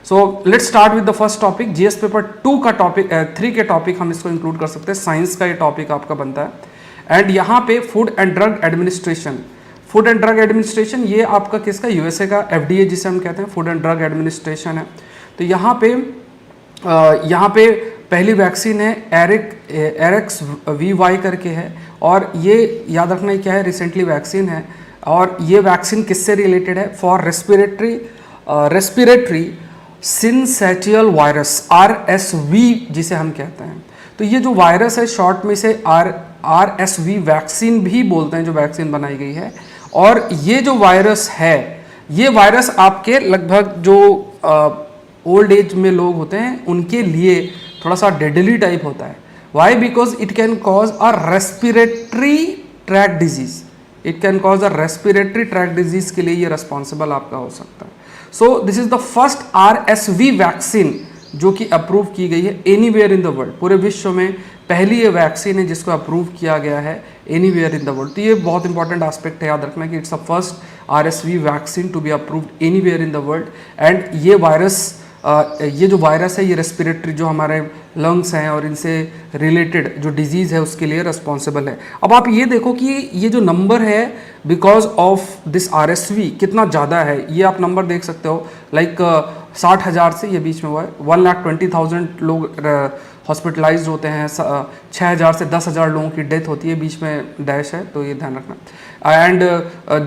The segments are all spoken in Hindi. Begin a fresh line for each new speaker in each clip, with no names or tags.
So let's start with the first topic. GS paper 2 का टॉपिक 3 के टॉपिक हम इसको इंक्लूड कर सकते हैं। साइंस का ये टॉपिक आपका बनता है। एंड यहाँ पे food and drug administration, food and drug administration ये आपका किसका, यूएसए का एफडीए जिसे हम कहते हैं, फूड एंड ड्रग एडमिनिस्ट्रेशन है। तो यहाँ पे पहली वैक्सीन है एरेक्स वी करके है, और ये याद रखना क्या है, रिसेंटली वैक्सीन है। और ये वैक्सीन किससे रिलेटेड है, फॉर रेस्पिरेटरी सिंसेटियल वायरस RSV जिसे हम कहते हैं। तो ये जो वायरस है शॉर्ट में से RSV वैक्सीन भी बोलते हैं, जो वैक्सीन बनाई गई है। और ये जो वायरस है, ये वायरस आपके लगभग जो ओल्ड एज में लोग होते हैं उनके लिए थोड़ा सा डेडली टाइप होता है। Why? Because it can cause a respiratory track disease, it can cause a respiratory track disease के लिए ये रेस्पॉन्सिबल आपका हो सकता है। So this is the first RSV vaccine जो कि अप्रूव की गई है एनीवेयर इन द वर्ल्ड। पूरे विश्व में पहली ये वैक्सीन है जिसको अप्रूव किया गया है एनीवेयर इन द वर्ल्ड। तो ये बहुत इंपॉर्टेंट एस्पेक्ट है, याद रखना कि it's the first RSV vaccine to be approved anywhere in the world. And ये जो वायरस है ये रेस्पिरेटरी जो हमारे लंग्स हैं और इनसे रिलेटेड जो डिजीज़ है उसके लिए रिस्पॉन्सिबल है। अब आप ये देखो कि ये जो नंबर है बिकॉज ऑफ दिस RSV कितना ज़्यादा है, ये आप नंबर देख सकते हो। लाइक 60,000 से ये बीच में हुआ है, 1,20,000 लोग हॉस्पिटलाइज्ड होते हैं, 6,000 से 10,000 लोगों की डेथ होती है, बीच में डैश है, तो ये ध्यान रखना। एंड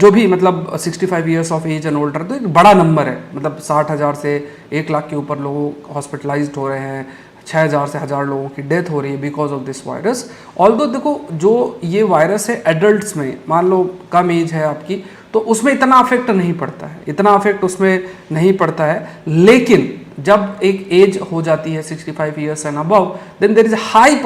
जो भी मतलब 65 years of age and older, तो एक बड़ा नंबर है, मतलब 60,000 से 1,00,000 के ऊपर लोग हॉस्पिटलाइज्ड हो रहे हैं, 6,000 से 1,000 लोगों की डेथ हो रही है because of this virus. Although देखो जो ये वायरस है एडल्ट्स में, मान लो कम एज है आपकी, तो उसमें इतना अफेक्ट नहीं पड़ता है, इतना अफेक्ट उसमें नहीं पड़ता है। लेकिन जब एक एज हो जाती है 65 years and above, then there is high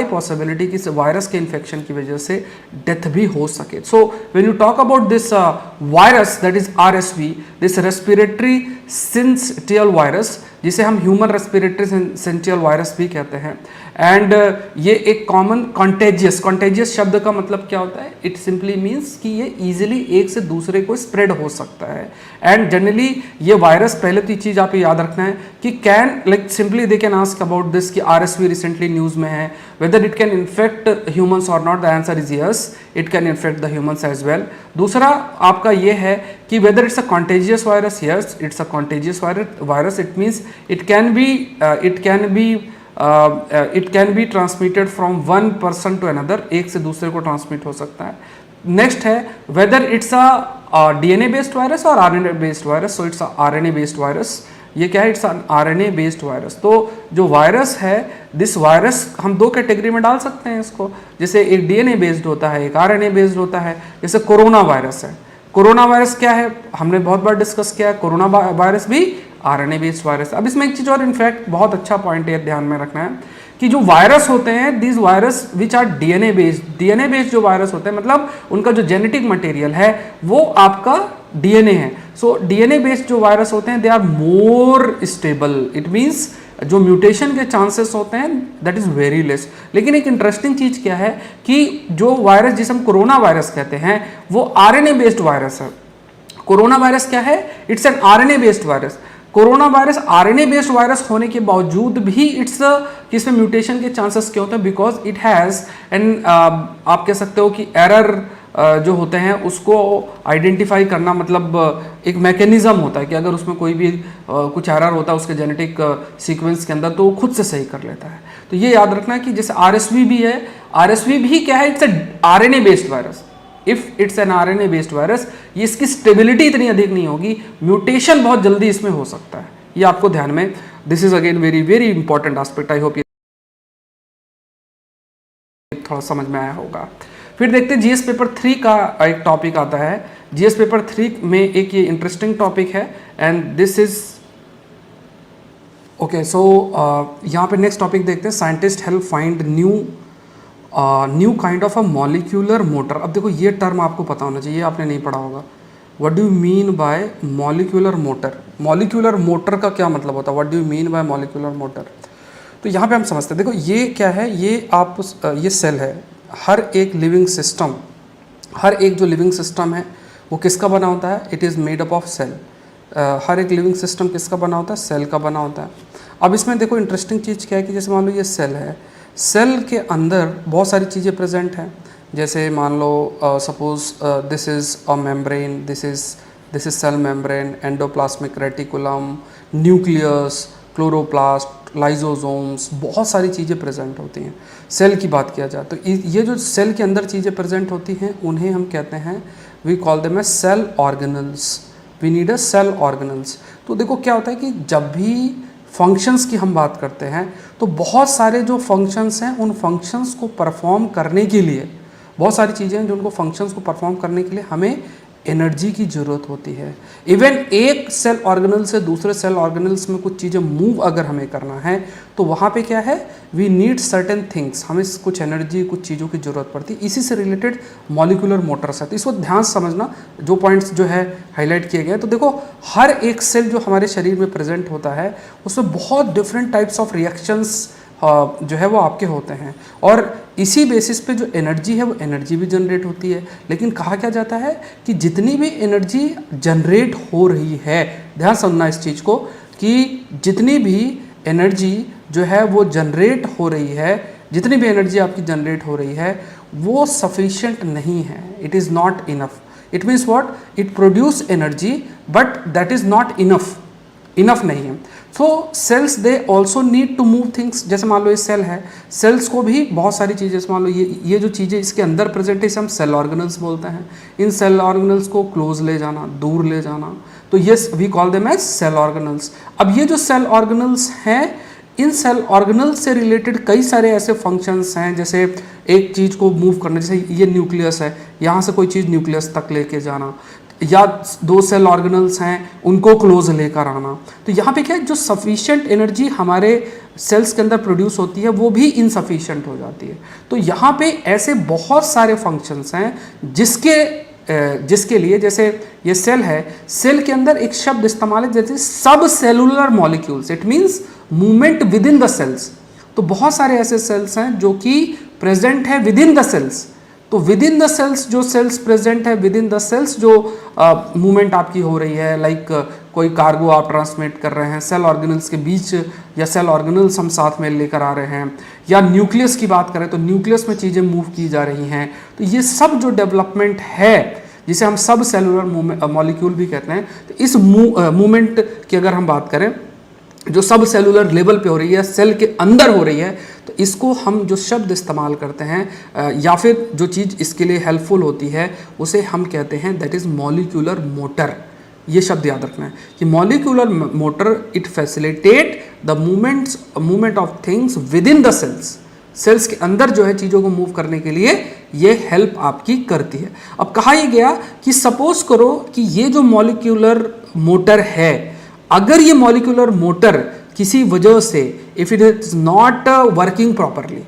possibility कि इस वायरस के इन्फेक्शन की वजह से डेथ भी हो सके। So when you talk about this virus that is RSV, this respiratory syncytial virus, जिसे हम ह्यूमन रेस्पिरेटरी सिंसिटियल वायरस भी कहते हैं। एंड ये एक कॉमन कॉन्टेजियस शब्द का मतलब क्या होता है, इट सिंपली मीन्स कि ये इजीली एक से दूसरे को स्प्रेड हो सकता है। एंड जनरली ये वायरस, पहले तो ये चीज़ आप याद रखना है कि can like simply they can ask about this कि RSV रिसेंटली न्यूज़ में है, whether it can infect humans और not, the answer is yes, it can infect the humans as well. दूसरा आपका ये है कि whether it's a contagious virus, yes it's a contagious virus, it means it can be transmitted from one person to another, एक से दूसरे को ट्रांसमिट हो सकता है। नेक्स्ट है whether it's a DNA based virus और RNA based virus, so it's a RNA based virus. ये क्या है, it's an RNA based virus. तो जो वायरस है, दिस वायरस हम दो कैटेगरी में डाल सकते हैं इसको, जैसे एक DNA बेस्ड होता है, एक RNA बेस्ड होता है। जैसे कोरोना वायरस है, कोरोना वायरस क्या है, हमने बहुत बार डिस्कस किया है, कोरोना वायरस भी RNA बेस्ड वायरस। अब इसमें एक चीज़ और इनफैक्ट बहुत अच्छा पॉइंट है, ध्यान में रखना है कि जो वायरस होते हैं, this virus which are DNA based जो वायरस होते हैं, मतलब उनका जो जेनेटिक मटेरियल है वो आपका DNA है। सो DNA बेस्ड जो वायरस होते हैं they are more stable, it means जो म्यूटेशन के चांसेस होते हैं दैट इज वेरी लेस। लेकिन एक इंटरेस्टिंग चीज क्या है कि जो वायरस जिसे हम कोरोना वायरस कहते हैं वो RNA बेस्ड वायरस है। कोरोना वायरस क्या है, it's an RNA based virus. Corona virus RNA based virus होने के बावजूद भी इट्स किसमें म्यूटेशन के चांसेस क्या होते हैं, बिकॉज इट हैज़ एन आप कह सकते हो कि एरर जो होते हैं उसको आइडेंटिफाई करना, मतलब एक मैकेनिज्म होता है कि अगर उसमें कोई भी कुछ एरर होता है उसके जेनेटिक सीक्वेंस के अंदर तो वो खुद से सही कर लेता है। तो ये याद रखना है कि जैसे RSV भी है, RSV भी क्या है, it's a RNA based virus. If it's an RNA based virus, ये इसकी स्टेबिलिटी इतनी अधिक नहीं होगी, म्यूटेशन बहुत जल्दी इसमें हो सकता है, ये आपको ध्यान में, this is again very very important aspect. I hope ये थोड़ा समझ में आया होगा। फिर देखते हैं GS पेपर 3 का एक टॉपिक आता है। GS पेपर 3 में एक ये इंटरेस्टिंग टॉपिक है एंड दिस इज ओके। सो यहाँ पे नेक्स्ट टॉपिक देखते हैं, scientist help find new kind of a molecular motor. अब देखो ये टर्म आपको पता होना चाहिए, आपने नहीं पढ़ा होगा। What do you mean by molecular motor? Molecular motor का क्या मतलब होता है, what do you mean by molecular motor? तो यहाँ पे हम समझते हैं, देखो ये क्या है, ये सेल है। हर एक लिविंग सिस्टम, हर एक जो लिविंग सिस्टम है वो किसका बना होता है, it is made up of cell. हर एक लिविंग सिस्टम किसका बना होता है, सेल का बना होता है। अब इसमें देखो इंटरेस्टिंग चीज़ क्या है कि जैसे मान लो ये सेल है, सेल के अंदर बहुत सारी चीज़ें प्रेजेंट हैं। जैसे मान लो suppose this is a membrane, this is cell membrane, endoplasmic reticulum, nucleus, chloroplast, lysosomes, बहुत सारी चीज़ें प्रेजेंट होती हैं। सेल की बात किया जाए तो ये जो सेल के अंदर चीज़ें प्रेजेंट होती हैं उन्हें हम कहते हैं, we call them as cell organelles. We need a cell organelles. तो देखो क्या होता है कि जब भी फंक्शंस की हम बात करते हैं तो बहुत सारे जो फंक्शंस हैं उन फंक्शंस को परफॉर्म करने के लिए, बहुत सारी चीज़ें हैं जो उनको फंक्शंस को परफॉर्म करने के लिए हमें एनर्जी की ज़रूरत होती है। इवन एक सेल ऑर्गेनल से दूसरे सेल ऑर्गेनल्स में कुछ चीज़ें मूव अगर हमें करना है तो वहाँ पे क्या है, वी नीड सर्टेन थिंग्स, हमें कुछ एनर्जी, कुछ चीज़ों की ज़रूरत पड़ती है। इसी से रिलेटेड मॉलिक्यूलर मोटर्स है। तो इसको ध्यान से समझना, जो पॉइंट्स जो है हाईलाइट किए गए। तो देखो हर एक सेल जो हमारे शरीर में प्रेजेंट होता है उसमें बहुत डिफरेंट टाइप्स ऑफ रिएक्शंस जो है वो आपके होते हैं, और इसी बेसिस पे जो एनर्जी है वो एनर्जी भी जनरेट होती है। लेकिन कहा क्या जाता है कि जितनी भी एनर्जी जनरेट हो रही है, ध्यान सुनना इस चीज़ को, कि जितनी भी एनर्जी जो है वो जनरेट हो रही है, जितनी भी एनर्जी आपकी जनरेट हो रही है वो सफिशिएंट नहीं है, it is not enough. It means what, it produce energy but that is not enough, enough नहीं है। So cells they also need to move things. जैसे मान लो ये सेल है, सेल्स को भी बहुत सारी चीज़ें, जैसे मान लो ये जो चीज़ें इसके अंदर प्रेजेंट है इसे हम सेल ऑर्गेनल्स बोलते हैं। इन सेल ऑर्गेनल्स को क्लोज ले जाना, दूर ले जाना, तो ये we call them as cell organelles. अब ये जो सेल ऑर्गेनल्स हैं, इन सेल ऑर्गेनल्स से रिलेटेड कई सारे ऐसे फंक्शंस हैं, जैसे एक चीज़ को मूव करना, जैसे ये न्यूक्लियस है, यहाँ से कोई चीज़ न्यूक्लियस तक लेके जाना, या दो सेल ऑर्गेनल्स हैं उनको क्लोज लेकर आना। तो यहाँ पे क्या है, जो सफिशिएंट एनर्जी हमारे सेल्स के अंदर प्रोड्यूस होती है वो भी इनसफिशिएंट हो जाती है। तो यहाँ पे ऐसे बहुत सारे फंक्शंस हैं जिसके लिए, जैसे ये सेल है, सेल के अंदर एक शब्द इस्तेमाल है जैसे subcellular molecules, it means movement with in the cells. तो बहुत सारे ऐसे सेल्स हैं जो कि प्रेजेंट है विद इन द सेल्स। तो विद इन द सेल्स जो सेल्स प्रेजेंट है, विद इन द सेल्स जो मूवमेंट आपकी हो रही है, लाइक कोई कार्गो आप ट्रांसमिट कर रहे हैं सेल ऑर्गेनल्स के बीच, या सेल ऑर्गेनल्स हम साथ में लेकर आ रहे हैं, या न्यूक्लियस की बात करें तो न्यूक्लियस में चीज़ें मूव की जा रही हैं। तो ये सब जो डेवलपमेंट है जिसे हम सब सेलुलर मॉलिक्यूल भी कहते हैं, तो इस मूवमेंट की अगर हम बात करें जो सब सेलुलर लेवल पे हो रही है, सेल के अंदर हो रही है, तो इसको हम जो शब्द इस्तेमाल करते हैं या फिर जो चीज़ इसके लिए हेल्पफुल होती है उसे हम कहते हैं दैट इज़ मॉलिक्यूलर मोटर। ये शब्द याद रखना है कि molecular motor it facilitate the movement of things with in the cells. Cells के अंदर जो है चीज़ों को मूव करने के लिए ये हेल्प आपकी करती है। अब कहा यह गया कि सपोज करो कि ये जो मॉलिक्यूलर मोटर है, अगर ये मॉलिक्यूलर मोटर किसी वजह से, if it is not working properly,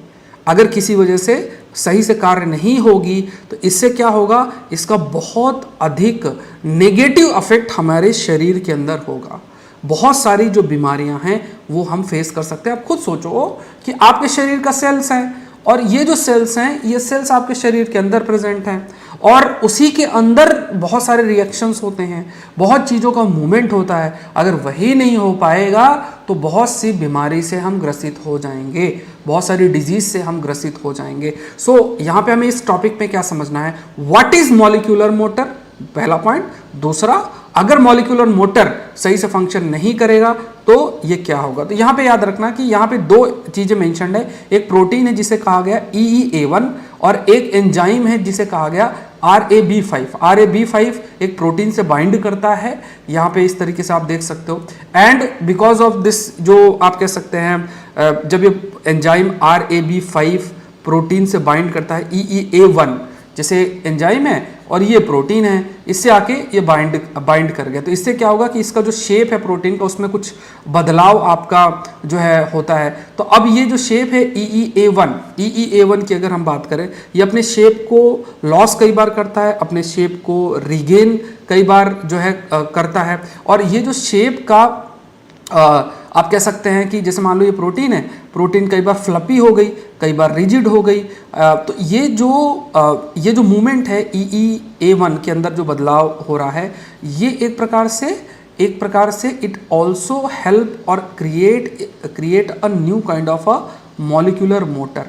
अगर किसी वजह से सही से कार्य नहीं होगी, तो इससे क्या होगा, इसका बहुत अधिक नेगेटिव इफेक्ट हमारे शरीर के अंदर होगा। बहुत सारी जो बीमारियां हैं वो हम फेस कर सकते हैं। आप खुद सोचो कि आपके शरीर का सेल्स है, और ये जो सेल्स हैं, ये सेल्स आपके शरीर के अंदर प्रेजेंट हैं, और उसी के अंदर बहुत सारे रिएक्शंस होते हैं, बहुत चीज़ों का मूवमेंट होता है। अगर वही नहीं हो पाएगा तो बहुत सी बीमारी से हम ग्रसित हो जाएंगे, बहुत सारी डिजीज से हम ग्रसित हो जाएंगे। सो यहाँ पे हमें इस टॉपिक में क्या समझना है, व्हाट इज मॉलिक्यूलर मोटर, पहला पॉइंट। दूसरा, अगर मॉलिक्यूलर मोटर सही से फंक्शन नहीं करेगा तो ये क्या होगा। तो यहाँ पे याद रखना कि यहाँ पे दो चीज़ें मेंशन्ड है, एक प्रोटीन है जिसे कहा गया EEA1, और एक एंजाइम है जिसे कहा गया RAB5। RAB5 एक प्रोटीन से बाइंड करता है, यहाँ पे इस तरीके से आप देख सकते हो। एंड बिकॉज ऑफ दिस, जो आप कह सकते हैं, जब ये एंजाइम RAB5 प्रोटीन से बाइंड करता है EEA1, जैसे एंजाइम है और ये प्रोटीन है, इससे आके ये बाइंड कर गया, तो इससे क्या होगा कि इसका जो शेप है प्रोटीन का, उसमें कुछ बदलाव आपका जो है होता है। तो अब ये जो शेप है EEA1 की अगर हम बात करें, ये अपने शेप को लॉस कई बार करता है, अपने शेप को रिगेन कई बार जो है करता है। और ये जो शेप का आप कह सकते हैं कि जैसे मान लो ये प्रोटीन है, प्रोटीन कई बार फ्लपी हो गई, कई बार रिजिड हो गई, तो ये जो मूवमेंट है EEA1 के अंदर जो बदलाव हो रहा है, ये एक प्रकार से एक प्रकार से इट ऑल्सो हेल्प और create a new kind of a molecular motor.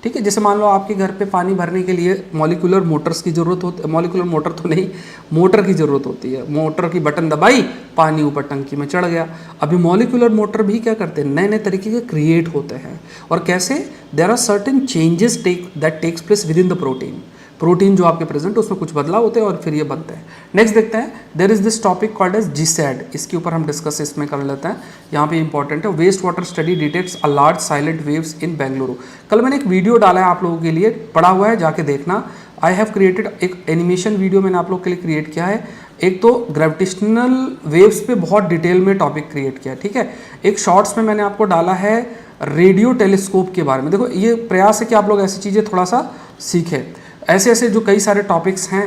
ठीक है, जैसे मान लो आपके घर पे पानी भरने के लिए मॉलिक्यूलर मोटर्स की ज़रूरत होती है, मॉलिक्यूलर मोटर तो नहीं, मोटर की ज़रूरत होती है। मोटर की बटन दबाई, पानी ऊपर टंकी में चढ़ गया। अभी मॉलिक्यूलर मोटर भी क्या करते हैं, नए नए तरीके के क्रिएट होते हैं। और कैसे, there are certain changes that takes place with in the protein जो आपके प्रेजेंट उसमें कुछ बदलाव होते हैं और फिर ये बनते हैं। नेक्स्ट देखते हैं, there is this topic called as GISAID. इसके ऊपर हम डिस्कस इसमें कर लेते हैं, यहाँ पे इंपॉर्टेंट है। Waste water study detects a large silent waves in Bengaluru. कल मैंने एक वीडियो डाला है आप लोगों के लिए, पड़ा हुआ है, जाके देखना। आई हैव क्रिएटेड एक एनिमेशन वीडियो मैंने आप लोग के लिए क्रिएट किया है। एक तो ग्रेविटेशनल वेव्स पे बहुत डिटेल में टॉपिक क्रिएट किया, ठीक है। एक शॉर्ट्स में मैंने आपको डाला है रेडियो टेलीस्कोप के बारे में। देखो ये प्रयास है कि आप लोग ऐसी चीज़ें थोड़ा सा सीखें। ऐसे ऐसे जो कई सारे टॉपिक्स हैं,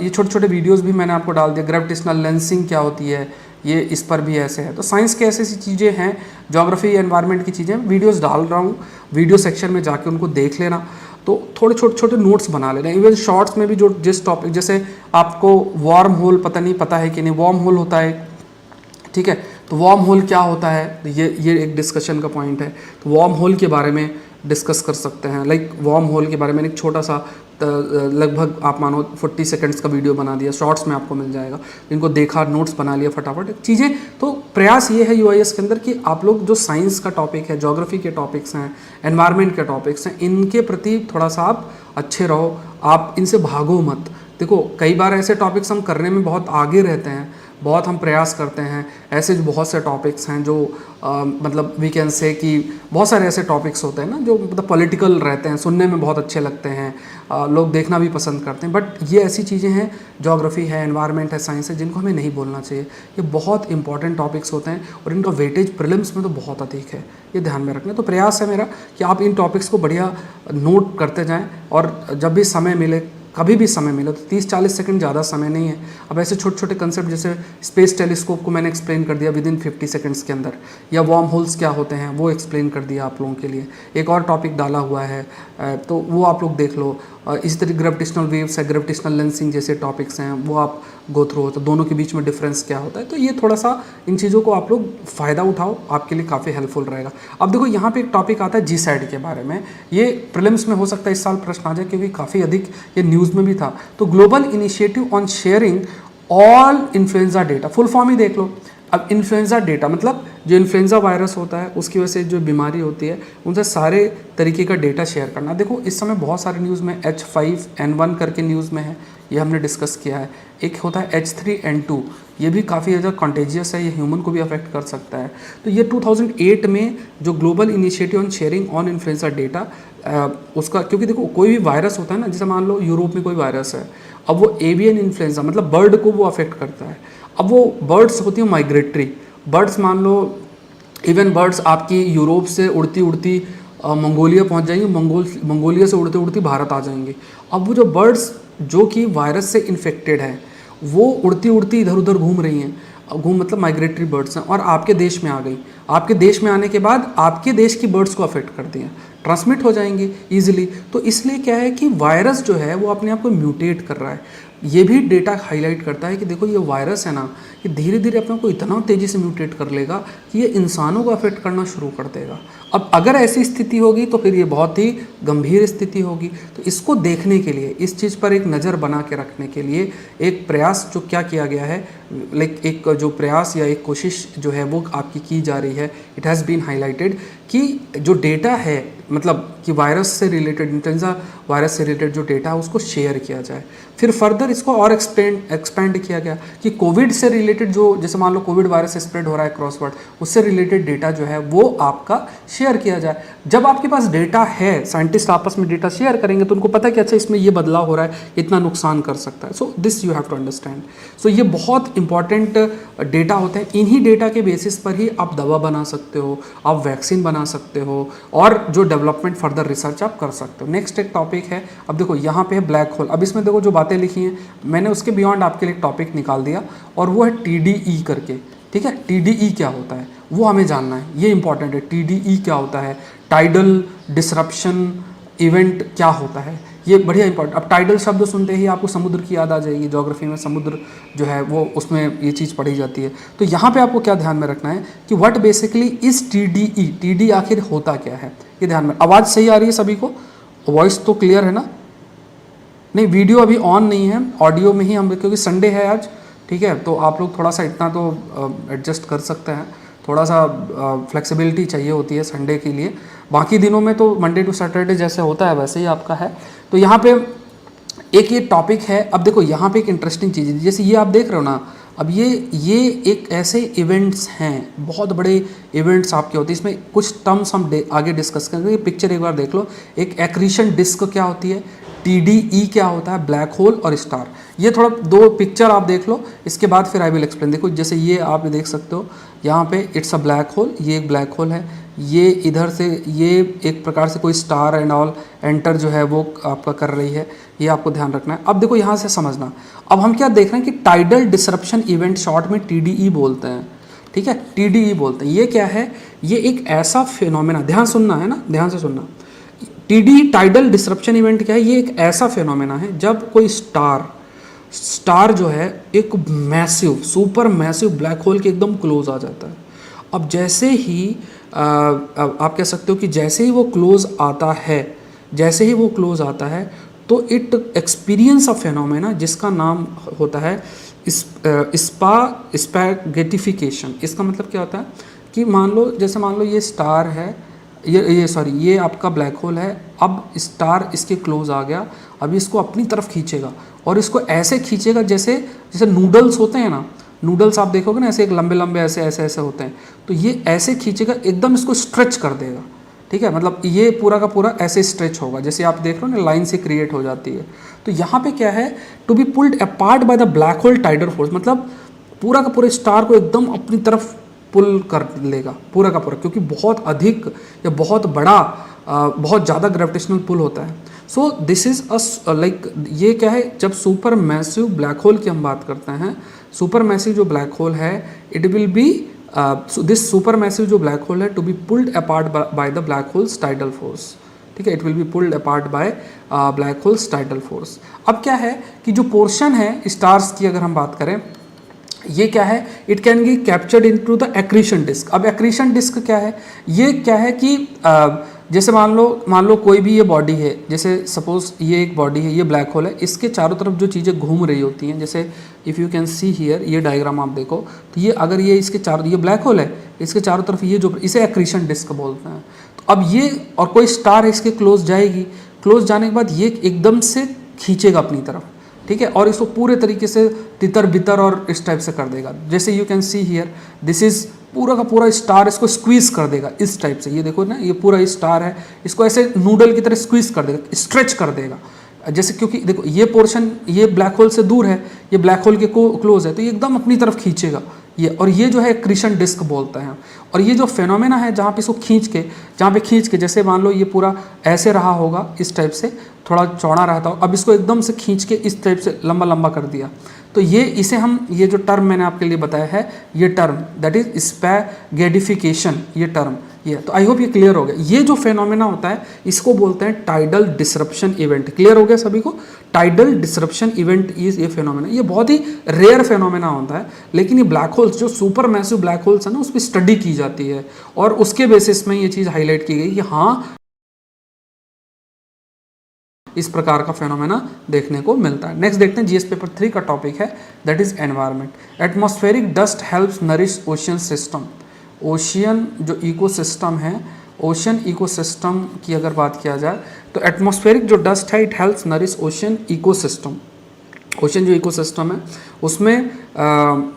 ये छोटे छोटे वीडियोस भी मैंने आपको डाल दिया। ग्रेविटेशनल लेंसिंग क्या होती है, ये इस पर भी ऐसे है। तो साइंस के ऐसी ऐसी चीज़ें हैं, ज्योग्राफी एनवायरनमेंट की चीज़ें, वीडियोस डाल रहा हूँ, वीडियो सेक्शन में जाके उनको देख लेना। तो थोड़े छोटे छोटे नोट्स बना लेना। इवन शॉर्ट्स में भी जो जिस टॉपिक, जैसे आपको वार्म होल पता है कि नहीं, वार्म होल होता है, ठीक है। तो वार्म होल क्या होता है, ये एक डिस्कशन का पॉइंट है। तो वार्म होल के बारे में डिस्कस कर सकते हैं। लाइक वार्म होल के बारे में एक छोटा सा लगभग आप मानो 40 सेकंड्स का वीडियो बना दिया, शॉर्ट्स में आपको मिल जाएगा। इनको देखा, नोट्स बना लिया फटाफट चीज़ें। तो प्रयास ये है यूआईएस के अंदर कि आप लोग जो साइंस का टॉपिक है, ज्योग्राफी के टॉपिक्स हैं, एनवायरनमेंट के टॉपिक्स हैं, इनके प्रति थोड़ा सा आप अच्छे रहो, आप इनसे भागो मत। देखो कई बार ऐसे टॉपिक्स हम करने में बहुत आगे रहते हैं, बहुत हम प्रयास करते हैं। ऐसे जो बहुत से टॉपिक्स हैं जो मतलब वी कैन से कि बहुत सारे ऐसे टॉपिक्स होते हैं ना जो मतलब पॉलिटिकल रहते हैं, सुनने में बहुत अच्छे लगते हैं, लोग देखना भी पसंद करते हैं। बट ये ऐसी चीज़ें हैं, ज्योग्राफी है, एनवायरनमेंट है, साइंस है, जिनको हमें नहीं बोलना चाहिए। ये बहुत इंपॉर्टेंट टॉपिक्स होते हैं और इनका वेटेज प्रीलिम्स में तो बहुत अधिक है, ये ध्यान में रखना। तो प्रयास है मेरा कि आप इन टॉपिक्स को बढ़िया नोट करते जाएँ और जब भी समय मिले, कभी भी समय मिले, तो 30-40 सेकंड ज़्यादा समय नहीं है। अब ऐसे छोटे छोटे कंसेप्ट जैसे स्पेस टेलीस्कोप को मैंने एक्सप्लेन कर दिया विद इन 50 सेकंड्स के अंदर, या वार्म होल्स क्या होते हैं वो एक्सप्लेन कर दिया आप लोगों के लिए। एक और टॉपिक डाला हुआ है तो वो आप लोग देख लो। इसी तरह ग्रेविटेशनल वेव्स है, ग्रेविटेशनल लेंसिंग जैसे टॉपिक्स हैं वो आप गो थ्रू हो, तो दोनों के बीच में डिफरेंस क्या होता है। तो ये थोड़ा सा इन चीज़ों को आप लोग फ़ायदा उठाओ, आपके लिए काफ़ी हेल्पफुल रहेगा। अब देखो यहाँ पे एक टॉपिक आता है जीसैड के बारे में। ये प्रीलिम्स में हो सकता है इस साल प्रश्न आ जाए, क्योंकि काफ़ी अधिक ये न्यूज़ में भी था। तो global initiative on sharing all influenza data, full form ही देख लो। अब इन्फ्लुएंजा डेटा मतलब जो इन्फ्लुएंजा वायरस होता है उसकी वजह से जो बीमारी होती है उनसे सारे तरीके का डेटा शेयर करना। देखो इस समय बहुत सारे न्यूज़ में H5N1 करके न्यूज़ में है, ये हमने डिस्कस किया है। एक होता है H3N2, ये भी काफ़ी ज़्यादा कॉन्टेजियस है, ये ह्यूमन को भी अफेक्ट कर सकता है। तो ये 2008 में जो global initiative on sharing on influenza data उसका, क्योंकि देखो कोई भी वायरस होता है ना, जैसे मान लो यूरोप में कोई वायरस है, अब वो एवियन इन्फ्लुएंजा मतलब बर्ड को वो अफेक्ट करता है। अब वो बर्ड्स होती हैं माइग्रेटरी बर्ड्स, मान लो इवन बर्ड्स आपकी यूरोप से उड़ती उड़ती मंगोलिया पहुंच जाएंगी, मंगोलिया से उड़ते उड़ती भारत आ जाएंगी। अब वो जो बर्ड्स जो कि वायरस से इन्फेक्टेड है वो उड़ती उड़ती इधर उधर घूम रही हैं, घूम मतलब माइग्रेटरी बर्ड्स हैं, और आपके देश में आ गई। आपके देश में आने के बाद आपके देश की बर्ड्स को अफेक्ट कर दिया, ट्रांसमिट हो जाएंगी ईजिली। तो इसलिए क्या है कि वायरस जो है वो अपने आप को म्यूटेट कर रहा है। ये भी डेटा हाईलाइट करता है कि देखो ये वायरस है ना, ये धीरे धीरे अपने को इतना तेज़ी से म्यूटेट कर लेगा कि ये इंसानों को अफेक्ट करना शुरू कर देगा। अब अगर ऐसी स्थिति होगी तो फिर ये बहुत ही गंभीर स्थिति होगी। तो इसको देखने के लिए, इस चीज़ पर एक नज़र बना के रखने के लिए एक प्रयास जो क्या किया गया है, लाइक एक जो प्रयास या एक कोशिश जो है वो आपकी की जा रही है। इट हैज़ बीन हाईलाइटेड कि जो डेटा है मतलब कि वायरस से रिलेटेड, इन्फ्लुएंजा वायरस से रिलेटेड जो डेटा है उसको शेयर किया जाए। फिर फर्दर इसको और एक्सपेंड किया गया कि कोविड से रिलेटेड जो, जैसे मान लो कोविड वायरस से स्प्रेड हो रहा है क्रॉस वर्ल्ड, उससे रिलेटेड डेटा जो है वो आपका शेयर किया जाए। जब आपके पास डेटा है, साइंटिस्ट आपस में डेटा शेयर करेंगे तो उनको पता है कि अच्छा इसमें ये बदलाव हो रहा है, इतना नुकसान कर सकता है। So this you have to understand. So ये बहुत इंपॉर्टेंट डेटा होते हैं। इन्हीं डेटा के बेसिस पर ही आप दवा बना सकते हो, आप वैक्सीन बना सकते हो, और जो डेवलपमेंट फर्दर रिसर्च आप कर सकते हो। नेक्स्ट एक टॉपिक है, अब देखो यहाँ पे है ब्लैक होल। अब इसमें देखो जो बातें लिखी हैं मैंने उसके बियॉन्ड आपके लिए टॉपिक निकाल दिया, और वो है TDE करके। ठीक है, TDE क्या होता है वो हमें जानना है, ये इंपॉर्टेंट है। TDE क्या होता है, टाइडल डिसरप्शन इवेंट क्या होता है, ये बढ़िया इंपॉर्टेंट। अब टाइडल शब्द सुनते ही आपको समुद्र की याद आ जाएगी, ज्योग्राफी में समुद्र जो है वो उसमें ये चीज़ पढ़ी जाती है। तो यहाँ पे आपको क्या ध्यान में रखना है कि what basically is TDE, TD आखिर होता क्या है, ये ध्यान में। आवाज़ सही आ रही है सभी को, वॉइस तो क्लियर है ना? नहीं, वीडियो अभी ऑन नहीं है, ऑडियो में ही हम, क्योंकि संडे है आज, ठीक है, तो आप लोग थोड़ा सा इतना तो एडजस्ट कर सकते हैं, थोड़ा सा फ्लेक्सिबिलिटी चाहिए होती है संडे के लिए। बाकी दिनों में तो मंडे टू सैटरडे जैसे होता है वैसे ही आपका है। तो यहाँ पे एक ये टॉपिक है। अब देखो यहाँ पे एक इंटरेस्टिंग चीज़ है, जैसे ये आप देख रहे हो ना, अब ये एक ऐसे इवेंट्स हैं, बहुत बड़े इवेंट्स आपके होते हैं, इसमें कुछ टर्म्स हम आगे डिस्कस करेंगे। पिक्चर एक बार देख लो, एक एक्रीशन डिस्क क्या होती है, TDE क्या होता है, ब्लैक होल और स्टार। ये थोड़ा दो पिक्चर आप देख लो, इसके बाद फिर आई विल एक्सप्लेन। देखो जैसे ये आप देख सकते हो यहाँ पे, इट्स अ ब्लैक होल, ये एक ब्लैक होल है, ये इधर से ये एक प्रकार से कोई स्टार एंड ऑल एंटर जो है वो आपका कर रही है, ये आपको ध्यान रखना है। अब देखो यहाँ से समझना, अब हम क्या देख रहे हैं कि टाइडल डिसरप्शन इवेंट, शॉर्ट में TDE बोलते हैं, ठीक है, TDE बोलते हैं। ये क्या है, ये एक ऐसा फिनोमेना, ध्यान सुनना है ना, ध्यान से सुनना। TDE टाइडल डिसरप्शन इवेंट क्या है, ये एक ऐसा फिनोमेना है जब कोई स्टार जो है एक massive, super massive black hole के एकदम क्लोज आ जाता है। अब जैसे ही आप कह सकते हो कि जैसे ही वो क्लोज आता है, जैसे ही वो क्लोज आता है, तो इट एक्सपीरियंस अ फेनोमेना जिसका नाम होता है स्पैगेटिफिकेशन। इसका मतलब क्या होता है कि मान लो ये स्टार है, ये आपका ब्लैक होल है। अब स्टार इसके क्लोज आ गया, अभी इसको अपनी तरफ खींचेगा, और इसको ऐसे खींचेगा जैसे नूडल्स होते हैं ना, नूडल्स आप देखोगे ना ऐसे एक लंबे लंबे ऐसे होते हैं, तो ये ऐसे खींचेगा, एकदम इसको स्ट्रेच कर देगा, ठीक है, मतलब ये पूरा का पूरा ऐसे स्ट्रेच होगा, जैसे आप देख रहे हो ना लाइन से क्रिएट हो जाती है। तो यहाँ पे क्या है, to be pulled apart by the black hole tidal force, मतलब पूरा का पूरा स्टार को एकदम अपनी तरफ पुल कर लेगा, पूरा का पूरा, क्योंकि बहुत अधिक या बहुत बड़ा, बहुत ज़्यादा ग्रेविटेशनल पुल होता है। सो दिस इज लाइक, ये क्या है, जब सुपर मैसिव ब्लैक होल की हम बात करते हैं, सुपर मैसिव जो ब्लैक होल है, it will be this super massive जो ब्लैक होल है to be pulled apart by the black holes tidal force, ठीक है, it will be pulled apart by black holes tidal force. अब क्या है कि जो पोर्शन है स्टार्स की अगर हम बात करें, ये क्या है, it can be captured into the accretion disk. अब एक्रीशन डिस्क क्या है, ये क्या है कि जैसे मान लो कोई भी ये बॉडी है, जैसे सपोज ये एक बॉडी है, ये ब्लैक होल है, इसके चारों तरफ जो चीज़ें घूम रही होती हैं, जैसे if you can see here, ये डायग्राम आप देखो, तो ये अगर ये इसके चारों, ये ब्लैक होल है, इसके चारों तरफ ये जो, इसे एक्रीशन डिस्क बोलते हैं। तो अब ये, और कोई स्टार इसके क्लोज जाएगी, क्लोज जाने के बाद ये एकदम से खींचेगा अपनी तरफ, ठीक है, और इसको पूरे तरीके से तितर बितर और इस टाइप से कर देगा। जैसे you can see here, this is पूरा का पूरा स्टार इसको स्क्वीज कर देगा इस टाइप से, ये देखो ना, ये पूरा स्टार है, इसको ऐसे नूडल की तरह स्क्वीज कर देगा, स्ट्रेच कर देगा, जैसे, क्योंकि देखो ये पोर्शन ये ब्लैक होल से दूर है, ये ब्लैक होल के क्लोज है, तो ये एकदम अपनी तरफ खींचेगा ये, और ये जो है एक्रीशन डिस्क बोलते हैं। और ये जो फेनोमेना है जहाँ पे इसको जहाँ पे खींच के जैसे मान लो ये पूरा ऐसे रहा होगा, इस टाइप से थोड़ा चौड़ा रहता हो, अब इसको एकदम से खींच के इस टाइप से लंबा लंबा कर दिया, तो ये इसे हम, ये जो टर्म मैंने आपके लिए बताया है, ये टर्म दैट इज स्पैगेटिफिकेशन, ये टर्म, ये, तो आई होप ये क्लियर हो गया। ये जो फेनोमेना होता है इसको बोलते हैं टाइडल डिसरप्शन इवेंट। क्लियर हो गया सभी को, टाइडल डिसरप्शन इवेंट इज ये फेनोमेना, ये बहुत ही रेयर फेनोमेना होता है, लेकिन ये ब्लैक होल्स जो सुपर मैसिव ब्लैक होल्स है ना, उस पर स्टडी की जाती है, और उसके बेसिस में ये चीज़ हाईलाइट की गई कि हाँ इस प्रकार का फेनोमेना देखने को मिलता है। नेक्स्ट देखते हैं जीएस पेपर 3 का टॉपिक है, that is environment. Atmospheric dust helps nourish ocean system. Ocean जो इकोसिस्टम है, ओशियन इकोसिस्टम की अगर बात किया जाए तो एटमॉस्फेरिक जो डस्ट है, it helps nourish ocean ecosystem. Ocean जो इकोसिस्टम है उसमें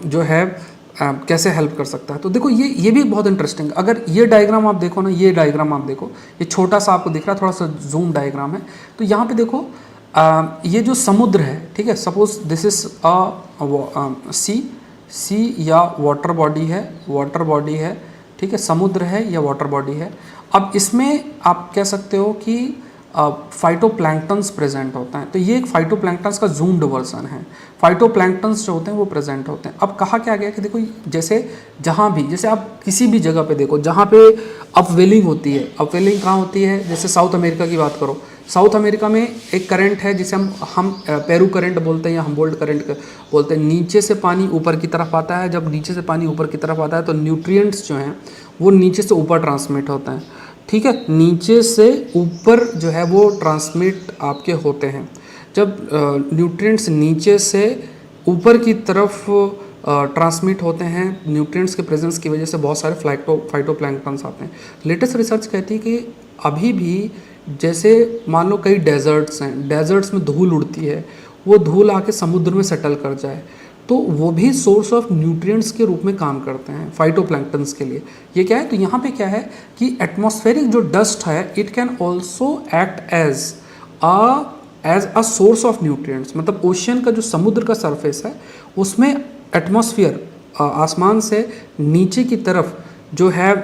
जो है कैसे हेल्प कर सकता है, तो देखो ये भी बहुत इंटरेस्टिंग। अगर ये डायग्राम आप देखो ना, ये डायग्राम आप देखो, ये छोटा सा आपको दिख रहा है, थोड़ा सा जूम डायग्राम है, तो यहाँ पे देखो ये जो समुद्र है, ठीक है, सपोज दिस इज अ सी या वाटर बॉडी है, ठीक है, समुद्र है या वाटर बॉडी है। अब इसमें आप कह सकते हो कि फाइटोप्लैंक्टन्स प्रेजेंट होता है, तो ये एक फाइटोप्लैंक्टन्स का जूम्ड वर्जन है। फाइटोप्लैंक्टन्स जो होते हैं वो प्रेजेंट होते हैं। अब कहा क्या गया कि देखो जैसे जहाँ भी, जैसे आप किसी भी जगह पे देखो जहाँ पे अपवेलिंग होती है, अपवेलिंग कहाँ होती है, जैसे साउथ अमेरिका की बात करो, साउथ अमेरिका में एक करंट है जिसे हम पेरू करंट बोलते हैं या हम्बोल्ट करंट बोलते हैं। नीचे से पानी ऊपर की तरफ आता है, जब नीचे से पानी ऊपर की तरफ आता है तो न्यूट्रिएंट्स जो हैं वो नीचे से ऊपर ट्रांसमिट होते हैं, ठीक है, नीचे से ऊपर जो है वो ट्रांसमिट आपके होते हैं। जब न्यूट्रिएंट्स नीचे से ऊपर की तरफ ट्रांसमिट होते हैं, न्यूट्रिएंट्स के प्रेजेंस की वजह से बहुत सारे फाइटोप्लैंक्टन्स आते हैं। लेटेस्ट रिसर्च कहती है कि अभी भी जैसे मान लो कई डेजर्ट्स हैं, डेजर्ट्स में धूल उड़ती है, वो धूल आके समुद्र में सेटल कर जाए तो वो भी सोर्स ऑफ न्यूट्रिएंट्स के रूप में काम करते हैं फाइटोप्लैंक्टन्स के लिए। ये क्या है, तो यहाँ पे क्या है कि एटमॉस्फेरिक जो डस्ट है it can also act as a source of nutrients. मतलब ओशियन का जो समुद्र का सरफेस है उसमें एटमॉस्फेयर आसमान से नीचे की तरफ जो है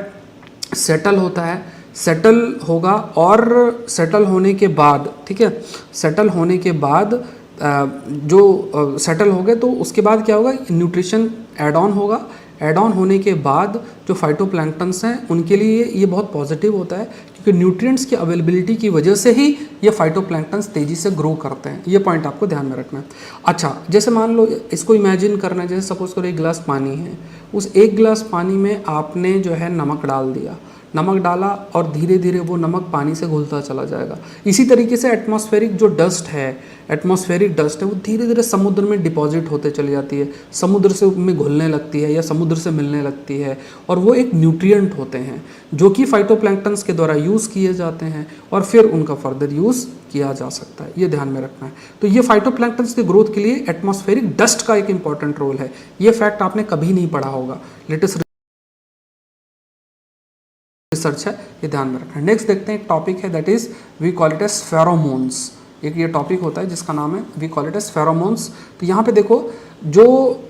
सेटल होता है, सेटल होगा और सेटल होने के बाद, ठीक है, सेटल होने के बाद जो सेटल हो गए तो उसके बाद क्या होगा, न्यूट्रिशन ऐड ऑन होगा। ऐड ऑन होने के बाद जो फाइटोप्लैंक्टन्स हैं उनके लिए ये बहुत पॉजिटिव होता है क्योंकि न्यूट्रिएंट्स की अवेलेबिलिटी की वजह से ही ये फाइटोप्लैंक्टन्स तेज़ी से ग्रो करते हैं। ये पॉइंट आपको ध्यान में रखना है। अच्छा, जैसे मान लो इसको इमेजिन करना है, जैसे सपोज करो एक गिलास पानी है, उस एक गिलास पानी में आपने जो है नमक डाल दिया, नमक डाला और धीरे धीरे वो नमक पानी से घुलता चला जाएगा। इसी तरीके से एटमॉस्फेरिक जो डस्ट है, एटमॉस्फेरिक डस्ट है वो धीरे धीरे समुद्र में डिपॉजिट होते चली जाती है, समुद्र से में घुलने लगती है या समुद्र से मिलने लगती है और वो एक न्यूट्रिएंट होते हैं जो कि फाइटोप्लैंक्टन्स के द्वारा यूज़ किए जाते हैं और फिर उनका फर्दर यूज़ किया जा सकता है। ये ध्यान में रखना है। तो ये फाइटोप्लैंक्टन्स की ग्रोथ के लिए एटमॉस्फेरिक डस्ट का एक इंपॉर्टेंट रोल है। ये फैक्ट आपने कभी नहीं पढ़ा होगा, लेटेस्ट रिसर्च है, ये ध्यान में रखना है। नेक्स्ट देखते हैं, एक टॉपिक है that is we call it as pheromones. एक ये टॉपिक होता है जिसका नाम है we call it as pheromones. तो यहाँ पे देखो जो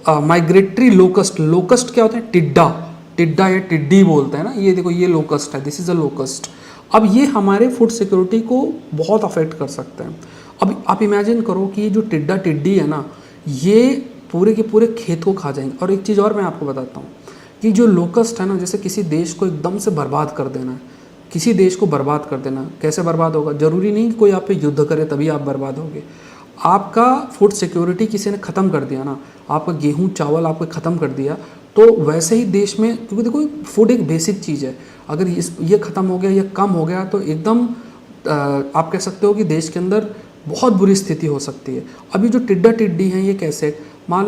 माइग्रेटरी लोकस्ट, लोकस्ट क्या होता है, टिड्डा, टिड्डा या टिड्डी बोलते हैं ना, ये देखो ये लोकस्ट है, दिस इज अ लोकस्ट। अब ये हमारे फूड सिक्योरिटी को बहुत अफेक्ट कर सकते हैं। अब आप इमेजिन करो कि ये जो टिड्डा टिड्डी है ना, ये पूरे के पूरे खेत को खा जाएंगे। और एक चीज़ और मैं आपको बताता हूँ कि जो लोकस्ट है ना, जैसे किसी देश को एकदम से बर्बाद कर देना है, किसी देश को बर्बाद कर देना, कैसे बर्बाद होगा, ज़रूरी नहीं कि कोई आप पे युद्ध करे तभी आप बर्बाद होगे। आपका फूड सिक्योरिटी किसी ने ख़त्म कर दिया ना, आपका गेहूं चावल आपको ख़त्म कर दिया, तो वैसे ही देश में, क्योंकि देखो फूड एक बेसिक चीज़ है, अगर ये ख़त्म हो गया या कम हो गया तो एकदम आप कह सकते हो कि देश के अंदर बहुत बुरी स्थिति हो सकती है। अभी जो टिड्डा टिड्डी हैं ये कैसे, मान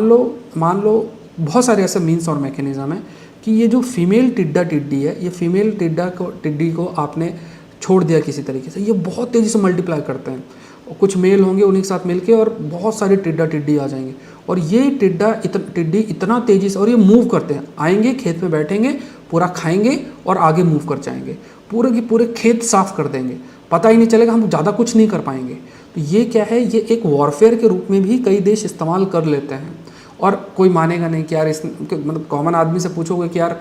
लो बहुत सारे ऐसे मीन्स और मैकेनिज़्म है कि ये जो फीमेल टिड्डा टिड्डी है, ये फीमेल टिड्डी को आपने छोड़ दिया किसी तरीके से, ये बहुत तेज़ी से मल्टीप्लाई करते हैं। और कुछ मेल होंगे उन्हीं के साथ मिलके और बहुत सारे टिड्डा टिड्डी आ जाएंगे और ये टिड्डी इतना तेज़ी से, और ये मूव करते हैं, आएंगे खेत में बैठेंगे, पूरा खाएंगे और आगे मूव कर जाएंगे, पूरे के पूरे खेत साफ कर देंगे, पता ही नहीं चलेगा, हम ज़्यादा कुछ नहीं कर पाएंगे। तो ये क्या है, ये एक वॉरफेयर के रूप में भी कई देश इस्तेमाल कर लेते हैं। और कोई मानेगा नहीं कि यार मतलब कॉमन आदमी से पूछोगे कि यार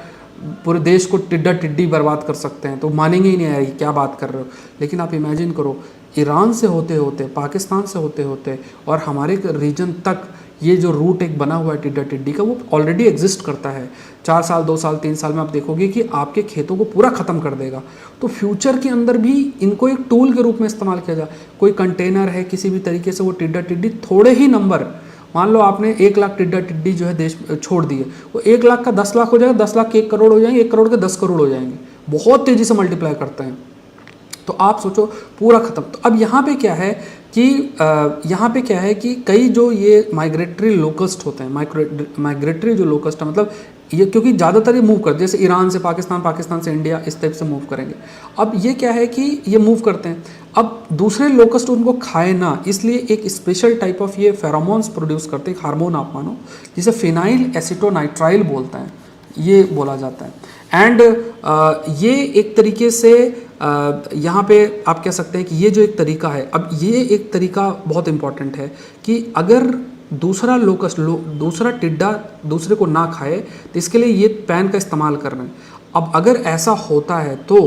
पूरे देश को टिड्डा टिड्डी बर्बाद कर सकते हैं तो मानेंगे ही नहीं, यार क्या बात कर रहे हो। लेकिन आप इमेजिन करो, ईरान से होते होते, पाकिस्तान से होते होते और हमारे रीजन तक ये जो रूट एक बना हुआ है टिड्डा टिड्डी का, वो ऑलरेडी एग्जिस्ट करता है। 4 साल 2 साल 3 साल में आप देखोगे कि आपके खेतों को पूरा ख़त्म कर देगा। तो फ्यूचर के अंदर भी इनको एक टूल के रूप में इस्तेमाल किया जाए। कोई कंटेनर है, किसी भी तरीके से वो टिड्डा टिड्डी, थोड़े ही नंबर, मान लो आपने 1 लाख टिड्डा टिड्डी जो है देश छोड़ दिए, वो 1 लाख का 10 लाख हो जाएगा, 10 लाख के 1 करोड़ हो जाएंगे, 1 करोड़ के 10 करोड़ हो जाएंगे, बहुत तेज़ी से मल्टीप्लाई करते हैं। तो आप सोचो पूरा ख़त्म। तो अब यहाँ पे क्या है कि कई जो ये माइग्रेटरी लोकस्ट होते हैं, माइग्रेटरी जो लोकस्ट है, मतलब ये क्योंकि ज़्यादातर ये मूव करते हैं, जैसे ईरान से पाकिस्तान, पाकिस्तान से इंडिया, इस टाइप से मूव करेंगे। अब ये क्या है कि ये मूव करते हैं, अब दूसरे लोकस्ट उनको खाए ना, इसलिए एक स्पेशल टाइप ऑफ ये फेरोमोन्स प्रोड्यूस करते हैं, हार्मोन आप मानो, जिसे फिनाइल एसिटोनाइट्राइल बोलते हैं, ये बोला जाता है। एंड ये एक तरीके से यहाँ पे आप कह सकते हैं कि ये जो एक तरीका है, अब ये एक तरीका बहुत इम्पॉर्टेंट है कि अगर दूसरा दूसरा टिड्डा दूसरे को ना खाए तो इसके लिए ये पैन का इस्तेमाल कर रहे हैं। अब अगर ऐसा होता है तो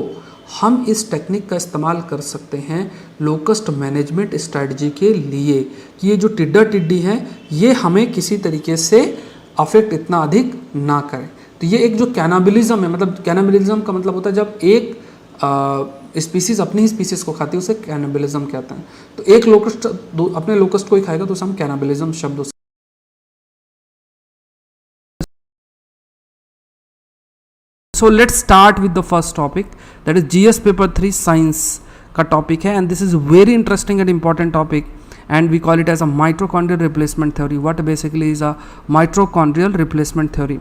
हम इस टेक्निक का इस्तेमाल कर सकते हैं लोकस्ट मैनेजमेंट स्ट्रेटजी के लिए कि ये जो टिड्डा टिड्डी हैं ये हमें किसी तरीके से अफेक्ट इतना अधिक ना करें। तो ये एक जो कैनाबिलिज्म है, मतलब कैनाबिलिज्म का मतलब होता है जब एक स्पीसीज अपनी ही स्पीसीज को खाती है, उसे कैनिबलिज्म कहते हैं। तो एक लोकस्ट अपने लोकस्ट को ही खाएगा तो उसे हम कैनिबलिज्म शब्द। So let's start with the first topic, that is GS paper 3 science का टॉपिक है, and this is very interesting and important topic, and we call it as a mitochondrial replacement theory. What basically is a mitochondrial replacement theory?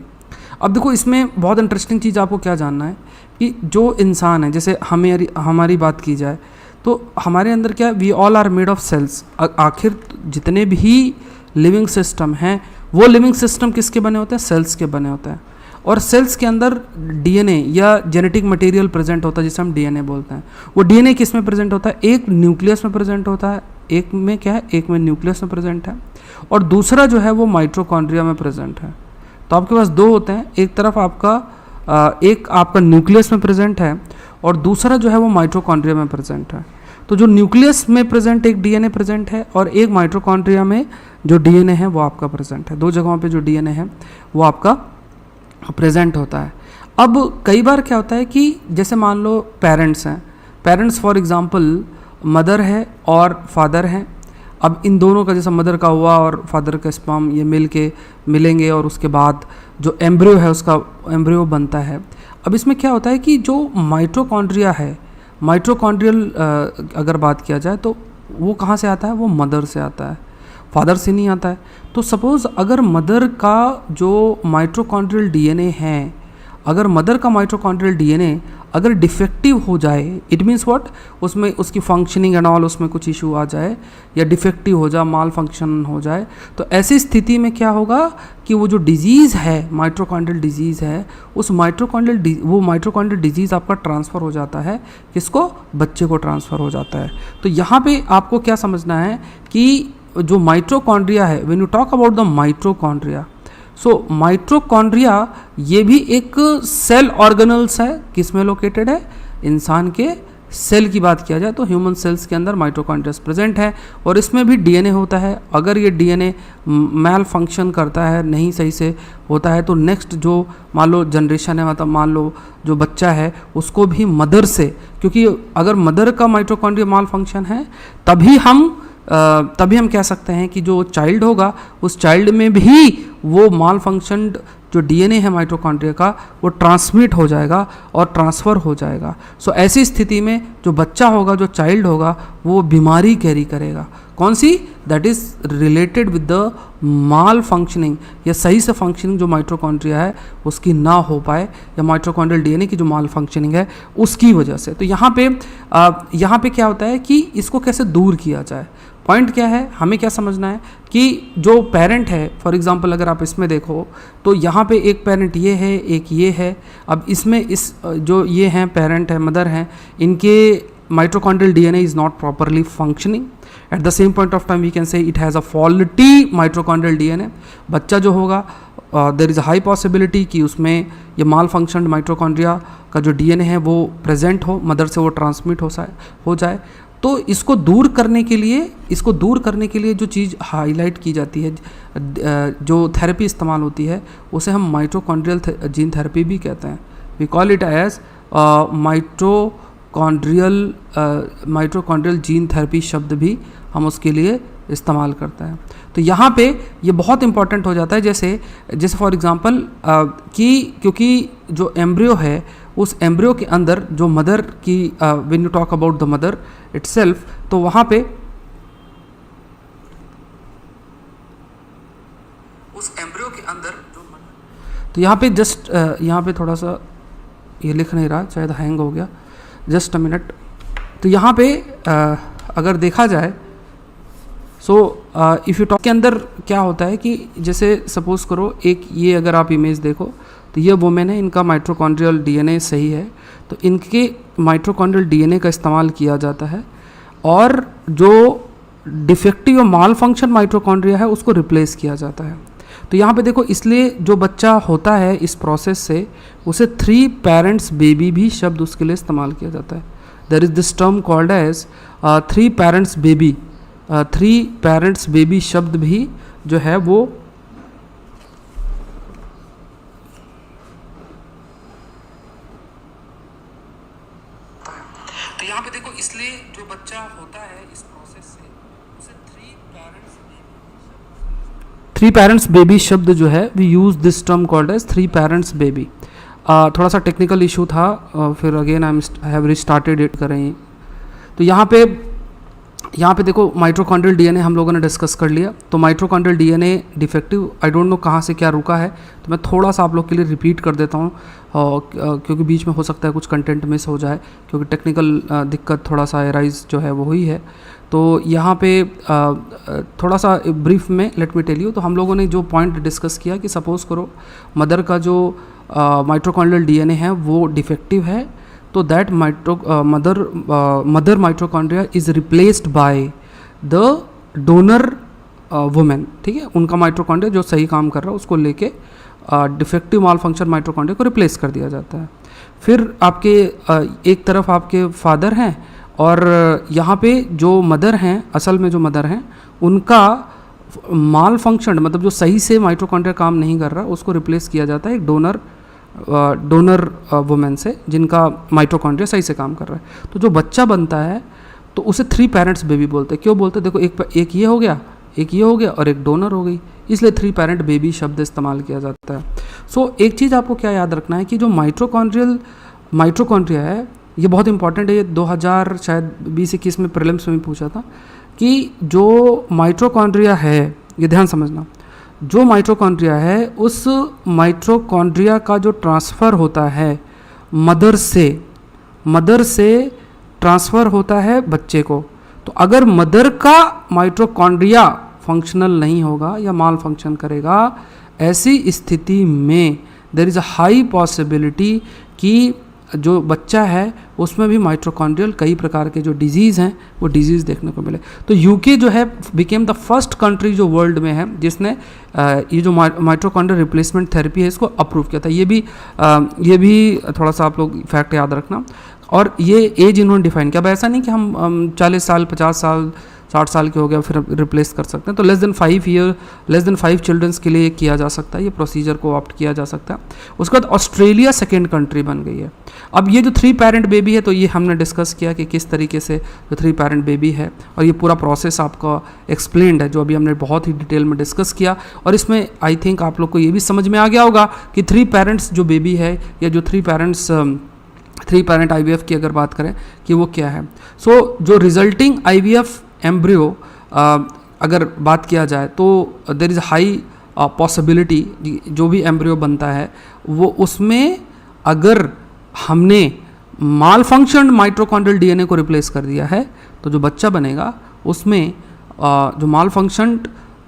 अब देखो इसमें बहुत इंटरेस्टिंग चीज़ आपको क्या जानना है कि जो इंसान है, जैसे हमारी बात की जाए तो हमारे अंदर क्या, we all are made of cells. आखिर जितने भी लिविंग सिस्टम हैं वो लिविंग सिस्टम किसके बने होते हैं, सेल्स के बने होते हैं। और सेल्स के अंदर डीएनए या जेनेटिक मटेरियल प्रेजेंट होता है जिसे हम डीएनए बोलते हैं। वो डीएनए किस में प्रेजेंट होता है, एक न्यूक्लियस में प्रेजेंट होता है, एक में क्या है, एक में न्यूक्लियस में प्रेजेंट है, और दूसरा जो है वो माइटोकॉन्ड्रिया में प्रेजेंट है। तो आपके पास दो होते हैं, एक तरफ एक आपका न्यूक्लियस में प्रेजेंट है और दूसरा जो है वो माइटोकॉन्ड्रिया में प्रेजेंट है। तो जो न्यूक्लियस में प्रेजेंट एक डीएनए प्रेजेंट है और एक माइटोकॉन्ड्रिया में जो डीएनए है वो आपका प्रेजेंट है। दो जगहों पे जो डीएनए है वो आपका प्रेजेंट होता है। अब कई बार क्या होता है कि जैसे मान लो पेरेंट्स हैं, पेरेंट्स फॉर एग्जांपल मदर है और फादर हैं। अब इन दोनों का जैसा मदर का हुआ और फादर का स्पर्म ये मिलेंगे और उसके बाद जो एम्ब्रियो है उसका एम्ब्रियो बनता है। अब इसमें क्या होता है कि जो माइटोकॉन्ड्रिया है, माइटोकॉन्ड्रियल अगर बात किया जाए तो वो कहाँ से आता है, वो मदर से आता है, फादर से नहीं आता है। तो सपोज़ अगर मदर का जो माइटोकॉन्ड्रियल डीएनए है, अगर मदर का माइटोकॉन्ड्रियल डीएनए अगर डिफेक्टिव हो जाए, इट मीन्स व्हाट, उसमें उसकी फंक्शनिंग एंड ऑल उसमें कुछ इशू आ जाए या डिफेक्टिव हो जाए, माल फंक्शन हो जाए, तो ऐसी स्थिति में क्या होगा कि वो जो डिजीज़ है, माइटोकॉन्ड्रियल डिजीज़ है, उस माइटोकॉन्ड्रियल डिजीज़ आपका ट्रांसफ़र हो जाता है, किसको, बच्चे को ट्रांसफ़र हो जाता है। तो यहाँ पे आपको क्या समझना है कि जो माइटोकॉन्ड्रिया है, when you talk about the mitochondria, so mitochondria ये भी एक सेल ऑर्गेनल्स है, किस में लोकेटेड है, इंसान के सेल की बात किया जाए तो ह्यूमन सेल्स के अंदर माइटोकॉन्ड्रिया प्रेजेंट है और इसमें भी डीएनए होता है। अगर ये डीएनए मैल फंक्शन करता है, नहीं सही से होता है, तो नेक्स्ट जो मान लो जनरेशन है, मतलब मान लो जो बच्चा है उसको भी मदर से, क्योंकि अगर मदर का माइटोकॉन्ड्रिया माल फंक्शन है तभी हम कह सकते हैं कि जो चाइल्ड होगा उस चाइल्ड में भी वो माल फंक्शनड जो डीएनए है माइटोकॉन्ड्रिया का वो ट्रांसमिट हो जाएगा और ट्रांसफ़र हो जाएगा। सो ऐसी स्थिति में जो बच्चा होगा, जो चाइल्ड होगा, वो बीमारी कैरी करेगा, कौन सी, that is related with the malfunctioning, या सही से फंक्शनिंग जो माइटोकॉन्ड्रिया है उसकी ना हो पाए, या माइटोकॉन्ड्रियल डीएनए की जो माल फंक्शनिंग है उसकी वजह से। तो यहाँ पे क्या होता है कि इसको कैसे दूर किया जाए। पॉइंट क्या है, हमें क्या समझना है कि जो पेरेंट है, फॉर एग्जांपल अगर आप इसमें देखो तो यहाँ पे एक पेरेंट ये है, एक ये है। अब इसमें जो ये हैं पेरेंट है, मदर हैं, इनके mitochondrial DNA is not properly functioning. At the same point of time we can say it has a faulty mitochondrial DNA. बच्चा जो होगा there is a high possibility कि उसमें ये माल फंक्शनड माइटोकॉन्ड्रिया का जो डीएनए है वो प्रेजेंट हो, मदर से वो ट्रांसमिट हो जाए। तो इसको दूर करने के लिए जो चीज़ हाईलाइट की जाती है, जो थेरेपी इस्तेमाल होती है, उसे हम माइटोकॉन्ड्रियल जीन थेरेपी भी कहते हैं। We call it as mitochondrial gene therapy शब्द भी हम उसके लिए इस्तेमाल करते हैं। तो यहाँ पे ये बहुत इंपॉर्टेंट हो जाता है, जैसे फॉर एग्जांपल कि क्योंकि जो एम्ब्रियो है उस एम्ब्रियो के अंदर जो मदर की, when you talk about the mother itself, तो वहाँ पे उस एम्ब्रियो के अंदर जो, तो यहाँ पे थोड़ा सा ये लिख नहीं रहा, शायद हैंग हो गया, जस्ट अ मिनट। तो यहाँ पे अगर देखा जाए सो इफ़ यू टॉक के अंदर क्या होता है कि जैसे सपोज़ करो एक ये अगर आप इमेज देखो तो ये वुमेन है, इनका माइटोकॉन्ड्रियल डीएनए सही है, तो इनके माइटोकॉन्ड्रियल डीएनए का इस्तेमाल किया जाता है और जो डिफेक्टिव और माल फंक्शन माइटोकॉन्ड्रिया है उसको रिप्लेस किया जाता है। तो यहाँ पे देखो, इसलिए जो बच्चा होता है इस प्रोसेस से उसे 3 पेरेंट्स बेबी भी शब्द उसके लिए इस्तेमाल किया जाता है। There is this term called as 3 parents baby. 3 parents baby शब्द भी जो है वो थ्री पेरेंट्स बेबी शब्द जो है we use this term called as three parents baby. थोड़ा सा टेक्निकल इशू था, फिर again I have restarted it करें। तो यहाँ पे देखो माइटोकॉन्ड्रियल डीएनए हम लोगों ने डिस्कस कर लिया। तो mitochondrial DNA defective, I don't know कहाँ से क्या रुका है, तो मैं थोड़ा सा आप लोग के लिए रिपीट कर देता हूँ क्योंकि बीच में हो सकता है कुछ कंटेंट मिस हो जाए, क्योंकि टेक्निकल दिक्कत थोड़ा सा एराइज जो है वो हुई है। तो यहाँ पे थोड़ा सा ब्रीफ में लेट मी टेल यू। तो हम लोगों ने जो पॉइंट डिस्कस किया कि सपोज़ करो मदर का जो माइटोकॉन्ड्रियल डीएनए है वो डिफेक्टिव है, तो that mother mitochondria is replaced by the donor women, ठीक है। उनका माइटोकॉन्ड्रिया जो सही काम कर रहा है उसको लेके डिफेक्टिव माल फंक्शन माइटोकॉन्ड्रिया को रिप्लेस कर दिया जाता है। फिर आपके एक तरफ आपके फादर हैं और यहाँ पे जो मदर हैं, असल में जो मदर हैं उनका माल फंक्शन मतलब जो सही से माइटोकॉन्ड्रिया काम नहीं कर रहा उसको रिप्लेस किया जाता है एक डोनर वुमेन से जिनका माइटोकॉन्ड्रिया सही से काम कर रहा है। तो जो बच्चा बनता है तो उसे थ्री पेरेंट्स बेबी बोलते हैं। क्यों बोलते हैं? देखो एक ये हो गया, एक ये हो गया और एक डोनर हो गई, इसलिए थ्री पेरेंट बेबी शब्द इस्तेमाल किया जाता है। सो एक चीज़ आपको क्या याद रखना है कि जो माइटोकॉन्ड्रिया है ये बहुत इंपॉर्टेंट है। ये 2000 शायद 2021 में प्रीलिम्स में पूछा था कि जो माइटोकॉन्ड्रिया है, ये ध्यान समझना, जो माइटोकॉन्ड्रिया है उस माइटोकॉन्ड्रिया का जो ट्रांसफ़र होता है मदर से ट्रांसफ़र होता है बच्चे को। तो अगर मदर का माइटोकॉन्ड्रिया फंक्शनल नहीं होगा या माल फंक्शन करेगा, ऐसी स्थिति में there is a high possibility कि जो बच्चा है उसमें भी माइटोकॉन्ड्रियल कई प्रकार के जो डिजीज़ हैं वो डिजीज़ देखने को मिले। तो यूके जो है बिकेम द फर्स्ट कंट्री जो वर्ल्ड में है जिसने ये जो माइटोकॉन्ड्रियल रिप्लेसमेंट थेरेपी है इसको अप्रूव किया था। ये भी थोड़ा सा आप लोग फैक्ट याद रखना। और ये एज इन्होंने डिफाइन किया। अब ऐसा नहीं कि हम 40 साल 50 साल 60 साल के हो गया फिर रिप्लेस कर सकते हैं। तो लेस देन 5 चिल्ड्रंस के लिए ये किया जा सकता है, ये प्रोसीजर को ऑप्ट किया जा सकता है। उसके बाद ऑस्ट्रेलिया सेकेंड कंट्री बन गई है। अब ये जो थ्री पेरेंट बेबी है तो ये हमने डिस्कस किया कि किस तरीके से जो थ्री पेरेंट बेबी है और ये पूरा प्रोसेस आपका एक्सप्लेन्ड है जो अभी हमने बहुत ही डिटेल में डिस्कस किया। और इसमें आई थिंक आप लोग को ये भी समझ में आ गया होगा कि थ्री पेरेंट्स जो बेबी है या जो थ्री पेरेंट IVF की अगर बात करें कि वो क्या है। सो जो रिजल्टिंग IVF एम्ब्रियो अगर बात किया जाए तो देयर इज़ हाई पॉसिबिलिटी जो भी एम्ब्रियो बनता है वो उसमें अगर हमने माल फंक्शन माइटोकॉन्ड्रियल डीएनए को रिप्लेस कर दिया है तो जो बच्चा बनेगा उसमें जो माल फंक्शन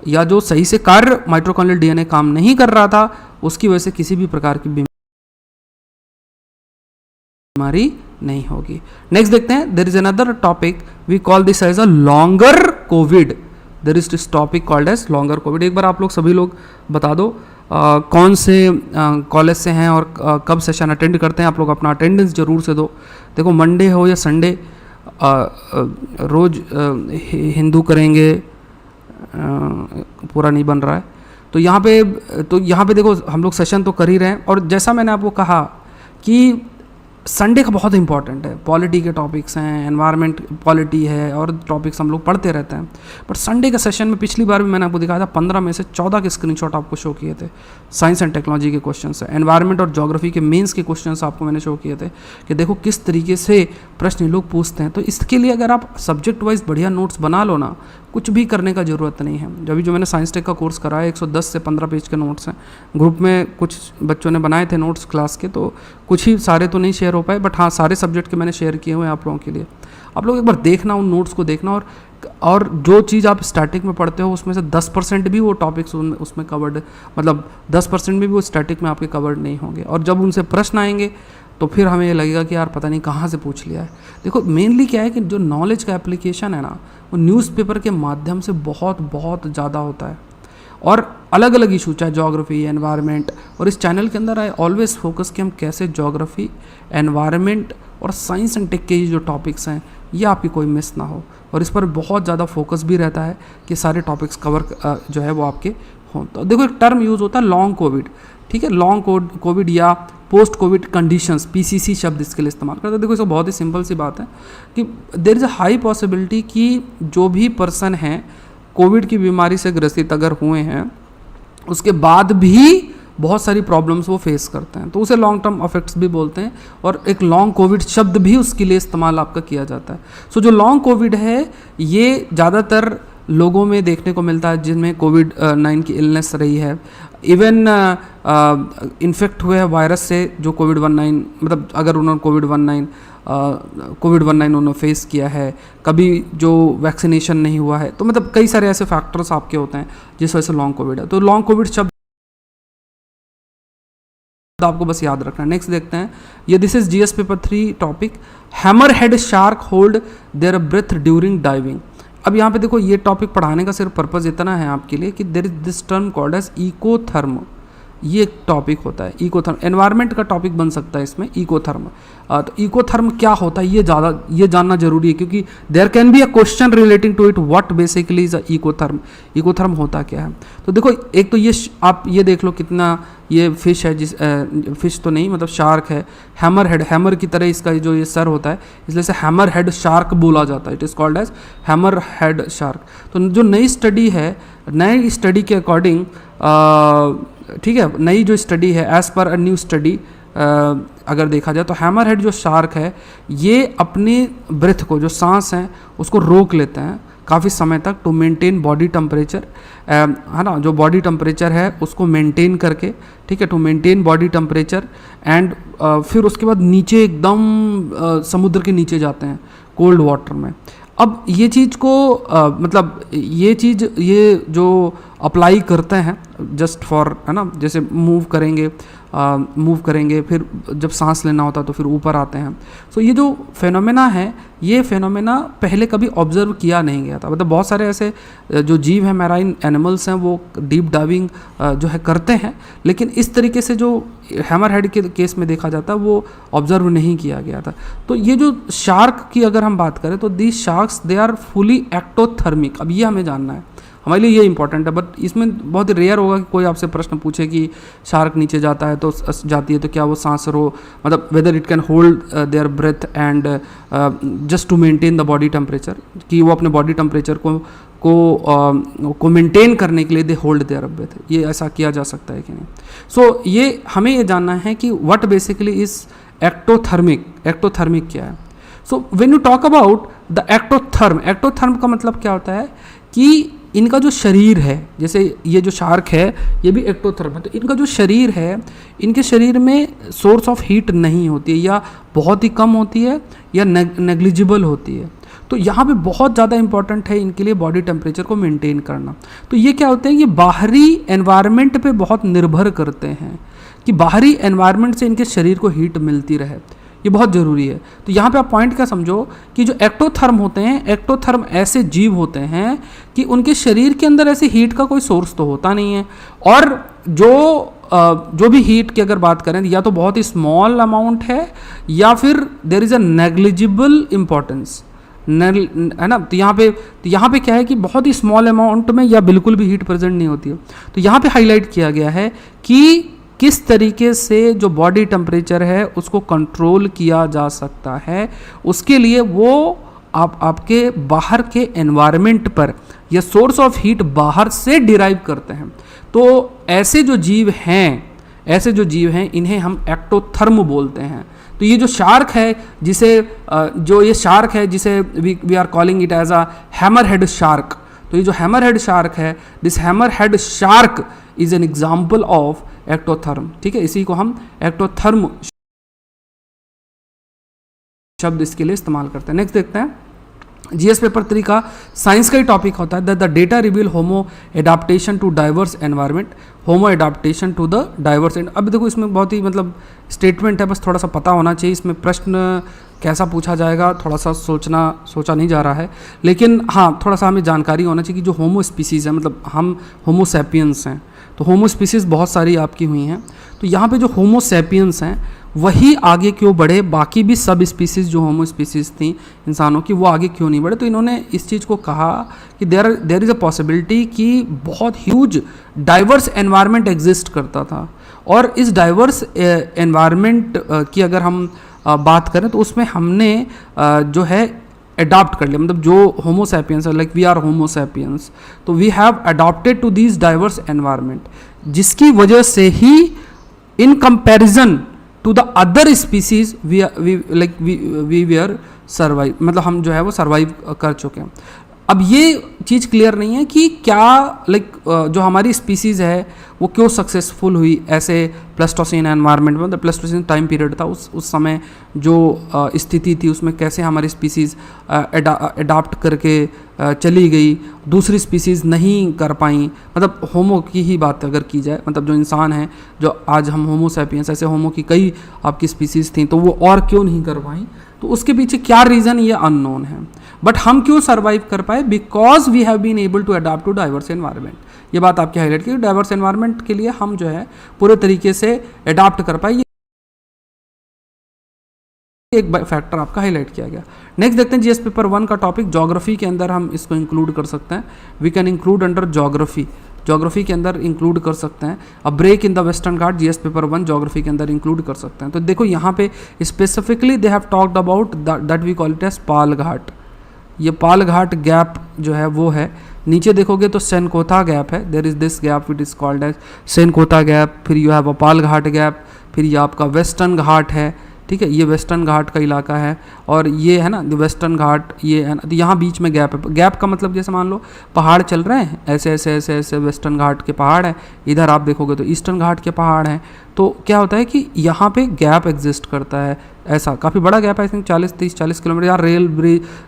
या जो सही से कार्य माइटोकॉन्ड्रियल डीएनए काम नहीं कर रहा था उसकी वजह से किसी भी प्रकार की बीमारी नहीं होगी। नेक्स्ट देखते हैं, there is another topic we call this as a longer Covid. There is this topic called as longer Covid. एक बार आप लोग सभी लोग बता दो कौन से कॉलेज से हैं और कब सेशन अटेंड करते हैं। आप लोग अपना अटेंडेंस जरूर से दो। देखो मंडे हो या संडे रोज हिंदू करेंगे पूरा नहीं बन रहा है। तो यहाँ पे देखो हम लोग सेशन तो कर ही रहे हैं। और जैसा मैंने आपको कहा कि संडे का बहुत इंपॉर्टेंट है, पॉलिटी के टॉपिक्स हैं, एनवायरनमेंट पॉलिटी है और टॉपिक्स हम लोग पढ़ते रहते हैं। बट संडे के सेशन में पिछली बार भी मैंने आपको दिखाया था 15 में से 14 के स्क्रीनशॉट आपको शो किए थे। साइंस एंड टेक्नोलॉजी के क्वेश्चन है, एनवायरनमेंट और ज्योग्राफी के मेंस के क्वेश्चन आपको मैंने शो किए थे कि देखो किस तरीके से प्रश्न लोग पूछते हैं। तो इसके लिए अगर आप सब्जेक्ट वाइज बढ़िया नोट्स बना लो ना, कुछ भी करने का ज़रूरत नहीं है। अभी जो मैंने साइंस टेक का कोर्स करा है 110 से 15 पेज के नोट्स हैं। ग्रुप में कुछ बच्चों ने बनाए थे नोट्स क्लास के, तो कुछ ही, सारे तो नहीं शेयर हो पाए, बट हाँ सारे सब्जेक्ट के मैंने शेयर किए हुए हैं आप लोगों के लिए। आप लोग एक बार देखना, उन नोट्स को देखना और जो चीज़ आप स्टैटिक में पढ़ते हो उसमें से 10% भी वो टॉपिक्स उसमें कवर्ड, मतलब 10% भी वो स्टैटिक में आपके कवर्ड नहीं होंगे। और जब उनसे प्रश्न आएंगे तो फिर हमें ये लगेगा कि यार पता नहीं कहाँ से पूछ लिया है। देखो मेनली क्या है कि जो नॉलेज का एप्लीकेशन है ना वो न्यूज़पेपर के माध्यम से बहुत बहुत ज़्यादा होता है। और अलग अलग इशू, चाहे ज्योग्राफी, एनवायरनमेंट, और इस चैनल के अंदर आई ऑलवेज फोकस कि हम कैसे ज्योग्राफी, एनवायरनमेंट और साइंस एंड टेक के जो टॉपिक्स हैं ये आपकी कोई मिस ना हो। और इस पर बहुत ज़्यादा फोकस भी रहता है कि सारे टॉपिक्स कवर जो है वो आपके हों। तो देखो एक टर्म यूज़ होता है लॉन्ग कोविड, ठीक है, लॉन्ग कोविड या पोस्ट कोविड कंडीशंस, PCC शब्द इसके लिए इस्तेमाल करते हैं। देखो इसको बहुत ही सिंपल सी बात है कि there is a high possibility कि जो भी पर्सन हैं कोविड की बीमारी से ग्रसित अगर हुए हैं उसके बाद भी बहुत सारी प्रॉब्लम्स वो फेस करते हैं, तो उसे लॉन्ग टर्म इफेक्ट्स भी बोलते हैं, और एक लॉन्ग कोविड शब्द भी उसके लिए इस्तेमाल आपका किया जाता है। सो जो लॉन्ग कोविड है ये ज़्यादातर लोगों में देखने को मिलता है जिनमें कोविड-9 की इलनेस रही है, इवन इन्फेक्ट हुए हैं वायरस से जो कोविड-19, मतलब अगर उन्होंने कोविड-19 उन्होंने फेस किया है, कभी जो वैक्सीनेशन नहीं हुआ है, तो मतलब कई सारे ऐसे फैक्टर्स आपके होते हैं जिस वजह से लॉन्ग कोविड है। तो लॉन्ग कोविड शब्द आपको बस याद रखना है। नेक्स्ट देखते हैं, ये this is GS paper 3 topic, hammer head shark hold their breath during diving. अब यहाँ पे देखो, ये टॉपिक पढ़ाने का सिर्फ पर्पज़ इतना है आपके लिए कि there is this term called as ecotherm, ये एक टॉपिक होता है इकोथर्म, एनवायरनमेंट का टॉपिक बन सकता है इसमें इकोथर्म। तो इकोथर्म क्या होता है ये जानना जरूरी है, क्योंकि there can be a question relating to it, what basically is a ecotherm, ecotherm होता क्या है। तो देखो, एक तो ये आप ये देख लो कितना ये फिश है, फिश तो नहीं मतलब शार्क है, हैमर हेड, हैमर की तरह इसका जो ये सर होता है, इसलिए से हैमर हेड शार्क बोला जाता है, it is called as hammer head shark. तो जो नई स्टडी है, नई स्टडी के अकॉर्डिंग, ठीक है, नई जो स्टडी है, as per a new study अगर देखा जाए तो हैमर हेड जो शार्क है ये अपनी ब्रेथ को, जो सांस है उसको रोक लेते हैं काफ़ी समय तक, टू मेंटेन बॉडी टेम्परेचर, है ना, जो बॉडी टेम्परेचर है उसको मेंटेन करके, ठीक है, to maintain body temperature, and फिर उसके बाद नीचे एकदम समुद्र के नीचे जाते हैं कोल्ड वाटर में। अब ये चीज़ को मतलब ये चीज़ ये जो अप्लाई करते हैं जस्ट फॉर, है ना, जैसे मूव करेंगे फिर जब सांस लेना होता है तो फिर ऊपर आते हैं। सो ये जो फेनोमेना है, ये फेनोमेना पहले कभी ऑब्जर्व किया नहीं गया था, मतलब बहुत सारे ऐसे जो जीव हैं, मैराइन एनिमल्स हैं, वो डीप डाइविंग जो है करते हैं, लेकिन इस तरीके से जो हैमर हेड के केस में देखा जाता है वो ऑब्जर्व नहीं किया गया था। तो ये जो शार्क की अगर हम बात करें तो these sharks they are fully ectothermic. अब ये हमें जानना है, हमारे लिए ये इंपॉर्टेंट है, बट इसमें बहुत रेयर होगा कि कोई आपसे प्रश्न पूछे कि शार्क नीचे जाता है तो जाती है तो क्या वो सांस रो, मतलब whether it can hold their breath and just to maintain the body temperature, कि वो अपने बॉडी टेम्परेचर को मेंटेन करने के लिए दे होल्ड देयर ब्रेथ, ये ऐसा किया जा सकता है कि नहीं। सो ये हमें ये जानना है कि what basically is ectothermic, ectothermic क्या है। So when you talk about the ectotherm का मतलब क्या होता है कि इनका जो शरीर है, जैसे ये जो शार्क है ये भी एक्टोथर्म है, तो इनका जो शरीर है, इनके शरीर में सोर्स ऑफ हीट नहीं होती है, या बहुत ही कम होती है, या नेग्लिजिबल होती है। तो यहाँ पे बहुत ज़्यादा इंपॉर्टेंट है इनके लिए बॉडी टेम्परेचर को मेंटेन करना। तो ये क्या होते हैं, ये बाहरी एनवायरनमेंट पे बहुत निर्भर करते हैं कि बाहरी एनवायरनमेंट से इनके शरीर को हीट मिलती रहे, ये बहुत ज़रूरी है। तो यहाँ पे आप पॉइंट क्या समझो कि जो एक्टोथर्म होते हैं, एक्टोथर्म ऐसे जीव होते हैं कि उनके शरीर के अंदर ऐसे हीट का कोई सोर्स तो होता नहीं है, और जो भी हीट की अगर बात करें या तो बहुत ही स्मॉल अमाउंट है या फिर there is a negligible importance, है ना। तो यहाँ पे क्या है कि बहुत ही स्मॉल अमाउंट में या बिल्कुल भी हीट प्रेजेंट नहीं होती है। तो यहाँ पे हाईलाइट किया गया है कि किस तरीके से जो बॉडी टेम्परेचर है उसको कंट्रोल किया जा सकता है, उसके लिए वो आपके बाहर के एनवायरनमेंट पर या सोर्स ऑफ हीट बाहर से डिराइव करते हैं। तो ऐसे जो जीव हैं इन्हें हम एक्टोथर्म बोलते हैं। तो ये जो शार्क है जिसे we are calling it as a hammer head shark, तो ये जो हैमर हेड शार्क है, this hammer head shark is an example of ectotherm, ठीक है। इसी को हम एक्टोथर्म शब्द इसके लिए इस्तेमाल करते हैं। नेक्स्ट देखते हैं, जीएस पेपर 3 का साइंस का ही टॉपिक होता है the data reveal homo adaptation to diverse environment, homo adaptation to the diverse. अब देखो इसमें बहुत ही मतलब स्टेटमेंट है, बस थोड़ा सा पता होना चाहिए इसमें प्रश्न कैसा पूछा जाएगा, थोड़ा सा सोचा नहीं जा रहा है, लेकिन हाँ थोड़ा सा हमें जानकारी होना चाहिए कि जो होमो स्पीसीज़ है, मतलब हम होमो सैपियंस हैं, तो होमो स्पीसीज़ बहुत सारी आपकी हुई हैं। तो यहाँ पे जो होमो सैपियंस हैं वही आगे क्यों बढ़े, बाकी भी सब स्पीसीज़ जो होमो स्पीसीज़ थी इंसानों की वो आगे क्यों नहीं बढ़े। तो इन्होंने इस चीज़ को कहा कि देयर इज़ अ पॉसिबिलिटी कि बहुत ह्यूज डाइवर्स एनवायरनमेंट एग्जिस्ट करता था, और इस डाइवर्स एनवायरनमेंट की अगर हम बात करें तो उसमें हमने जो है अडॉप्ट कर लिया, मतलब जो होमोसैपियंस है, लाइक वी आर होमोसैपियंस, तो we have adopted to these diverse environment, जिसकी वजह से ही in comparison to the other species we we're survive, मतलब हम जो है वो सर्वाइव कर चुके हैं। अब ये चीज़ क्लियर नहीं है कि क्या जो हमारी स्पीसीज़ है वो क्यों सक्सेसफुल हुई ऐसे प्लेस्टोसीन एनवायरनमेंट में, मतलब प्लेस्टोसीन टाइम पीरियड था, उस समय जो स्थिति थी उसमें कैसे हमारी स्पीसीज़ अडाप्ट करके चली गई, दूसरी स्पीसीज़ नहीं कर पाई। मतलब होमो की ही बात अगर की जाए, मतलब जो इंसान है, जो आज हम होमो सैपियंस, ऐसे होमो की कई आपकी स्पीसीज़ थी, तो वो और क्यों नहीं कर पाई, तो उसके पीछे क्या रीज़न ये अननोन है। बट हम क्यों सर्वाइव कर पाए, because we have been able to adapt to diverse environment. ये बात आपकी हाईलाइट की, डाइवर्स एनवायरनमेंट के लिए हम जो है पूरे तरीके से अडाप्ट कर पाए, एक फैक्टर आपका हाईलाइट किया गया। नेक्स्ट देखते हैं जीएस पेपर 1 का टॉपिक, ज्योग्राफी के अंदर हम इसको इंक्लूड कर सकते हैं, we can include under geography के अंदर इंक्लूड कर सकते हैं। A break in the western Ghat, GS paper 1 geography के अंदर इंक्लूड कर सकते हैं। तो देखो यहाँ पे specifically they have talked about that we call it as Palghat. ये पाल घाट गैप जो है वो है, नीचे देखोगे तो सेनकोथा गैप है, there is this gap which is called as Shencottah gap, फिर you have a Palghat gap, फिर ये आपका वेस्टर्न घाट है, ठीक है, ये वेस्टर्न घाट का इलाका है, और ये है ना वेस्टर्न घाट, ये है ना, तो यहाँ बीच में गैप है। गैप का मतलब जैसे मान लो पहाड़ चल रहे हैं, ऐसे ऐसे ऐसे ऐसे वेस्टर्न घाट के पहाड़ हैं, इधर आप देखोगे तो ईस्टर्न घाट के पहाड़ हैं, तो क्या होता है कि यहाँ पे गैप एग्जिस्ट करता है, ऐसा काफ़ी बड़ा गैप है, आई थिंक 40 किलोमीटर, यार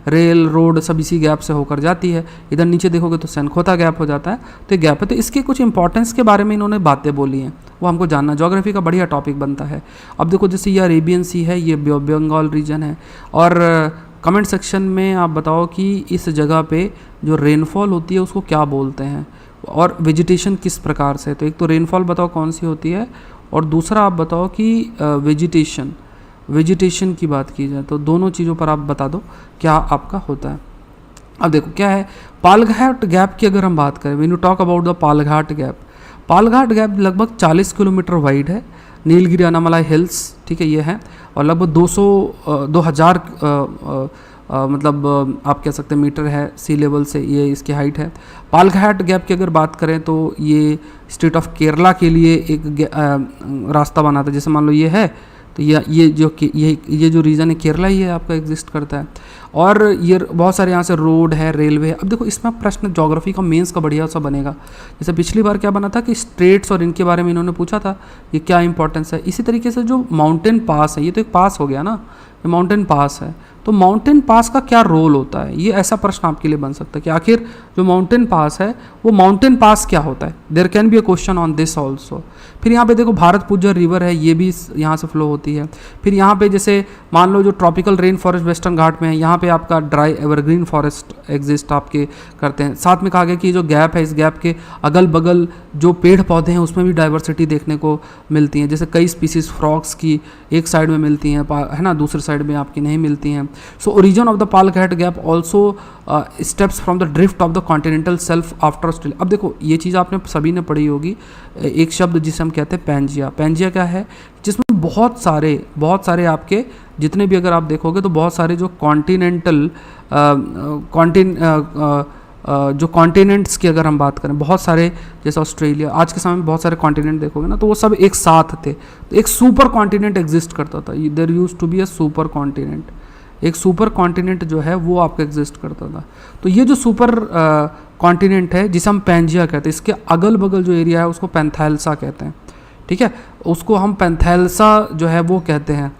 रेल रोड सब इसी गैप से होकर जाती है। इधर नीचे देखोगे तो सेनकोथा गैप हो जाता है, तो ये गैप है। तो इसके कुछ इंपॉर्टेंस के बारे में इन्होंने बातें बोली हैं, वो हमको जानना, ज्योग्राफी का बढ़िया टॉपिक बनता है। अब देखो जैसे ये अरेबियन सी है, ये बंगाल रीजन है, और कमेंट सेक्शन में आप बताओ कि इस जगह पे जो रेनफॉल होती है उसको क्या बोलते हैं, और वेजिटेशन किस प्रकार से। तो एक तो रेनफॉल बताओ कौन सी होती है, और दूसरा आप बताओ कि वेजिटेशन की बात की जाए तो दोनों चीज़ों पर आप बता दो क्या आपका होता है। अब देखो क्या है, पालघाट गैप की अगर हम बात करें, when you talk about the Palghat gap लगभग 40 किलोमीटर वाइड है, नीलगिरी अनामलाई हिल्स, ठीक है, ये है, और लगभग 2000 मतलब आप कह सकते हैं मीटर है सी लेवल से, ये इसकी हाइट है। पालघाट गैप की अगर बात करें तो ये स्टेट ऑफ केरला के लिए एक रास्ता बना था, जैसे मान लो ये है, तो ये जो रीजन है केरला ही है आपका एग्जिस्ट करता है, और ये बहुत सारे यहाँ से रोड है, रेलवे है। अब देखो इसमें प्रश्न ज्योग्राफी का मेंस का बढ़िया सा बनेगा, जैसे पिछली बार क्या बना था कि स्ट्रेट्स और इनके बारे में इन्होंने पूछा था, ये क्या इंपॉर्टेंस है। इसी तरीके से जो माउंटेन पास है, ये तो एक पास हो गया ना, ये माउंटेन पास है, तो माउंटेन पास का क्या रोल होता है, ये ऐसा प्रश्न आपके लिए बन सकता है कि आखिर जो माउंटेन पास है वो माउंटेन पास क्या होता है। There can be a question on this also. फिर यहाँ पे देखो भारत पूजा रिवर है, ये भी यहाँ से फ्लो होती है। फिर यहाँ पे जैसे मान लो जो ट्रॉपिकल रेन फॉरेस्ट वेस्टर्न घाट में है, यहाँ पे आपका ड्राई एवरग्रीन फॉरेस्ट एग्जिस्ट आपके करते हैं। साथ में कहा गया कि जो गैप है, इस गैप के अगल बगल जो पेड़ पौधे हैं उसमें भी डाइवर्सिटी देखने को मिलती है, जैसे कई स्पीसीज फ्रॉग्स की एक साइड में मिलती हैं, है ना, दूसरी साइड में आपकी नहीं मिलती हैं। So origin of the Palghat gap also steps from the drift of the continental self after Australia. अब देखो ये चीज़ आपने सभी ने पढ़ी होगी, एक शब्द जिसे हम कहते हैं पैंजिया। पैंजिया क्या है, जिसमें बहुत सारे आपके जितने भी अगर आप देखोगे तो बहुत सारे जो जो कॉन्टिनेंट्स की अगर हम बात करें, बहुत सारे, जैसे ऑस्ट्रेलिया, आज के समय में बहुत सारे कॉन्टिनेंट देखोगे ना, तो वो सब एक साथ थे, तो एक सुपर कॉन्टिनेंट एग्जिस्ट करता था। There used to be a super continent, एक सुपर कॉन्टिनेंट जो है वो आपका एग्जिस्ट करता था। तो ये जो सुपर कॉन्टिनेंट है जिसे हम पैंजिया कहते हैं, इसके अगल बगल जो एरिया है उसको पैंथैल्सा कहते हैं, ठीक है, उसको हम पैंथैल्सा जो है वो कहते हैं।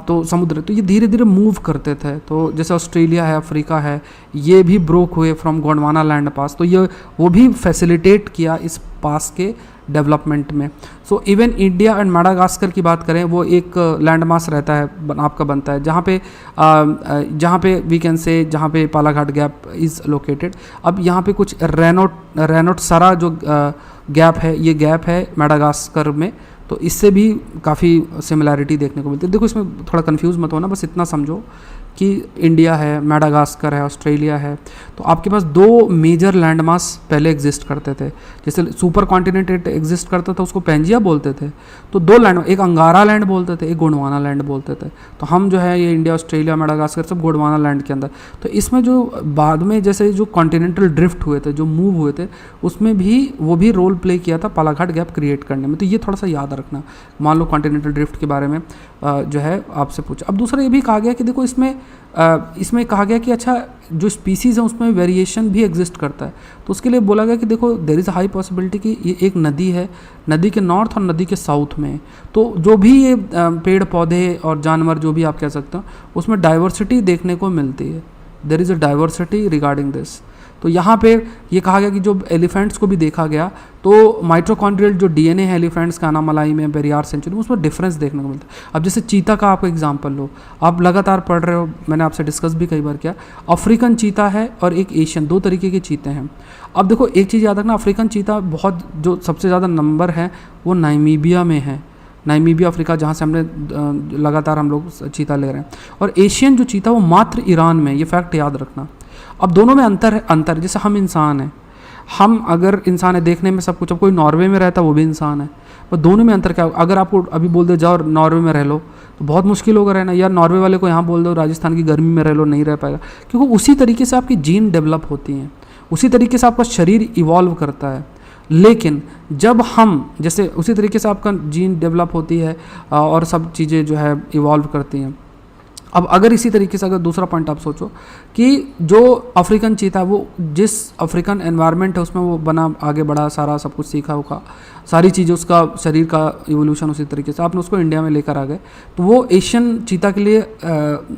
तो समुद्र, तो ये धीरे धीरे मूव करते थे, तो जैसे ऑस्ट्रेलिया है, अफ्रीका है, ये भी ब्रोक हुए फ्रॉम गोंडवाना लैंड पास, तो ये वो भी फैसिलिटेट किया इस पास के डेवलपमेंट में। So even India and Madagascar की बात करें, वो एक लैंड मास रहता है आपका बनता है, जहाँ पे वी कैन से, जहाँ पे पालाघाट गैप इज़ लोकेटेड। अब यहाँ पे कुछ रेनोट सरा जो गैप है, ये गैप है माडागास्कर में, तो इससे भी काफ़ी सिमिलैरिटी देखने को मिलती है। देखो इसमें थोड़ा कंफ्यूज मत होना, बस इतना समझो कि इंडिया है, मेडागास्कर है, ऑस्ट्रेलिया है, तो आपके पास दो मेजर लैंड मास पहले एग्जिस्ट करते थे। जैसे सुपर कॉन्टिनेंट एग्जिस्ट करता था, उसको पेंजिया बोलते थे। तो दो लैंड, एक अंगारा लैंड बोलते थे, एक गोंडवाना लैंड बोलते थे। तो हम जो है ये इंडिया, ऑस्ट्रेलिया, मेडागास्कर सब गोंडवाना लैंड के अंदर। तो इसमें जो बाद में जैसे जो कॉन्टिनेंटल ड्रिफ्ट हुए थे, जो मूव हुए थे, उसमें भी वो भी रोल प्ले किया था बालाघाट गैप क्रिएट करने में। तो ये थोड़ा सा याद रखना। मान लो कॉन्टिनेंटल ड्रिफ्ट के बारे में जो है आपसे पूछा। अब दूसरा ये भी कहा गया कि देखो इसमें कहा गया कि अच्छा जो स्पीसीज़ है उसमें वेरिएशन भी एग्जिस्ट करता है। तो उसके लिए बोला गया कि देखो there is a high possibility कि ये एक नदी है, नदी के नॉर्थ और नदी के साउथ में, तो जो भी ये पेड़ पौधे और जानवर जो भी आप कह सकते हो उसमें डाइवर्सिटी देखने को मिलती है। There is a diversity regarding this. तो यहाँ पे ये कहा गया कि जो एलिफेंट्स को भी देखा गया तो माइटोकॉन्ड्रियल जो डीएनए है एलिफेंट्स का, अनामलाई में, पेरियार सेंचुरी में, उसमें डिफरेंस देखने को मिलता है। अब जैसे चीता का आप एग्जांपल लो, आप लगातार पढ़ रहे हो, मैंने आपसे डिस्कस भी कई बार किया, अफ्रीकन चीता है और एक एशियन, दो तरीके के चीते हैं। अब देखो एक चीज़ याद रखना, अफ्रीकन चीता बहुत जो सबसे ज़्यादा नंबर है वो नामीबिया में है, नामीबिया अफ्रीका, जहाँ से हमने लगातार हम लोग चीता ले रहे हैं। और एशियन जो चीता वो मात्र ईरान में, ये फैक्ट याद रखना। अब दोनों में अंतर है, अंतर जैसे हम इंसान हैं, हम अगर इंसान है देखने में सब कुछ, अब कोई नॉर्वे में रहता है वो भी इंसान है, पर दोनों में अंतर क्या? अगर आपको अभी बोल दे जाओ नॉर्वे में रह लो तो बहुत मुश्किल होगा रहना, या नॉर्वे वाले को यहाँ बोल दो राजस्थान की गर्मी में रह लो, नहीं रह पाएगा, क्योंकि उसी तरीके से आपकी जीन डेवलप होती हैं, उसी तरीके से आपका शरीर इवॉल्व करता है। लेकिन जब हम जैसे उसी तरीके से आपका जीन डेवलप होती है और सब चीज़ें जो है इवॉल्व करती हैं। अब अगर इसी तरीके से अगर दूसरा पॉइंट आप सोचो कि जो अफ्रीकन चीता वो जिस अफ्रीकन एनवायरनमेंट है उसमें वो बना, आगे बढ़ा, सारा सब कुछ सीखा होगा, सारी चीज़ें, उसका शरीर का इवोल्यूशन उसी तरीके से आपने उसको इंडिया में लेकर आ गए, तो वो एशियन चीता के लिए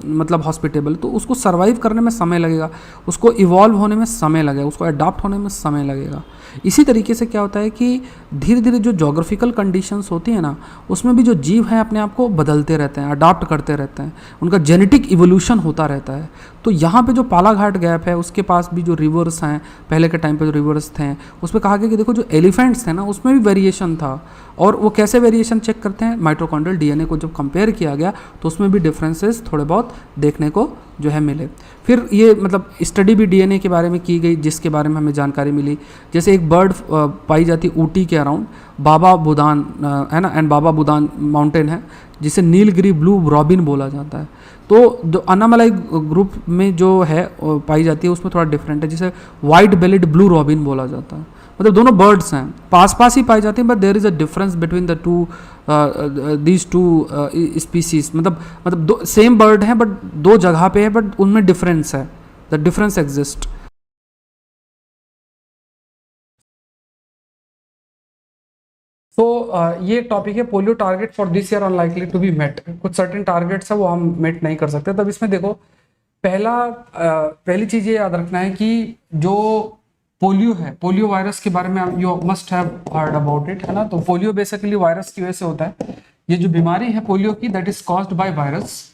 मतलब हॉस्पिटेबल, तो उसको सर्वाइव करने में समय लगेगा, उसको इवॉल्व होने में समय लगेगा, उसको अडॉप्ट होने में समय लगेगा। इसी तरीके से क्या होता है कि धीरे धीरे जो जोग्राफिकल कंडीशंस होती है ना, उसमें भी जो जीव हैं अपने आप को बदलते रहते हैं, अडॉप्ट करते रहते हैं, उनका जेनेटिक इवोल्यूशन होता रहता है। तो यहाँ पे जो पालाघाट गैप है उसके पास भी जो रिवर्स हैं, पहले के टाइम पे जो रिवर्स थे, उस पर कहा गया कि देखो जो एलिफेंट्स थे ना उसमें भी वेरिएशन था। और वो कैसे वेरिएशन चेक करते हैं? माइटोकॉन्ड्रियल डीएनए को जब कंपेयर किया गया तो उसमें भी डिफरेंसेस थोड़े बहुत देखने को जो है मिले। फिर ये मतलब स्टडी भी डीएनए के बारे में की गई, जिसके बारे में हमें जानकारी मिली। जैसे एक बर्ड पाई जाती ऊटी के अराउंड, बाबा बुदान है ना, एंड बाबा बुदान माउंटेन है जिसे नीलगिरी ब्लू रॉबिन बोला जाता है। तो जो अनामलाई ग्रुप में जो है पाई जाती है उसमें थोड़ा डिफरेंट है, जिसे वाइट बेलिड ब्लू रॉबिन बोला जाता है। मतलब दोनों बर्ड्स हैं, पास पास ही पाई जाती हैं, but there is a difference between the two these two species. मतलब दो सेम बर्ड हैं बट दो जगह पे है, बट उनमें डिफरेंस है, द डिफरेंस एग्जिस्ट। तो ये टॉपिक है polio target for this year unlikely to be met. कुछ सर्टेन टारगेट्स है वो हम मेट नहीं कर सकते। तब इसमें देखो पहली चीज़ ये याद रखना है कि जो पोलियो है, पोलियो वायरस के बारे में you must have heard about it, है ना। तो पोलियो बेसिकली वायरस की वजह से होता है। ये जो बीमारी है पोलियो की, that is caused by virus.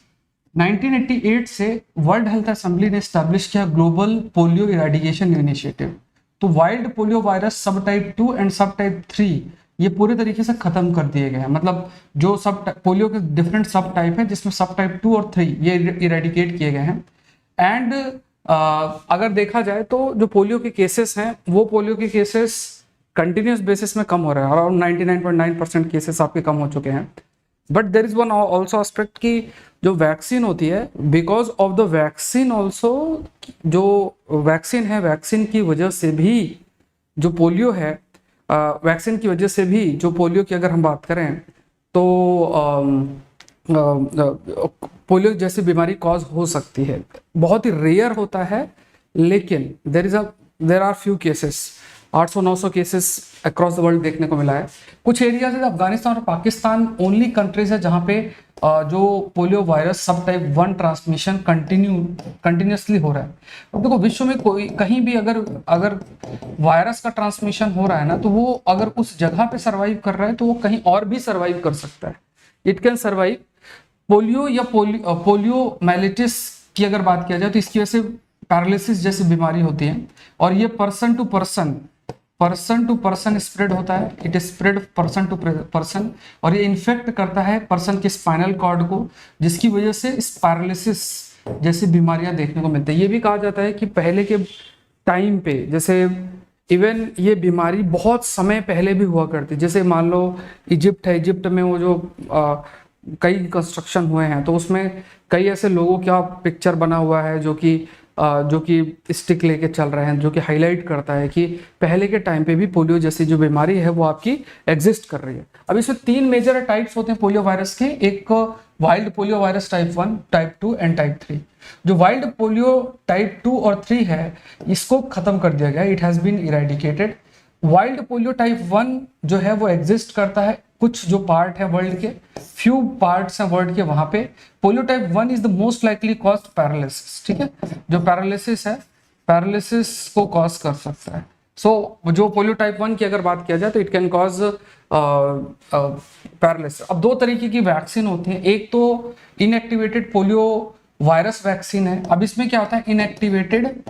1988 से वर्ल्ड हेल्थ असेंबली ने स्टैब्लिश किया ग्लोबल पोलियो इरेडिकेशन इनिशिएटिव। तो वाइल्ड पोलियो वायरस सब टाइप 2 एंड सब टाइप 3 ये पूरे तरीके से खत्म कर दिए गए हैं। मतलब जो सब पोलियो के डिफरेंट सब टाइप है, जिसमें सब टाइप 2 और 3 ये इरेडिकेट किए गए हैं। एंड अगर देखा जाए तो जो पोलियो के केसेस हैं वो पोलियो के केसेस कंटिन्यूस बेसिस में कम हो रहे हैं। अराउंड 99.9% केसेस आपके कम हो चुके हैं। But there is one also aspect की जो वैक्सीन होती है, because of the vaccine also, जो वैक्सीन है वैक्सीन की वजह से भी जो पोलियो है, वैक्सीन की वजह से भी जो पोलियो की अगर हम बात करें तो पोलियो जैसी बीमारी कॉज हो सकती है। बहुत ही रेयर होता है, लेकिन there are few cases, 800-900 cases across the world देखने को मिला है। कुछ एरियाज है, अफगानिस्तान और पाकिस्तान ओनली कंट्रीज है जहाँ पे जो पोलियो वायरस सब टाइप 1 ट्रांसमिशन कंटिन्यूसली हो रहा है। अब देखो विश्व में कोई कहीं भी अगर वायरस का ट्रांसमिशन हो रहा है ना, तो वो अगर उस जगह पे सर्वाइव कर रहा है तो वो कहीं और भी सर्वाइव कर सकता है। It can survive. पोलियो या पोलियो माइलिटिस की अगर बात किया जाए तो इसकी वजह से पैरालिसिस जैसी बीमारी होती है, और ये पर्सन टू पर्सन स्प्रेड होता है। It is spread person to person, और ये इन्फेक्ट करता है पर्सन के स्पाइनल कॉर्ड को, जिसकी वजह से इस पैरालिसिस जैसी बीमारियां देखने को मिलती है। ये भी कहा जाता है कि पहले के टाइम पे, जैसे इवन ये बीमारी बहुत समय पहले भी हुआ करती, जैसे मान लो इजिप्ट है, इजिप्ट में वो जो कई कंस्ट्रक्शन हुए हैं तो उसमें कई ऐसे लोगों का पिक्चर बना हुआ है जो कि स्टिक लेके चल रहे हैं, जो कि हाईलाइट करता है कि पहले के टाइम पे भी पोलियो जैसी जो बीमारी है वो आपकी एग्जिस्ट कर रही है। अब इसमें 3 मेजर टाइप्स होते हैं पोलियो वायरस के, एक wild polio virus type 1, type 2 and type 3। जो वाइल्ड पोलियो टाइप 2 और 3 है इसको खत्म कर दिया गया, it has been eradicated. Wild polio type 1 जो है वो एग्जिस्ट करता है कुछ जो पार्ट है वर्ल्ड के, फ्यू पार्ट्स हैं वर्ल्ड के वहां पे। Polio type 1 is the most likely cause paralysis, ठीक है, जो पैरालिसिस है, पैरालिसिस को कॉज कर सकता है। जो पोलियो टाइप 1 की अगर बात किया जाए तो इट कैन कॉज पैरालिसिस। अब 2 तरीके की वैक्सीन होती हैं, एक तो इनएक्टिवेटेड पोलियो वायरस वैक्सीन है। अब इसमें क्या होता है, इनएक्टिवेटेड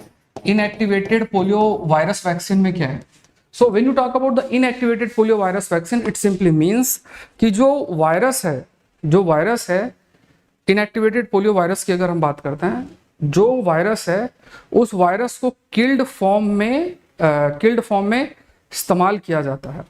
पोलियो वायरस वैक्सीन में क्या है, so when you talk about the inactivated polio virus vaccine, it simply means कि जो वायरस है इनएक्टिवेटेड पोलियो वायरस की अगर हम बात करते हैं, जो वायरस है उस वायरस को किल्ड फॉर्म में इस्तेमाल किया जाता है,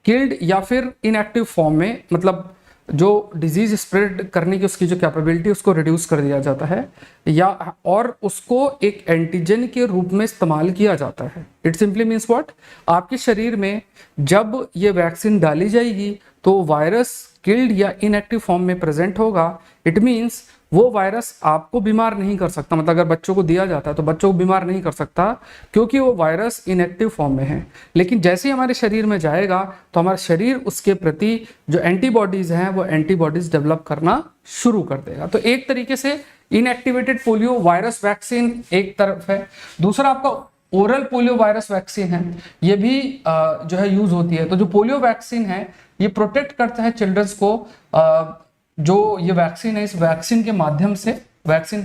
किल्ड या फिर इनएक्टिव फॉर्म में, मतलब जो डिजीज स्प्रेड करने की उसकी जो कैपेबिलिटी उसको रिड्यूस कर दिया जाता है, या और उसको एक एंटीजन के रूप में इस्तेमाल किया जाता है। इट सिंपली मीन्स व्हाट, आपके शरीर में जब ये वैक्सीन डाली जाएगी तो वायरस किल्ड या इनएक्टिव फॉर्म में प्रेजेंट होगा। इट मीन्स वो वायरस आपको बीमार नहीं कर सकता, मतलब अगर बच्चों को दिया जाता है तो बच्चों को बीमार नहीं कर सकता क्योंकि वो वायरस इनएक्टिव फॉर्म में है। लेकिन जैसे ही हमारे शरीर में जाएगा तो हमारा शरीर उसके प्रति जो एंटीबॉडीज हैं वो एंटीबॉडीज डेवलप करना शुरू कर देगा। तो एक तरीके से इनएक्टिवेटेड पोलियो वायरस वैक्सीन एक तरफ है। दूसरा आपका ओरल पोलियो वायरस वैक्सीन है, ये भी जो है यूज होती है। तो जो पोलियो वैक्सीन है ये प्रोटेक्ट करता है चिल्ड्रंस को। जो ये वैक्सीन है, इस वैक्सीन के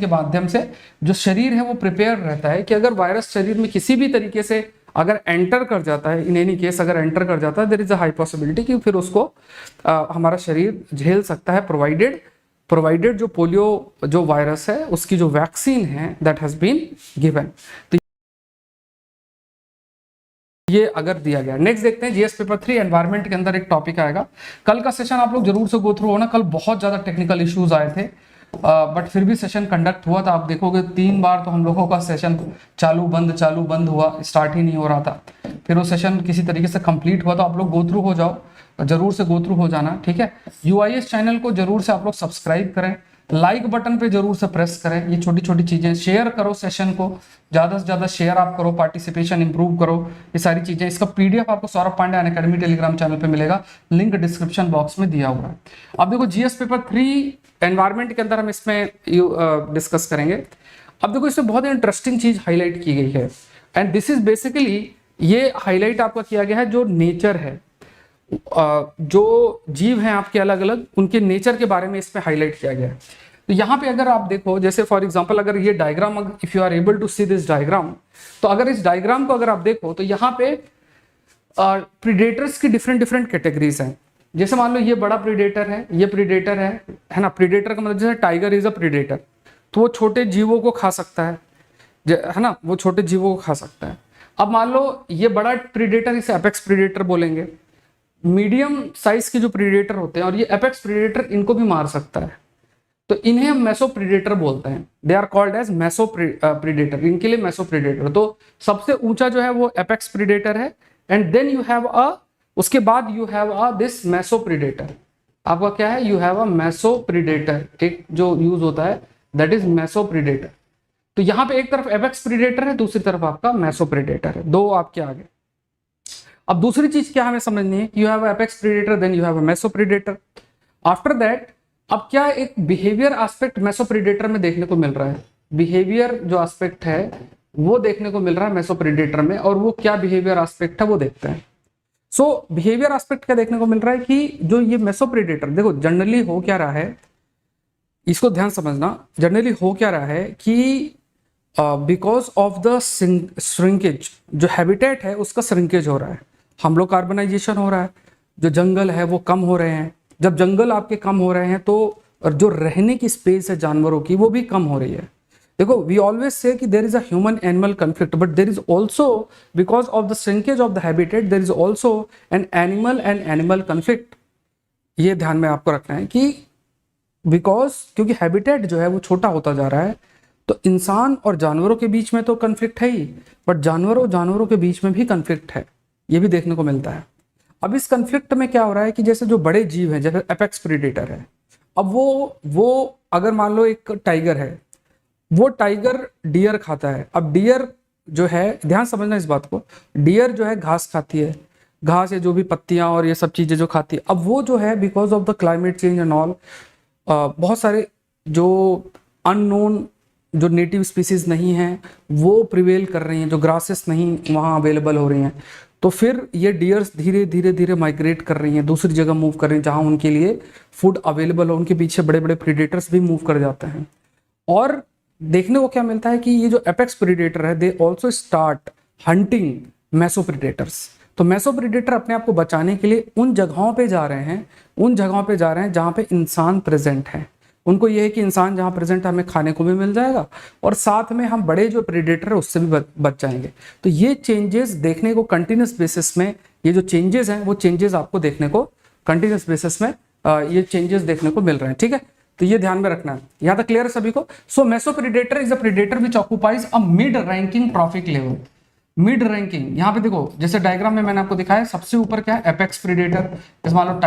माध्यम से जो शरीर है वो प्रिपेयर रहता है कि अगर वायरस शरीर में किसी भी तरीके से अगर एंटर कर जाता है, इन एनी केस अगर एंटर कर जाता है, there is a high possibility कि फिर उसको हमारा शरीर झेल सकता है, प्रोवाइडेड जो पोलियो जो वायरस है उसकी जो वैक्सीन है दैट हैज बीन गिवन। तो ये अगर दिया गया। नेक्स्ट देखते हैं जीएस पेपर 3 एनवायरनमेंट के अंदर एक टॉपिक आएगा। कल का सेशन आप लोग जरूर से गो थ्रू होना, कल बहुत ज्यादा टेक्निकल इश्यूज आए थे बट फिर भी सेशन कंडक्ट हुआ था। आप देखोगे 3 बार तो हम लोगों का सेशन चालू बंद हुआ, स्टार्ट ही नहीं हो रहा था। फिर वो सेशन किसी तरीके से कंप्लीट हुआ। तो आप लोग गो थ्रू हो जाओ, जरूर से गो थ्रू हो जाना, ठीक है। यूआईएस चैनल को जरूर से आप लोग सब्सक्राइब करें, लाइक बटन पे जरूर से प्रेस करें, ये छोटी छोटी चीजें, शेयर करो सेशन को, ज्यादा से ज्यादा शेयर आप करो, पार्टिसिपेशन इंप्रूव करो, ये सारी चीजें। इसका पीडीएफ आपको Saurabh Pandey Unacademy Telegram channel पे मिलेगा, लिंक डिस्क्रिप्शन बॉक्स में दिया हुआ है। अब देखो जीएस पेपर 3 एनवायरनमेंट के अंदर हम इसमें डिस्कस करेंगे। अब देखो इसमें बहुत इंटरेस्टिंग चीज हाईलाइट की गई है एंड दिस इज बेसिकली, ये हाईलाइट आपका किया गया है जो नेचर है, जो जीव हैं आपके अलग अलग, उनके नेचर के बारे में इसमें हाईलाइट किया गया है। तो यहाँ पे अगर आप देखो, जैसे फॉर एग्जांपल अगर ये diagram, if you are able to see this diagram, तो अगर इस डायग्राम को अगर आप देखो तो यहाँ पे प्रीडेटर्स की डिफरेंट कैटेगरीज हैं। जैसे मान लो ये बड़ा प्रीडेटर है, ये प्रीडेटर है ना। प्रीडेटर का मतलब जैसे टाइगर इज अ प्रीडेटर, तो वो छोटे जीवों को खा सकता है ना, वो छोटे जीवों को खा सकता है। अब मान लो ये बड़ा प्रीडेटर, इसे एपेक्स प्रीडेटर बोलेंगे। मीडियम साइज के जो प्रीडेटर होते हैं और ये एपेक्स प्रीडेटर, इनको भी मार सकता है, तो इन्हें हम मेसो प्रीडेटर बोलते हैं। They are called as meso predator, इनके लिए मेसो प्रीडेटर। तो सबसे ऊंचा जो है वो एपेक्स प्रीडेटर है एंड देन यू हैव उसके बाद you have this meso predator. आपका क्या है, you have a meso predator, एक जो यूज होता है दैट इज मेसो प्रीडेटर। तो यहाँ पे एक तरफ एपेक्स प्रीडेटर है, दूसरी तरफ आपका मेसो प्रीडेटर है, दो आपके आगे। अब दूसरी चीज क्या हमें समझनी है, you have apex predator then you have a meso predator. After that अब क्या एक बिहेवियर एस्पेक्ट मेसो प्रीडेटर में देखने को मिल रहा है, बिहेवियर जो एस्पेक्ट है वो देखने को मिल रहा है मेसो प्रीडेटर में, और वो क्या बिहेवियर एस्पेक्ट है वो देखते हैं। सो बिहेवियर एस्पेक्ट क्या देखने को मिल रहा है कि जो ये मेसो प्रीडेटर, देखो जनरली हो क्या रहा है, इसको ध्यान समझना, जनरली हो क्या रहा है कि बिकॉज ऑफ द श्रिंकेज, जो हैबिटेट है उसका श्रिंकेज हो रहा है, हम लोग कार्बनाइजेशन हो रहा है, जो जंगल है वो कम हो रहे हैं। जब जंगल आपके कम हो रहे हैं तो और जो रहने की स्पेस है जानवरों की वो भी कम हो रही है। देखो, वी ऑलवेज से कि there is a human animal conflict, but there is also, because of the shrinkage of the habitat, there is also an animal and animal conflict. ये ध्यान में आपको रखना है कि बिकॉज, क्योंकि हैबिटेट जो है वो छोटा होता जा रहा है, तो इंसान और जानवरों के बीच में तो कन्फ्लिक्ट है ही, बट जानवरों जानवरों के बीच में भी कन्फ्लिक्ट है, ये भी देखने को मिलता है। अब इस कन्फ्लिक्ट में क्या हो रहा है कि जैसे जो बड़े जीव हैं, जैसे एपेक्स प्रेडेटर है, अब वो अगर मान लो एक टाइगर है, वो टाइगर डियर खाता है। अब डियर जो है, ध्यान समझना इस बात को, डियर जो है घास खाती है, घास या जो भी पत्तियां और ये सब चीजें जो खाती है। अब वो जो है because of the climate change and all, बहुत सारे जो अननोन जो नेटिव स्पीसीज नहीं हैं वो प्रिवेल कर रही हैं, जो ग्रासेस नहीं वहाँ अवेलेबल हो रही हैं, तो फिर ये डियर्स धीरे धीरे धीरे माइग्रेट कर रही हैं, दूसरी जगह मूव कर रही हैं जहाँ उनके लिए फूड अवेलेबल हो। उनके पीछे बड़े बड़े प्रीडेटर्स भी मूव कर जाते हैं। और देखने को क्या मिलता है कि ये जो एपेक्स प्रीडेटर है, they also start hunting meso predators. तो मेसो प्रीडेटर अपने आप को बचाने के लिए उन जगहों पे जा रहे हैं, उन जगहों पे जा रहे हैं जहाँ पे इंसान प्रेजेंट है। उनको ये है कि इंसान जहाँ प्रेजेंट है हमें खाने को भी मिल जाएगा, और साथ में हम बड़े जो प्रीडेटर है उससे भी बच जाएंगे। तो ये चेंजेस देखने को कंटिन्यूस बेसिस में, ये जो चेंजेस हैं वो चेंजेस आपको देखने को कंटिन्यूस बेसिस में ये चेंजेस देखने को मिल रहे हैं। ठीक है, तो ये ध्यान में रखना है। यहाँ तक क्लियर है सभी को? So meso predator is a predator which occupies a mid ranking trophic level. Mid ranking, यहाँ पे देखो जैसे डायग्राम में मैंने आपको दिखाया, सबसे ऊपर क्या है? Apex predator. जैसे मान लो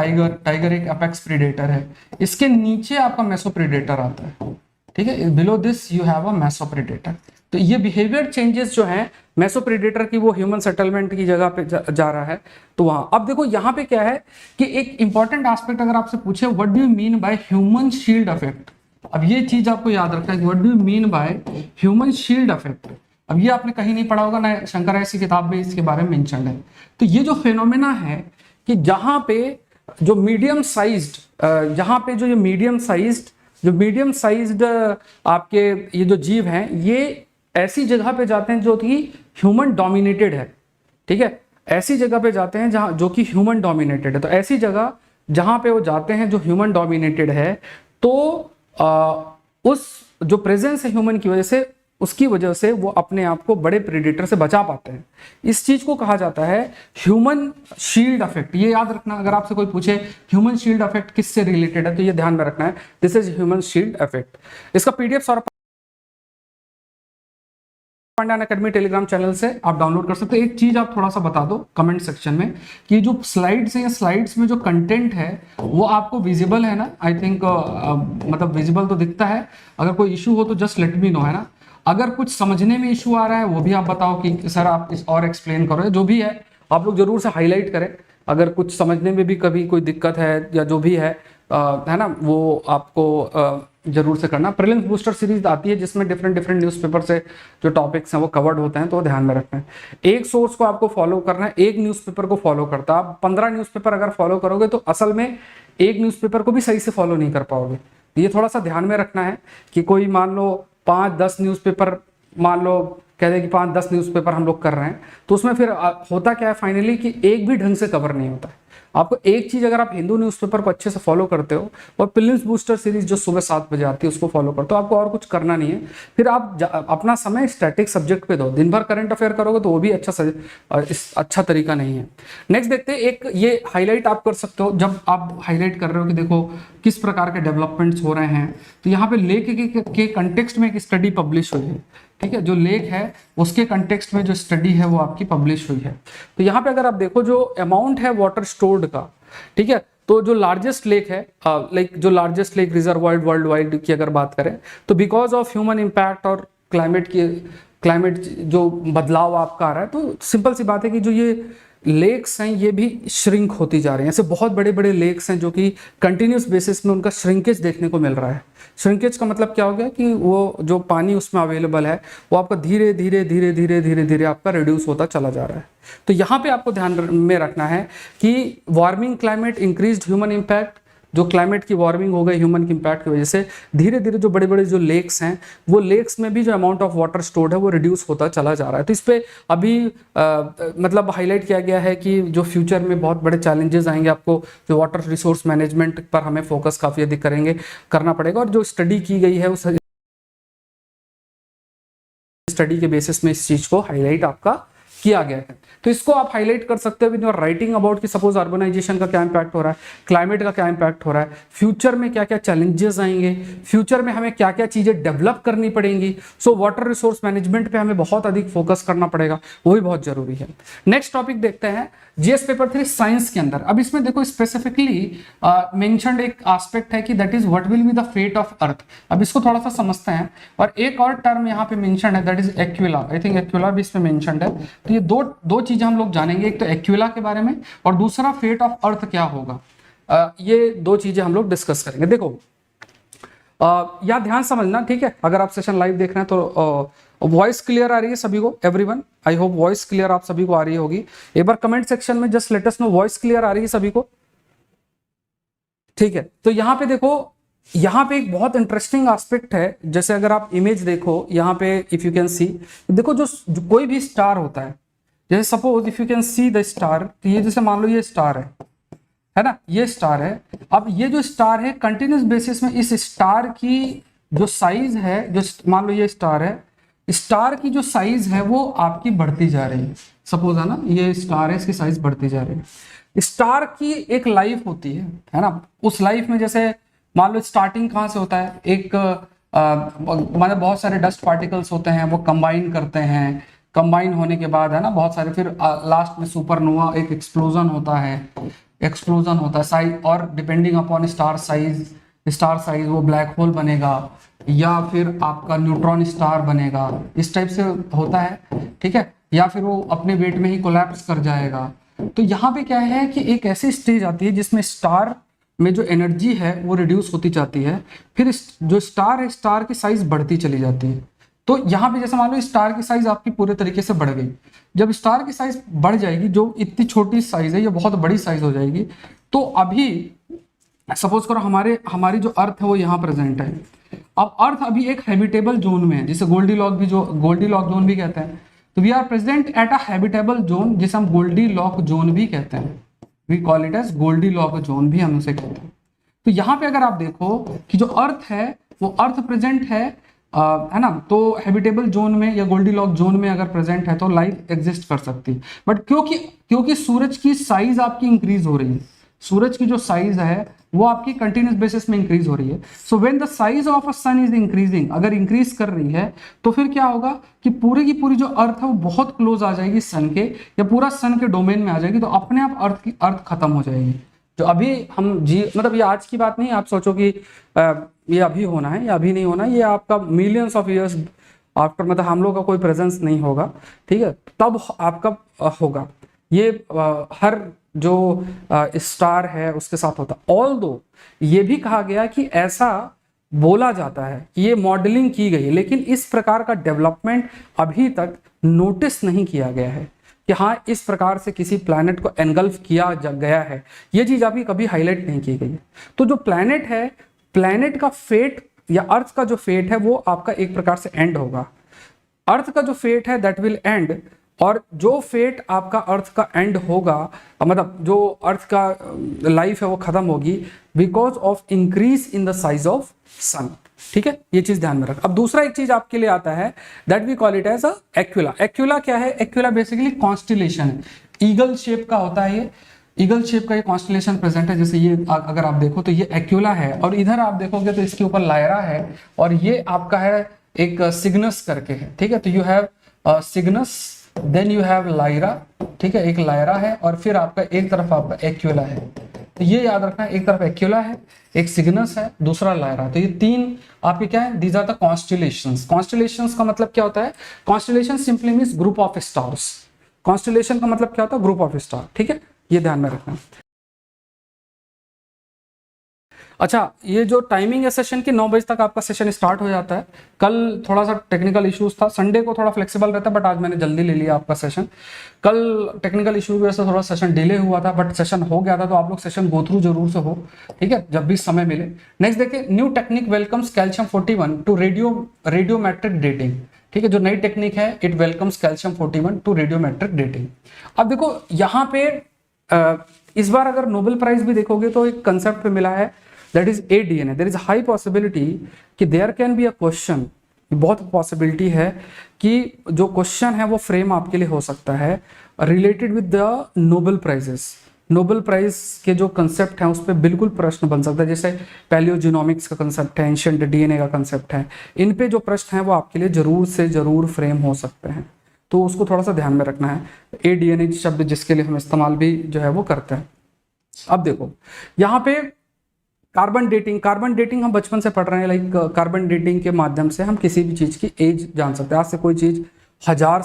टाइगर एक एपेक्स प्रीडेटर है, इसके नीचे आपका मेसो प्रीडेटर आता है। ठीक है, below this you have a meso predator. तो ये बिहेवियर चेंजेस जो हैं मेसो प्रीडेटर की, वो ह्यूमन सेटलमेंट की जगह पे जा रहा है। तो वहां अब देखो यहाँ पे क्या है कि एक इंपॉर्टेंट एस्पेक्ट अगर आपसे पूछे, what do you mean by human shield effect, अब ये चीज आपको याद रखना है कि what do you mean by human shield effect. अब ये आपने कहीं नहीं पढ़ा होगा ना, शंकराचार्य की किताब में इसके बारे में मेंशन है। तो ये जो फिनोमेना है कि जहां पे जो मीडियम साइज्ड, जहां पे जो ये मीडियम साइज्ड आपके ये जो जीव हैं, ये ऐसी जगह पे जाते हैं जो कि ह्यूमन डोमिनेटेड है। ठीक है, ऐसी जगह पे जाते हैं जहां जो कि ह्यूमन डोमिनेटेड है। तो ऐसी जगह जहां पे वो जाते हैं जो ह्यूमन डोमिनेटेड है, तो उस जो प्रेजेंस है ह्यूमन की वजह से, उसकी वजह से वो अपने आप को बड़े प्रेडेटर से बचा पाते हैं। इस चीज को कहा जाता है ह्यूमन शील्ड इफेक्ट। ये याद रखना, अगर आपसे कोई पूछे ह्यूमन शील्ड इफेक्ट किससे रिलेटेड है, तो ये ध्यान में रखना है, this is human shield effect. इसका PDF Saurabh Pandyan academy Telegram channel से आप डाउनलोड कर सकते हैं। एक चीज आप थोड़ा सा बता दो कमेंट सेक्शन में कि जो स्लाइड्स हैं, स्लाइड्स में जो कंटेंट है वो आपको विजिबल है ना? आई थिंक मतलब विजिबल तो दिखता है। अगर कोई इशू हो तो जस्ट लेट मी नो, है ना? अगर कुछ समझने में इशू आ रहा है वो भी आप बताओ कि सर आप इस और एक्सप्लेन करो। जो भी है आप लोग जरूर से हाईलाइट करें। अगर कुछ समझने में भी कभी कोई दिक्कत है या जो भी है ना, वो आपको जरूर से करना। प्रीलिम्स बूस्टर सीरीज आती है जिसमें डिफरेंट न्यूज़पेपर से जो टॉपिक्स हैं वो कवर्ड होते हैं, तो ध्यान में रखना है। एक सोर्स को आपको फॉलो करना है, एक न्यूज़पेपर को फॉलो करता है। आप 15 न्यूज़पेपर अगर फॉलो करोगे तो असल में एक न्यूज़पेपर को भी सही से फॉलो नहीं कर पाओगे। ये थोड़ा सा ध्यान में रखना है कि कोई मान लो 5-10 न्यूज़पेपर, मान लो कह दे कि 5-10 न्यूज़पेपर हम लोग कर रहे हैं, तो उसमें फिर होता क्या है फाइनली कि एक भी ढंग से कवर नहीं होता है। आपको एक चीज, अगर आप हिंदू न्यूज़पेपर को अच्छे से फॉलो करते हो और प्रीलिम्स बूस्टर सीरीज जो सुबह 7 बजे आती है उसको फॉलो करते हो, आपको और कुछ करना नहीं है। फिर आप अपना समय स्टैटिक सब्जेक्ट पे दो। दिन भर करंट अफेयर करोगे तो वो भी अच्छा तरीका नहीं है। नेक्स्ट देखते हैं, एक ये हाईलाइट आप कर सकते हो जब आप हाईलाइट कर रहे हो कि देखो किस प्रकार के डेवलपमेंट्स हो रहे हैं। तो यहाँ पे लेख के कंटेक्स्ट में एक स्टडी पब्लिश हुई है। ठीक है, जो लेख है उसके कंटेक्स्ट में जो स्टडी है वो आपकी पब्लिश हुई है। तो यहाँ पे अगर आप देखो जो अमाउंट है वाटर स्टोर्ड का, ठीक है, तो जो लार्जेस्ट लेक है, जो largest lake reservoir world wide की अगर बात करें, तो बिकॉज ऑफ ह्यूमन इम्पैक्ट और क्लाइमेट जो बदलाव आपका आ रहा है, तो सिंपल सी बात है कि जो ये लेक्स हैं ये भी श्रिंक होती जा रही हैं। ऐसे बहुत बड़े बड़े लेक्स हैं जो कि कंटिन्यूस बेसिस में उनका श्रिंकेज देखने को मिल रहा है। श्रिंकेज का मतलब क्या हो गया कि वो जो पानी उसमें अवेलेबल है वो आपका धीरे धीरे आपका रिड्यूस होता चला जा रहा है। तो यहाँ पे आपको ध्यान में रखना है कि warming climate, increased human impact, जो क्लाइमेट की वार्मिंग हो गई ह्यूमन की इम्पैक्ट की वजह से, धीरे धीरे जो बड़े बड़े जो लेक्स हैं वो लेक्स में भी जो अमाउंट ऑफ वाटर स्टोर्ड है वो रिड्यूस होता चला जा रहा है। तो इस पे अभी मतलब हाईलाइट किया गया है कि जो फ्यूचर में बहुत बड़े चैलेंजेस आएंगे, आपको जो वाटर रिसोर्स मैनेजमेंट पर हमें फोकस काफ़ी अधिक करना पड़ेगा। और जो स्टडी की गई है उस स्टडी के बेसिस में इस चीज को हाईलाइट आपका किया गया है। तो इसको आप हाईलाइट कर सकते हो विद योर राइटिंग अबाउट कि सपोज अर्बनाइजेशन का क्या इंपैक्ट हो रहा है, क्लाइमेट का क्या इंपैक्ट हो रहा है, फ्यूचर में क्या क्या चैलेंजेस आएंगे, फ्यूचर में हमें क्या क्या चीजें डेवलप करनी पड़ेंगी। सो वाटर रिसोर्स मैनेजमेंट पे हमें बहुत अधिक फोकस करना पड़ेगा, वो भी बहुत जरूरी है। नेक्स्ट टॉपिक देखते हैं जीएस पेपर 3 साइंस के अंदर। अब इसमें देखो स्पेसिफिकली मेंशन्ड एक एस्पेक्ट है कि that is what will be the fate of earth. अब इसको थोड़ा सा समझते हैं, और एक और टर्म यहाँ पे मेंशन्ड है that is Aquila. I think Aquila भी इसमें मेंशन्ड है। तो ये दो चीजें हम लोग जानेंगे, एक तो एक्विला के बारे में और दूसरा फेट ऑफ अर्थ क्या होगा। ये दो चीजें हम लोग डिस्कस करेंगे। देखो या ध्यान समझना, ठीक है। अगर आप सेशन लाइव देख रहे हैं तो वॉइस क्लियर आ रही है सभी को, everyone? I hope voice clear आप सभी को आ रही होगी। एक बार कमेंट सेक्शन में just let us know voice clear आ रही है सभी को, ठीक है। तो यहाँ पे देखो, यहाँ पे एक बहुत इंटरेस्टिंग एस्पेक्ट है। जैसे अगर आप इमेज देखो यहाँ पे, इफ यू कैन सी, देखो जो कोई भी स्टार होता है, जैसे suppose if you can see the star, तो ये जैसे मान लो ये स्टार है ना, ये स्टार है। अब ये जो स्टार है कंटिन्यूस बेसिस में इस स्टार की जो साइज है, जो मान लो ये स्टार है, स्टार की जो साइज है वो आपकी बढ़ती जा रही है। सपोज है ना, ये स्टार है, इसकी साइज बढ़ती जा रही है। स्टार की एक लाइफ होती है ना। उस लाइफ में जैसे मान लो स्टार्टिंग कहाँ से होता है, एक मतलब बहुत सारे डस्ट पार्टिकल्स होते हैं, वो कंबाइन करते हैं, कंबाइन होने के बाद है ना बहुत सारे, फिर लास्ट में सुपरनोवा एक एक्सप्लोजन होता है साइज, और डिपेंडिंग अपॉन स्टार साइज वो ब्लैक होल बनेगा या फिर आपका न्यूट्रॉन स्टार बनेगा, इस टाइप से होता है, ठीक है। या फिर वो अपने वेट में ही कोलैप्स कर जाएगा। तो यहाँ पे क्या है कि एक ऐसी स्टेज आती है जिसमें स्टार में जो एनर्जी है वो रिड्यूस होती जाती है, फिर जो स्टार है, स्टार की साइज बढ़ती चली जाती है। तो यहाँ पे जैसे मान लो स्टार की साइज आपकी पूरे तरीके से बढ़ गई। जब स्टार की साइज बढ़ जाएगी, जो इतनी छोटी साइज है ये बहुत बड़ी साइज हो जाएगी। तो अभी सपोज करो हमारी जो अर्थ है वो यहाँ प्रेजेंट है। अब अर्थ अभी एक हैबिटेबल जोन में है, जिसे गोल्डीलॉक जोन भी कहते हैं। तो we are present at a habitable zone, जिसे हम गोल्डीलॉक जोन भी कहते हैं। We call it as goldilock zone भी हम उसे कहते हैं। तो यहाँ पे अगर आप देखो कि जो अर्थ है वो अर्थ प्रेजेंट है ना, तो हैबिटेबल जोन में या गोल्डीलॉक जोन में अगर प्रेजेंट है तो लाइफ एग्जिस्ट कर सकती है। बट क्योंकि सूरज की साइज आपकी इंक्रीज हो रही है, सूरज की जो साइज है वो आपकी कंटिन्यूस बेसिस में इंक्रीज हो रही है। So when the size of a sun is increasing, अगर इंक्रीज कर रही है तो फिर क्या होगा कि पूरी की पूरी जो अर्थ है वो बहुत क्लोज आ जाएगी सन के, या पूरा सन के डोमेन में आ जाएगी। तो अपने आप अर्थ खत्म हो जाएगी। जो अभी हम मतलब ये आज की बात नहीं, आप सोचो कि ये अभी होना है या अभी नहीं होना, ये आपका मिलियंस ऑफ ईयर्स आफ्टर, मतलब हम लोग का कोई प्रेजेंस नहीं होगा, ठीक है, तब आपका होगा। ये हर जो स्टार है उसके साथ होता। ऑल्दो ये भी कहा गया कि ऐसा बोला जाता है कि ये मॉडलिंग की गई, लेकिन इस प्रकार का डेवलपमेंट अभी तक नोटिस नहीं किया गया है कि हाँ इस प्रकार से किसी प्लैनेट को एनगल्फ किया गया है। ये चीज अभी कभी हाईलाइट नहीं की गई है। तो जो प्लैनेट है, प्लैनेट का फेट या अर्थ का जो फेट है वो आपका एक प्रकार से एंड होगा। अर्थ का जो फेट है दैट विल एंड, और जो फेट आपका अर्थ का एंड होगा, मतलब जो अर्थ का लाइफ है वो खत्म होगी because of increase in the size of sun, ठीक है। ये चीज ध्यान में रख। अब दूसरा एक चीज आपके लिए आता है that we call it as a Aquila. Aquila क्या है? एक्विला बेसिकली कॉन्स्टिलेशन है, ईगल शेप का होता है। ये ईगल शेप का ये कॉन्स्टिलेशन प्रेजेंट है। जैसे ये अगर आप देखो तो ये एक्विला है, और इधर आप देखोगे तो इसके ऊपर लायरा है, और ये आपका है एक सिग्नस करके है, ठीक है। तो you have Cygnus, then you have Lyra, ठीक है, एक लायरा है, और फिर आपका एक तरफ आपका एक्विला है। तो ये याद रखना, एक तरफ एक्विला है, एक सिग्नस है, दूसरा लायरा। तो ये तीन आपके क्या है? These are the constellations. Constellations का मतलब क्या होता है? Constellation simply means group of stars. Constellation का मतलब क्या होता है? ग्रुप ऑफ स्टार, ठीक है, ये ध्यान में रखना। अच्छा, ये जो टाइमिंग है सेशन की 9 बजे तक आपका सेशन स्टार्ट हो जाता है। कल थोड़ा सा टेक्निकल इश्यूज था, संडे को थोड़ा फ्लेक्सिबल रहता है, बट आज मैंने जल्दी ले लिया आपका सेशन। कल टेक्निकल इशू की वजह से थोड़ा सेशन डिले हुआ था, बट सेशन हो गया था। तो आप लोग सेशन गो थ्रू जरूर से हो, ठीक है, जब भी समय मिले। नेक्स्ट देखिए, new technique welcomes calcium 41 to radiometric dating, ठीक है। जो नई टेक्निक है, it welcomes calcium 41 to radiometric dating. अब देखो यहाँ पे इस बार अगर नोबेल प्राइज भी देखोगे तो एक कंसेप्ट पे मिला है, that is ADNA. There is a high possibility कि there can be a question बहुत पॉसिबिलिटी है कि जो क्वेश्चन है वो फ्रेम आपके लिए हो सकता है related with the Nobel prizes. Nobel prize के जो कंसेप्ट हैं उस पर बिल्कुल प्रश्न बन सकता है, जैसे पैलियोजेनोमिक्स का कंसेप्ट है, एंशिएंट डीएनए का कंसेप्ट है, इन पे जो प्रश्न है वो आपके लिए जरूर से जरूर फ्रेम हो सकते हैं, तो उसको थोड़ा सा ध्यान में रखना है। एडीएनए शब्द जिसके लिए हम इस्तेमाल भी जो है वो करते हैं। अब देखो यहाँ पे कार्बन डेटिंग हम बचपन से पढ़ रहे हैं, लाइक कार्बन डेटिंग के माध्यम से हम किसी भी चीज की एज जान सकते हैं। आज से कोई चीज 1000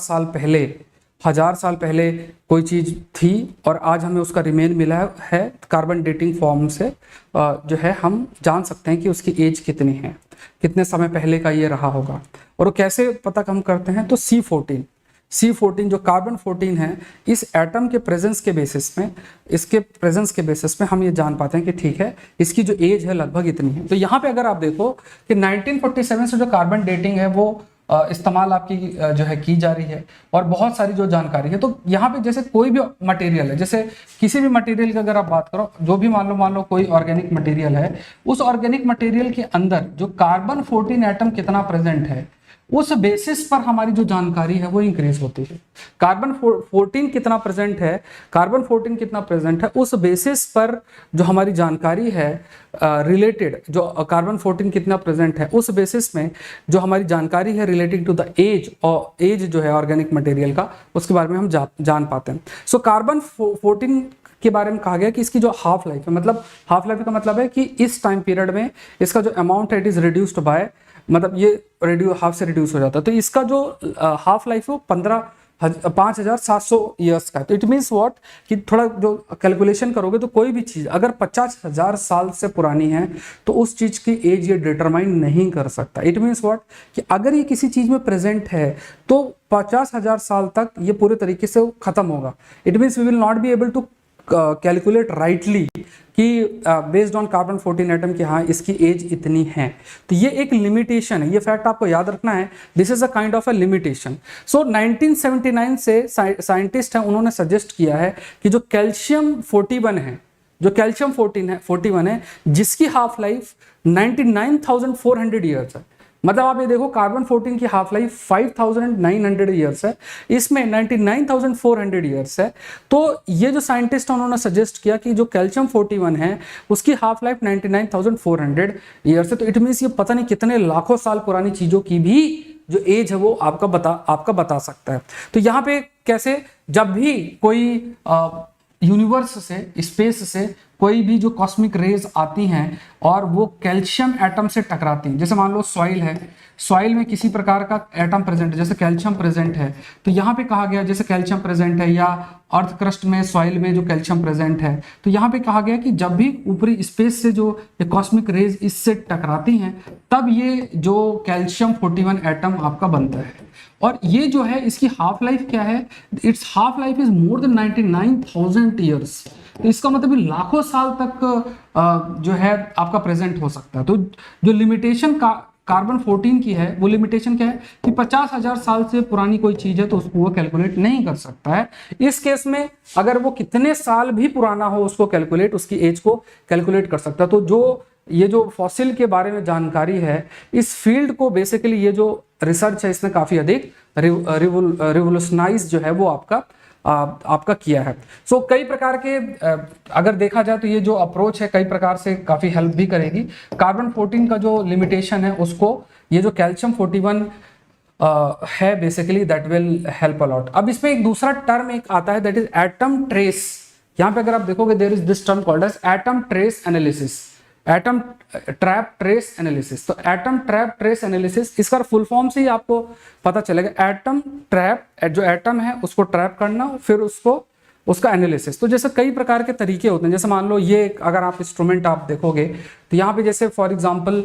साल पहले कोई चीज थी और आज हमें उसका रिमेन मिला है, कार्बन डेटिंग फॉर्म से जो है हम जान सकते हैं कि उसकी एज कितनी है, कितने समय पहले का ये रहा होगा। और वो कैसे पता हम करते हैं, तो C14 जो कार्बन 14 है, इस एटम के प्रेजेंस के बेसिस में, इसके प्रेजेंस के बेसिस में हम ये जान पाते हैं कि ठीक है इसकी जो एज है लगभग इतनी है। तो यहाँ पे अगर आप देखो कि 1947 से जो कार्बन डेटिंग है वो इस्तेमाल आपकी जो है की जा रही है और बहुत सारी जो जानकारी है। तो यहाँ पे जैसे कोई भी मटेरियल है, जैसे किसी भी मटेरियल की अगर आप बात करो, जो भी मान लो कोई ऑर्गेनिक मटेरियल है, उस ऑर्गेनिक मटेरियल के अंदर जो कार्बन 14 एटम कितना प्रेजेंट है उस बेसिस पर हमारी जो जानकारी है वो इंक्रीज होती है। कार्बन 14 कितना प्रेजेंट है उस बेसिस पर जो हमारी जानकारी है रिलेटेड, जो कार्बन 14 कितना प्रेजेंट है उस बेसिस में जो हमारी जानकारी है रिलेटिंग टू द एज, और एज जो है ऑर्गेनिक मटेरियल का, उसके बारे में हम जान पाते हैं। सो कार्बन 14 के बारे में कहा गया कि इसकी जो हाफ लाइफ है, मतलब हाफ लाइफ का मतलब है कि इस टाइम पीरियड में इसका जो अमाउंट है इट इज रिड्यूस्ड बाय, मतलब ये हाफ से रिड्यूस हो जाता है। तो इसका जो हाफ लाइफ है वो 5700 ईयर्स का है। तो इट मीन्स व्हाट कि थोड़ा जो कैलकुलेशन करोगे तो कोई भी चीज़ अगर 50,000 साल से पुरानी है तो उस चीज़ की एज ये डिटरमाइन नहीं कर सकता। इट मीन्स व्हाट कि अगर ये किसी चीज़ में प्रेजेंट है तो 50,000 साल तक ये पूरे तरीके से खत्म होगा। It means we will not be able to calculate rightly कि बेस्ड ऑन कार्बन 14 एटम की हाँ इसकी एज इतनी है। तो ये एक लिमिटेशन है, ये फैक्ट आपको याद रखना है। This is a kind of a limitation. So 1979 से साइंटिस्ट हैं, उन्होंने सजेस्ट किया है कि जो कैल्शियम 41 है जिसकी हाफ लाइफ 99,400 ईयर्स है, मतलब आप ये देखो कार्बन 14 की हाफ लाइफ 5,900 ईयर्स है, इसमें 99,400 ईयर्स है। तो ये जो साइंटिस्ट हैं उन्होंने सजेस्ट किया कि जो कैल्शियम 41 है उसकी हाफ लाइफ 99,400 ईयर्स है। तो इट मीन्स ये पता नहीं कितने लाखों साल पुरानी चीज़ों की भी जो एज है वो आपका बता सकता है। तो यहाँ पे कैसे, जब भी कोई यूनिवर्स से, स्पेस से कोई भी जो कॉस्मिक रेज आती हैं और वो कैल्शियम एटम से टकराती हैं, जैसे मान लो सॉइल है, सॉइल में किसी प्रकार का एटम प्रेजेंट है, जैसे कैल्शियम प्रेजेंट है, तो यहाँ पे कहा गया जैसे कैल्शियम प्रेजेंट है, या अर्थ क्रस्ट में सॉइल में जो कैल्शियम प्रेजेंट है, तो यहाँ पे कहा गया कि जब भी ऊपरी स्पेस से जो ये कॉस्मिक रेज इससे टकराती हैं तब ये जो कैल्शियम 41 एटम आपका बनता है। और ये जो है इसकी हाफ लाइफ क्या है, it's half life is more than 99,000 years. तो इसका मतलब लाखों साल तक जो है आपका प्रेजेंट हो सकता है। तो जो लिमिटेशन कार्बन 14 की है वो लिमिटेशन क्या है कि 50,000 साल से पुरानी कोई चीज है तो उसको वो कैलकुलेट नहीं कर सकता है। इस केस में अगर वो कितने साल भी पुराना हो उसको कैलकुलेट, उसकी एज को कैलकुलेट कर सकता है। तो ये जो फॉसिल के बारे में जानकारी है, इस फील्ड को बेसिकली ये जो रिसर्च है इसने काफी अधिक रिवोल्यूशनाइज जो है वो आपका किया है। सो कई प्रकार के अगर देखा जाए तो ये जो अप्रोच है कई प्रकार से काफ़ी हेल्प भी करेगी। कार्बन 14 का जो लिमिटेशन है उसको ये जो कैल्शियम 41 है basically that will help allot. अब इसमें एक दूसरा टर्म एक आता है दैट इज एटम ट्रेस। यहाँ पे अगर आप देखोगे there is this term called as atom trace analysis, atom trap trace analysis. तो एटम ट्रैप ट्रेस एनालिसिस इसका फुल फॉर्म से ही आपको पता चलेगा। एटम ट्रैप, जो एटम है उसको ट्रैप करना, फिर उसका एनालिसिस। तो जैसे कई प्रकार के तरीके होते हैं, जैसे मान लो ये अगर आप इंस्ट्रूमेंट आप देखोगे तो यहाँ पे जैसे फॉर एग्जांपल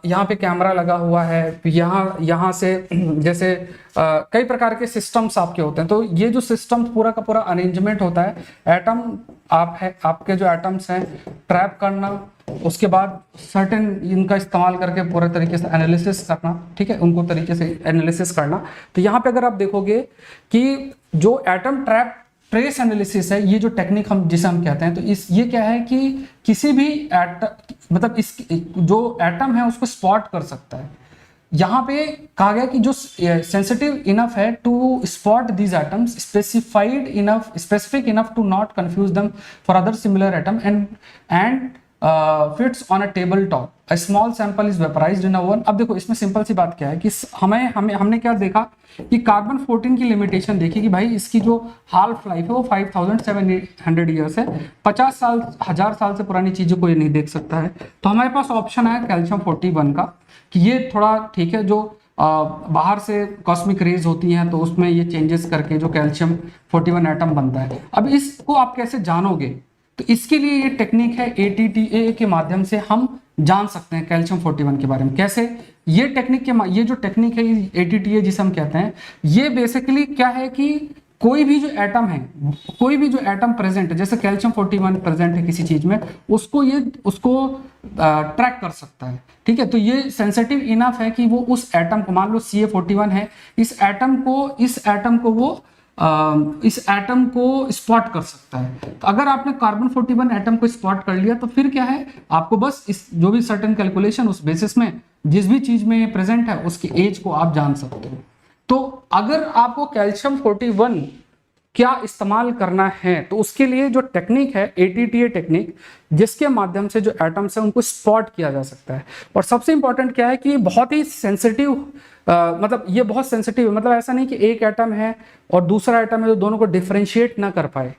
यहाँ पे कैमरा लगा हुआ है, यहाँ से जैसे कई प्रकार के सिस्टम्स आपके होते हैं। तो ये जो सिस्टम पूरा का पूरा अरेंजमेंट होता है, एटम आपके जो एटम्स हैं ट्रैप करना, उसके बाद सर्टेन इनका इस्तेमाल करके पूरे तरीके से एनालिसिस करना, ठीक है, उनको तरीके से एनालिसिस करना। तो यहाँ पे अगर आप देखोगे कि जो एटम ट्रैप ट्रेस एनालिसिस है, ये जो टेक्निक जिसे हम कहते हैं, तो ये क्या है कि किसी भी मतलब इस जो एटम है उसको स्पॉट कर सकता है।
यहाँ पे कहा गया कि जो सेंसिटिव इनफ है to spot these atoms, specific enough to not confuse them for other similar atom and fits on a table top, a small sample is vaporised in a oven. अब देखो इसमें सिंपल सी बात क्या है कि हमने क्या देखा कि कार्बन 14 की लिमिटेशन देखी कि भाई इसकी जो हाल्फ लाइफ है वो 5700 ईयर्स है, 50 साल 1000 साल से पुरानी चीजों को ये नहीं देख सकता है। तो हमारे पास ऑप्शन है कैल्शियम 41 का कि ये थोड़ा ठीक है, जो बाहर से कॉस्मिक रेज होती हैं तो उसमें ये चेंजेस करके जो कैल्शियम 41 एटम बनता है। अब इसको आप कैसे जानोगे, तो इसके लिए ये टेक्निक है ATTA के माध्यम से हम जान सकते हैं कैल्शियम 41 के बारे में। कैसे? ये टेक्निक ये जो टेक्निक है ATTA जिसे हम कहते हैं, ये बेसिकली क्या है कि कोई भी जो एटम है, कोई भी जो एटम प्रेजेंट है, जैसे कैल्शियम 41 प्रेजेंट है किसी चीज में, उसको ट्रैक कर सकता है। ठीक है, तो ये सेंसिटिव इनफ है कि वो उस एटम को, मान लो CA41 है, इस एटम को वो इस एटम को स्पॉट कर सकता है। तो अगर आपने कार्बन 41 एटम को स्पॉट कर लिया तो फिर क्या है, आपको बस इस जो भी सर्टेन कैलकुलेशन उस बेसिस में जिस भी चीज में प्रेजेंट है उसकी एज को आप जान सकते हो। तो अगर आपको कैल्शियम 41 क्या इस्तेमाल करना है तो उसके लिए जो टेक्निक है ATTA टेक्निक, जिसके माध्यम से जो एटम्स है उनको स्पॉट किया जा सकता है। और सबसे इंपॉर्टेंट क्या है कि बहुत ही सेंसिटिव, मतलब ये बहुत सेंसिटिव है, मतलब ऐसा नहीं कि एक एटम है और दूसरा एटम है जो दोनों को डिफरेंशिएट ना कर पाए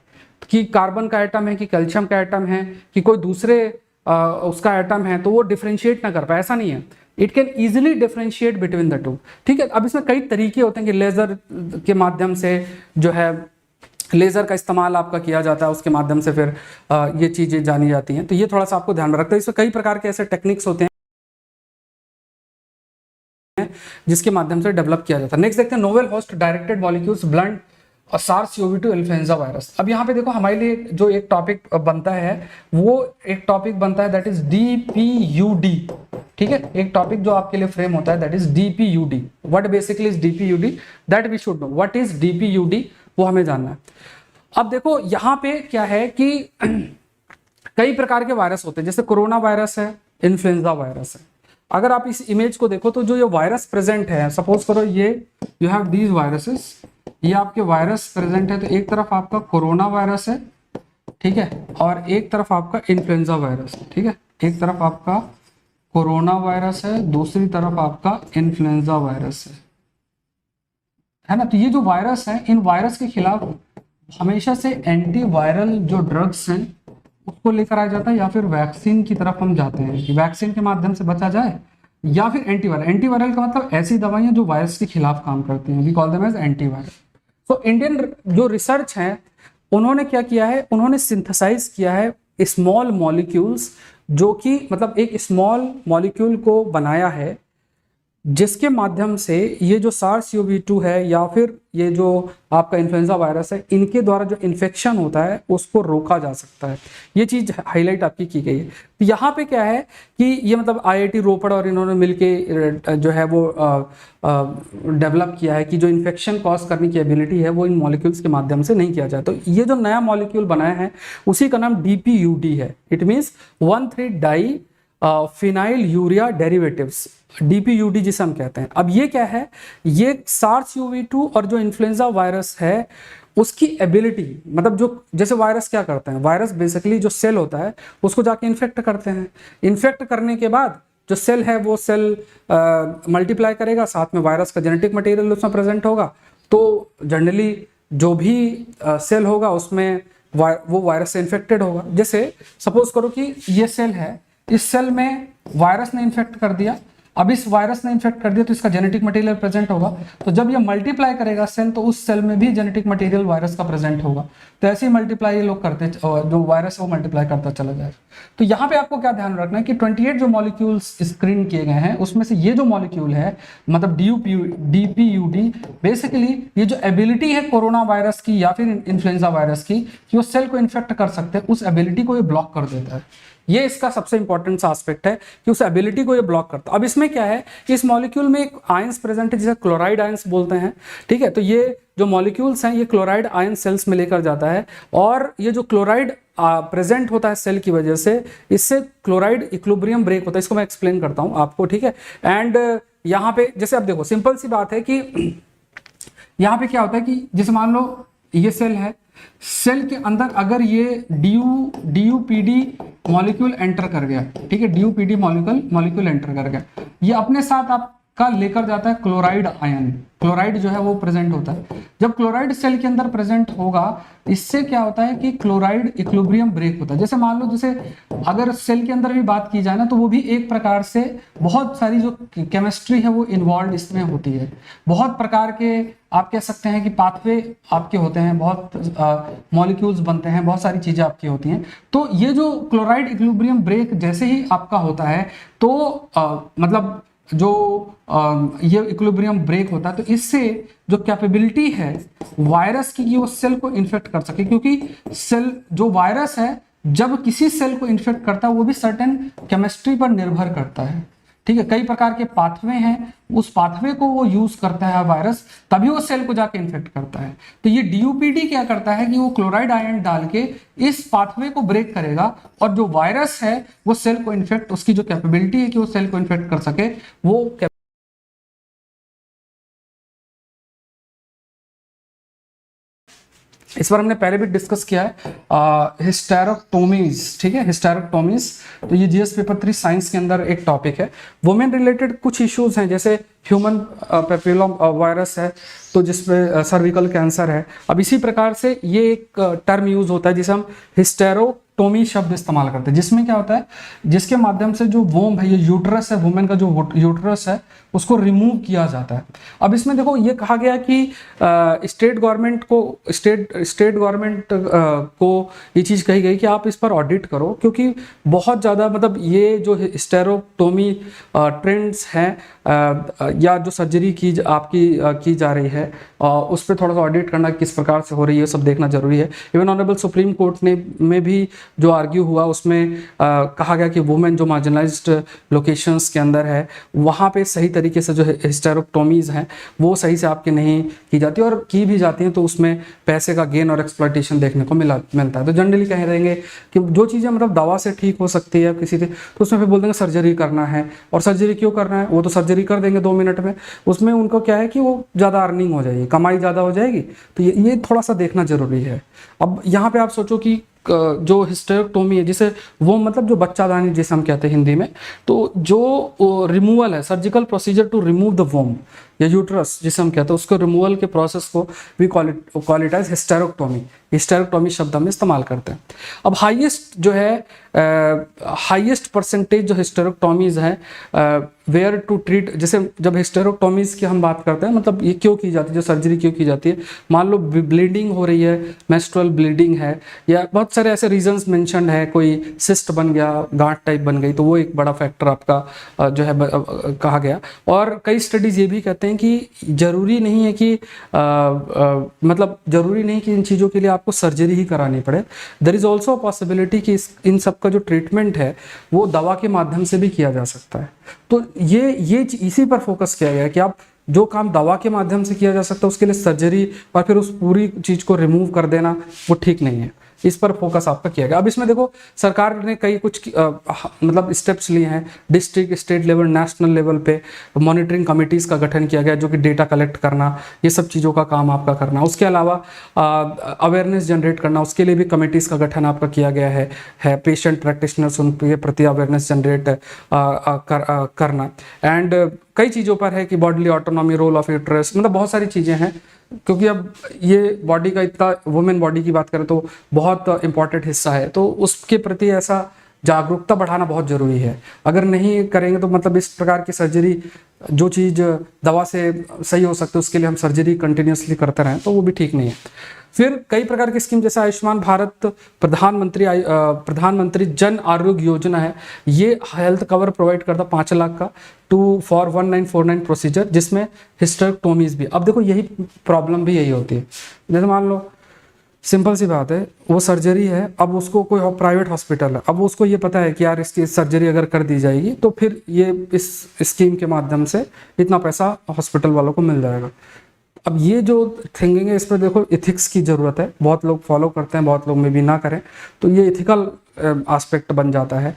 कि कार्बन का एटम है कि कैल्शियम का एटम है कि कोई दूसरे उसका एटम है तो वो डिफरेंशिएट ना कर पाए, ऐसा नहीं है। It can easily differentiate between the to. ठीक है, अब इसमें कई तरीके होते हैं कि लेजर के माध्यम से जो है लेजर का इस्तेमाल आपका किया जाता है, उसके माध्यम से फिर ये चीजें जानी जाती हैं। तो ये थोड़ा सा आपको ध्यान में रखते हैं। इसमें कई प्रकार के ऐसे टेक्निक्स होते हैं जिसके माध्यम से डेवलप किया जाता है। नेक्स्ट देखते हैं novel host directed molecules blunt और SARS-CoV-2 इन्फ्लुएंजा वायरस। अब यहाँ पे देखो हमारे लिए जो एक टॉपिक बनता है वो एक टॉपिक बनता है दैट इज DPUD। ठीक है, एक टॉपिक जो आपके लिए फ्रेम होता है that is DPUD। What basically is DPUD, that we should know. What is DPUD, वो हमें जानना है। अब देखो यहाँ पे क्या है कि कई प्रकार के वायरस होते हैं, जैसे कोरोना वायरस है, इन्फ्लुएंजा वायरस है। अगर आप इस इमेज को देखो तो जो ये वायरस प्रेजेंट है, सपोज करो ये यू हैव दीज वायरसेस, ये आपके वायरस प्रेजेंट है, तो एक तरफ आपका कोरोना वायरस है, ठीक है, और एक तरफ आपका इन्फ्लुएंजा वायरस है। ठीक है, एक तरफ आपका कोरोना वायरस है, दूसरी तरफ आपका इन्फ्लुएंजा वायरस है ना। तो ये जो वायरस है, इन वायरस के खिलाफ हमेशा से एंटीवायरल जो ड्रग्स हैं उसको लेकर आ जाता है, या फिर वैक्सीन की तरफ हम जाते हैं कि वैक्सीन के माध्यम से बचा जाए, या फिर एंटीवायरल। एंटीवायरल का मतलब ऐसी दवाइयां जो वायरस के खिलाफ काम करती हैं, we call them as antiviral. तो इंडियन जो रिसर्च है उन्होंने क्या किया है, उन्होंने सिंथेसाइज किया है स्मॉल मॉलिक्यूल्स, जो कि मतलब एक स्मॉल मॉलिक्यूल को बनाया है जिसके माध्यम से ये जो SARS-CoV-2 है या फिर ये जो आपका इन्फ्लुएंजा वायरस है, इनके द्वारा जो इन्फेक्शन होता है उसको रोका जा सकता है। ये चीज़ हाईलाइट आपकी की गई है। तो यहाँ पे क्या है कि ये मतलब IIT रोपड़ और इन्होंने मिलके जो है वो डेवलप किया है कि जो इन्फेक्शन कॉज करने की एबिलिटी है वो इन मॉलिक्यूल्स के माध्यम से नहीं किया जाए। तो ये जो नया मॉलिक्यूल बनाया है उसी का नाम DPUD है। इट मीन्स 1,3-डाई फिनाइल यूरिया डेरिवेटिव्स, DPUD जिसे हम कहते हैं। अब ये क्या है, ये SARS-CoV-2 और जो इन्फ्लुएंजा वायरस है उसकी एबिलिटी, मतलब जो जैसे वायरस क्या करते हैं, वायरस बेसिकली जो सेल होता है उसको जाके इन्फेक्ट करते हैं। इन्फेक्ट करने के बाद जो सेल है वो सेल मल्टीप्लाई करेगा, साथ में वायरस का जेनेटिक मटेरियल उसमें प्रेजेंट होगा। तो जनरली जो भी सेल होगा उसमें वो वायरस से इन्फेक्टेड होगा। जैसे सपोज करो कि ये सेल है, इस सेल में वायरस ने इन्फेक्ट कर दिया। अब इस वायरस ने इन्फेक्ट कर दिया तो इसका जेनेटिक मटेरियल प्रेजेंट होगा, तो जब ये मल्टीप्लाई करेगा सेल तो उस सेल में भी जेनेटिक मटेरियल वायरस का प्रेजेंट होगा। तो ऐसे ही मल्टीप्लाई ये लोग करते, जो वायरस है वो मल्टीप्लाई करता चला जाएगा। तो यहाँ पे आपको क्या ध्यान रखना है कि 28 जो मॉलिक्यूल्स स्क्रीन किए गए हैं उसमें से ये जो मॉलिक्यूल है मतलब DPUD, बेसिकली ये जो एबिलिटी है कोरोना वायरस की या फिर इन्फ्लुएंजा वायरस की कि वो सेल को इन्फेक्ट कर सकते हैं, उस एबिलिटी को ये ब्लॉक कर देता है। ये इसका सबसे इंपॉर्टेंट सा एस्पेक्ट है कि उस एबिलिटी को ये ब्लॉक करता है। अब इसमें क्या है कि इस मॉलिक्यूल में एक आयंस प्रेजेंट है जिसे क्लोराइड आयंस बोलते हैं। ठीक है, तो ये जो मॉलिक्यूल्स हैं ये क्लोराइड आयन सेल्स में लेकर जाता है, और ये जो क्लोराइड प्रेजेंट होता है सेल की वजह से, इससे क्लोराइड इक्विलिब्रियम ब्रेक होता है। इसको मैं एक्सप्लेन करता हूँ आपको, ठीक है। एंड यहाँ पे जैसे अब देखो सिंपल सी बात है कि यहाँ पे क्या होता है कि जैसे मान लो ये सेल है, सेल के अंदर अगर ये DuPD मॉलिक्यूल एंटर कर गया, ठीक है, DuPD मॉलिक्यूल एंटर कर गया, ये अपने साथ आपका लेकर जाता है क्लोराइड आयन। क्लोराइड जो है वो प्रेजेंट होता है। जब क्लोराइड सेल के अंदर प्रेजेंट होगा, इससे क्या होता है कि क्लोराइड इक्विलिब्रियम ब्रेक होता है। जैसे मान लो, जैसे अगर सेल के अंदर भी बात की जाए ना, तो वो भी एक प्रकार से बहुत सारी जो केमिस्ट्री है वो इन्वॉल्व इसमें होती है। बहुत प्रकार के आप कह सकते हैं कि पाथवे आपके होते हैं, बहुत मॉलिक्यूल्स बनते हैं, बहुत सारी चीजें आपकी होती हैं। तो ये जो क्लोराइड इक्विलिब्रियम ब्रेक जैसे ही आपका होता है, तो मतलब जो ये इक्विलिब्रियम ब्रेक होता है, तो इससे जो कैपेबिलिटी है वायरस की कि वो सेल को इन्फेक्ट कर सके, क्योंकि सेल जो वायरस है जब किसी सेल को इन्फेक्ट करता है वो भी सर्टेन केमिस्ट्री पर निर्भर करता है, ठीक है। कई प्रकार के पाथवे हैं, उस पाथवे को वो यूज करता है वायरस, तभी वो सेल को जाके इन्फेक्ट करता है। तो ये DuPD क्या करता है कि वो क्लोराइड आयन डाल के इस पाथवे को ब्रेक करेगा, और जो वायरस है वो सेल को इन्फेक्ट, उसकी जो कैपेबिलिटी है कि वो सेल को इन्फेक्ट कर सके, वो इस बार हमने पहले भी डिस्कस किया है हिस्टेरोटोमीज, ठीक है, हिस्टेरोटोमीज। तो ये जीएस पेपर 3 साइंस के अंदर एक टॉपिक है। वुमेन रिलेटेड कुछ इश्यूज हैं, जैसे ह्यूमन पेपिलोम वायरस है, तो जिसपे सर्विकल कैंसर है। अब इसी प्रकार से ये एक टर्म यूज होता है जिसे हम हिस्टेरोटोमी शब्द इस्तेमाल करते हैं, जिसमें क्या होता है, जिसके माध्यम से जो वोम है, ये यूट्रस है, वुमेन का जो यूट्रस है उसको रिमूव किया जाता है। अब इसमें देखो ये कहा गया कि स्टेट गवर्नमेंट को ये चीज़ कही गई कि आप इस पर ऑडिट करो, क्योंकि बहुत ज़्यादा मतलब ये जो हिस्टेरोटोमी ट्रेंड्स हैं या जो सर्जरी की जा रही है, उस पर थोड़ा सा ऑडिट करना किस प्रकार से हो रही है, सब देखना जरूरी है। इवन ऑनरेबल सुप्रीम कोर्ट में भी जो आर्ग्यू हुआ उसमें कहा गया कि वुमेन जो मार्जिनलाइज्ड लोकेशंस के अंदर है, वहाँ पे सही तरीके से जो हिस्टेरोटोमीज हैं वो सही से आपके नहीं की जाती, और की भी जाती हैं तो उसमें पैसे का गेन और एक्सप्लॉइटेशन देखने को मिलता है। तो जनरली कह रहेंगे कि जो चीज़ें मतलब दवा से ठीक हो सकती है किसी से, तो उसमें फिर बोल देंगे सर्जरी करना है, और सर्जरी क्यों करना है, वो तो सर्जरी कर देंगे 2 मिनट में, उसमें उनको क्या है कि वो ज़्यादा अर्निंग हो जाएगी, कमाई ज़्यादा हो जाएगी। तो ये थोड़ा सा देखना जरूरी है। अब यहाँ पे आप सोचो कि जो हिस्टेरोटोमी है, जिसे वो मतलब जो बच्चादानी जिसे हम कहते हैं हिंदी में, तो जो रिमूवल है, surgical procedure to remove the womb या यूट्रस जिसे हम कहते हैं, उसको रिमूवल के प्रोसेस को वी कॉल इट एज हिस्टेरोटोमी। हिस्टेरोटोमी शब्द हम इस्तेमाल करते हैं। अब हाईएस्ट जो है, हाईएस्ट परसेंटेज जो हिस्टेरोटोमीज हैं वेयर टू ट्रीट, जैसे जब हिस्टेरोटोमीज की हम बात करते हैं, मतलब ये क्यों की जाती है, जो सर्जरी क्यों की जाती है, मान लो ब्लीडिंग हो रही है, मेंस्ट्रुअल ब्लीडिंग है, या बहुत सारे ऐसे रीजंस मेंशन है, कोई सिस्ट बन गया, गांठ टाइप बन गई, तो वो एक बड़ा फैक्टर आपका जो है कहा गया। और कई स्टडीज ये भी कहते हैं कि जरूरी नहीं है कि मतलब जरूरी नहीं कि इन चीज़ों के लिए आपको सर्जरी ही करानी पड़े। देयर इज ऑल्सो पॉसिबिलिटी कि इन सब का जो ट्रीटमेंट है वो दवा के माध्यम से भी किया जा सकता है। तो ये इसी पर फोकस किया गया है कि आप जो काम दवा के माध्यम से किया जा सकता है उसके लिए सर्जरी और फिर उस पूरी चीज़ को रिमूव कर देना वो ठीक नहीं है। इस पर फोकस आपका किया गया। अब इसमें देखो सरकार ने कई कुछ मतलब स्टेप्स लिए हैं। District, state level, national level पे मॉनिटरिंग कमिटीज़ का गठन किया गया, जो कि डेटा कलेक्ट करना, ये सब चीज़ों का काम आपका करना। उसके अलावा अवेयरनेस जनरेट करना, उसके लिए भी कमिटीज़ का गठन आपका किया गया है पेशेंट प्रैक्टिशनर्स, उनके प्रति अवेयरनेस जनरेट करना। एंड कई चीज़ों पर है कि bodily autonomy, role of uterus, मतलब बहुत सारी चीज़ें हैं, क्योंकि अब ये बॉडी का इतना, वुमेन बॉडी की बात करें तो बहुत इंपॉर्टेंट हिस्सा है, तो उसके प्रति ऐसा जागरूकता बढ़ाना बहुत ज़रूरी है। अगर नहीं करेंगे तो मतलब इस प्रकार की सर्जरी, जो चीज़ दवा से सही हो सकती है उसके लिए हम सर्जरी कंटिन्यूसली करते रहें, तो वो भी ठीक नहीं है। फिर कई प्रकार की स्कीम, जैसे आयुष्मान भारत, प्रधानमंत्री जन आरोग्य योजना है, ये हेल्थ कवर प्रोवाइड करता 5 लाख का फॉर 1949 प्रोसीजर, जिसमें हिस्टेरोटोमीज भी। अब देखो यही प्रॉब्लम भी यही होती है, जैसे मान लो सिंपल सी बात है, वो सर्जरी है, अब उसको कोई प्राइवेट हॉस्पिटल है, अब उसको ये पता है कि यार इसकी सर्जरी अगर कर दी जाएगी तो फिर ये इस स्कीम के माध्यम से इतना पैसा हॉस्पिटल वालों को मिल जाएगा। अब ये जो थिंकिंग है, इस पर देखो इथिक्स की ज़रूरत है। बहुत लोग फॉलो करते हैं, बहुत लोग में भी ना करें, तो ये इथिकल एस्पेक्ट बन जाता है।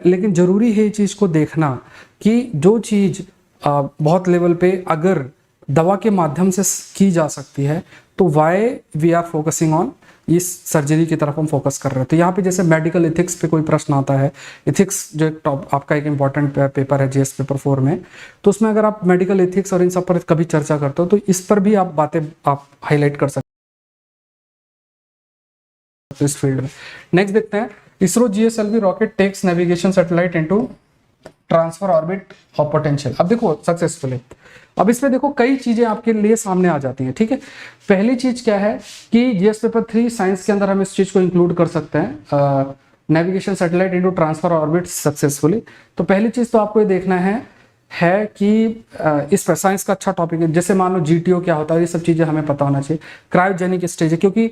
लेकिन ज़रूरी है ये चीज़ को देखना कि जो चीज़ बहुत लेवल पे अगर दवा के माध्यम से की जा सकती है, तो why we are focusing on इस सर्जरी की तरफ हम फोकस कर रहे हैं। तो यहाँ पे जैसे मेडिकल एथिक्स पे कोई प्रश्न आता है, एथिक्स जो एक आपका एक इंपॉर्टेंट पेपर है जीएस पेपर 4 में, तो उसमें अगर आप मेडिकल एथिक्स और इन सब पर कभी चर्चा करते हो तो इस पर भी आप बातें आप हाईलाइट कर सकते हो इस फील्ड में। नेक्स्ट देखते हैं, ISRO GSLV rocket takes navigation satellite into transfer orbit और पोटेंशियल। अब देखो सक्सेसफुली, अब इसमें देखो कई चीजें आपके लिए सामने आ जाती हैं, ठीक है। पहली चीज क्या है कि जीएस पेपर 3 साइंस के अंदर हम इस चीज को इंक्लूड कर सकते हैं, navigation satellite into transfer orbit successfully. तो पहली चीज तो आपको ये देखना है कि इस पर साइंस का अच्छा टॉपिक है। जैसे मान लो जीटीओ क्या होता है, ये सब चीज़ें हमें पता होना चाहिए। क्रायोजेनिक स्टेज है, क्योंकि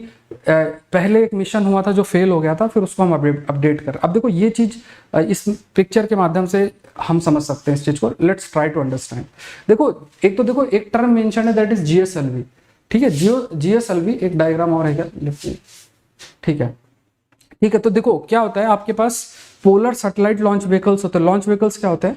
पहले एक मिशन हुआ था जो फेल हो गया था, फिर उसको हम अपडेट कर। अब देखो ये चीज़ इस पिक्चर के माध्यम से हम समझ सकते हैं इस चीज़ को। Let's try to understand. देखो एक टर्म मेंशन है, दैट इज जीएसएलवी, ठीक है। जीएसएलवी एक डायग्राम और है, ठीक है। तो देखो क्या होता है, आपके पास पोलर सैटेलाइट लॉन्च व्हीकल्स होते हैं। लॉन्च व्हीकल्स क्या होते हैं,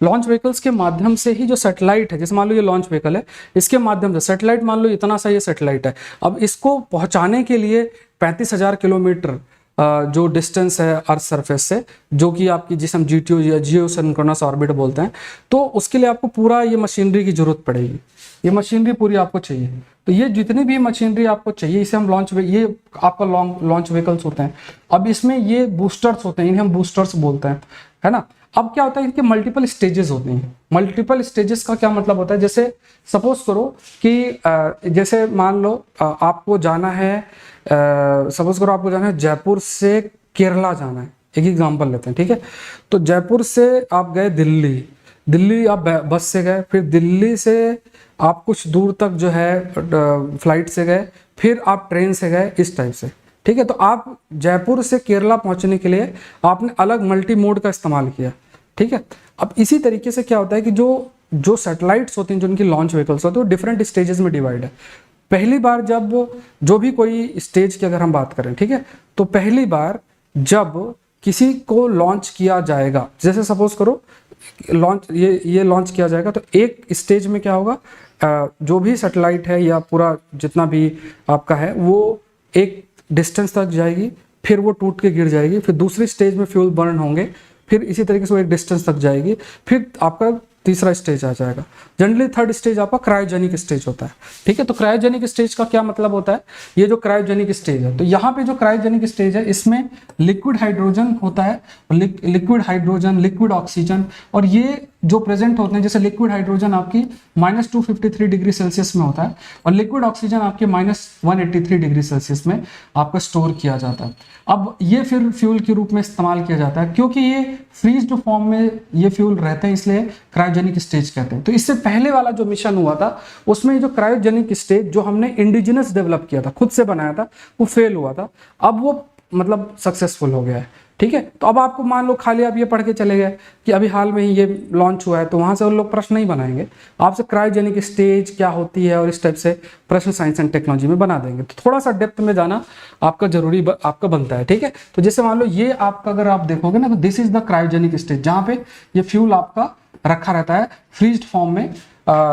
लॉन्च व्हीकल्स के माध्यम से ही जो सैटेलाइट है, जैसे मान लो ये लॉन्च व्हीकल है, इसके माध्यम से सैटेलाइट, मान लो इतना सा ये सैटेलाइट है, अब इसको पहुंचाने के लिए 35,000 किलोमीटर जो डिस्टेंस है अर्थ सरफेस से, जो कि आपकी जिसे हम जीटीओ या जियो सिंक्रोनस ऑर्बिट बोलते हैं, तो उसके लिए आपको पूरा ये मशीनरी की जरूरत पड़ेगी। ये मशीनरी पूरी आपको चाहिए। तो ये जितनी भी मशीनरी आपको चाहिए, इसे हम ये आपका लॉन्च व्हीकल्स होते हैं। अब इसमें ये बूस्टर्स होते हैं, इन्हें हम बूस्टर्स बोलते हैं, है ना। अब क्या होता है, इनके मल्टीपल स्टेजेस होते हैं। मल्टीपल स्टेजेस का क्या मतलब होता है, जैसे सपोज करो कि जैसे मान लो आपको जाना है, सपोज करो आपको जाना है जयपुर से केरला जाना है, एक एग्जांपल लेते हैं, ठीक है। तो जयपुर से आप गए दिल्ली आप बस से गए, फिर दिल्ली से आप कुछ दूर तक जो है फ्लाइट से गए, फिर आप ट्रेन से गए, इस टाइप से, ठीक है। तो आप जयपुर से केरला पहुंचने के लिए आपने अलग मल्टी मोड का इस्तेमाल किया, ठीक है। अब इसी तरीके से क्या होता है कि जो सैटेलाइट्स होती हैं, जो उनकी लॉन्च व्हीकल्स होते हैं, वो डिफरेंट स्टेजेस में डिवाइड है। पहली बार जब जो भी कोई स्टेज की अगर हम बात करें, ठीक है, तो पहली बार जब किसी को लॉन्च किया जाएगा, जैसे सपोज करो ये लॉन्च किया जाएगा, तो एक स्टेज में क्या होगा, जो भी सैटेलाइट है या पूरा जितना भी आपका है, वो एक डिस्टेंस तक जाएगी, फिर वो टूट के गिर जाएगी, फिर दूसरी स्टेज में फ्यूल बर्न होंगे, फिर इसी तरीके से वो एक डिस्टेंस तक जाएगी, फिर आपका तीसरा स्टेज आ जाएगा। जनरली थर्ड स्टेज आपका क्रायोजेनिक स्टेज होता है, ठीक है। तो क्रायोजेनिक स्टेज का क्या मतलब होता है, ये जो क्रायोजेनिक स्टेज है, तो यहाँ पे जो क्रायोजेनिक स्टेज है, इसमें लिक्विड हाइड्रोजन होता है, लिक्विड हाइड्रोजन, लिक्विड ऑक्सीजन, और ये जो प्रेजेंट होते हैं, जैसे लिक्विड हाइड्रोजन आपकी -253 डिग्री सेल्सियस में होता है, और लिक्विड ऑक्सीजन आपके -183 डिग्री सेल्सियस में आपका स्टोर किया जाता है। अब ये फिर फ्यूल के रूप में इस्तेमाल किया जाता है, क्योंकि ये फ्रीज्ड फॉर्म में ये फ्यूल रहते हैं, इसलिए क्रायोजेनिक स्टेज कहते हैं। तो इससे पहले वाला जो मिशन हुआ था, उसमें जो क्रायोजेनिक स्टेज जो हमने इंडिजिनस डेवलप किया था, खुद से बनाया था, वो फेल हुआ था। अब वो मतलब सक्सेसफुल हो गया है, ठीक है। तो अब आपको मान लो खाली आप ये पढ़ के चले गए कि अभी हाल में ही ये लॉन्च हुआ है, तो वहां से उन लोग प्रश्न नहीं बनाएंगे, आपसे क्रायोजेनिक स्टेज क्या होती है और इस टाइप से प्रश्न साइंस एंड टेक्नोलॉजी में बना देंगे। तो थोड़ा सा डेप्थ में जाना आपका जरूरी आपका बनता है, ठीक है। तो जैसे मान लो ये आपका अगर आप देखोगे ना, तो this is the cryogenic stage, जहाँ पे ये फ्यूल आपका रखा रहता है फ्रीज्ड फॉर्म में,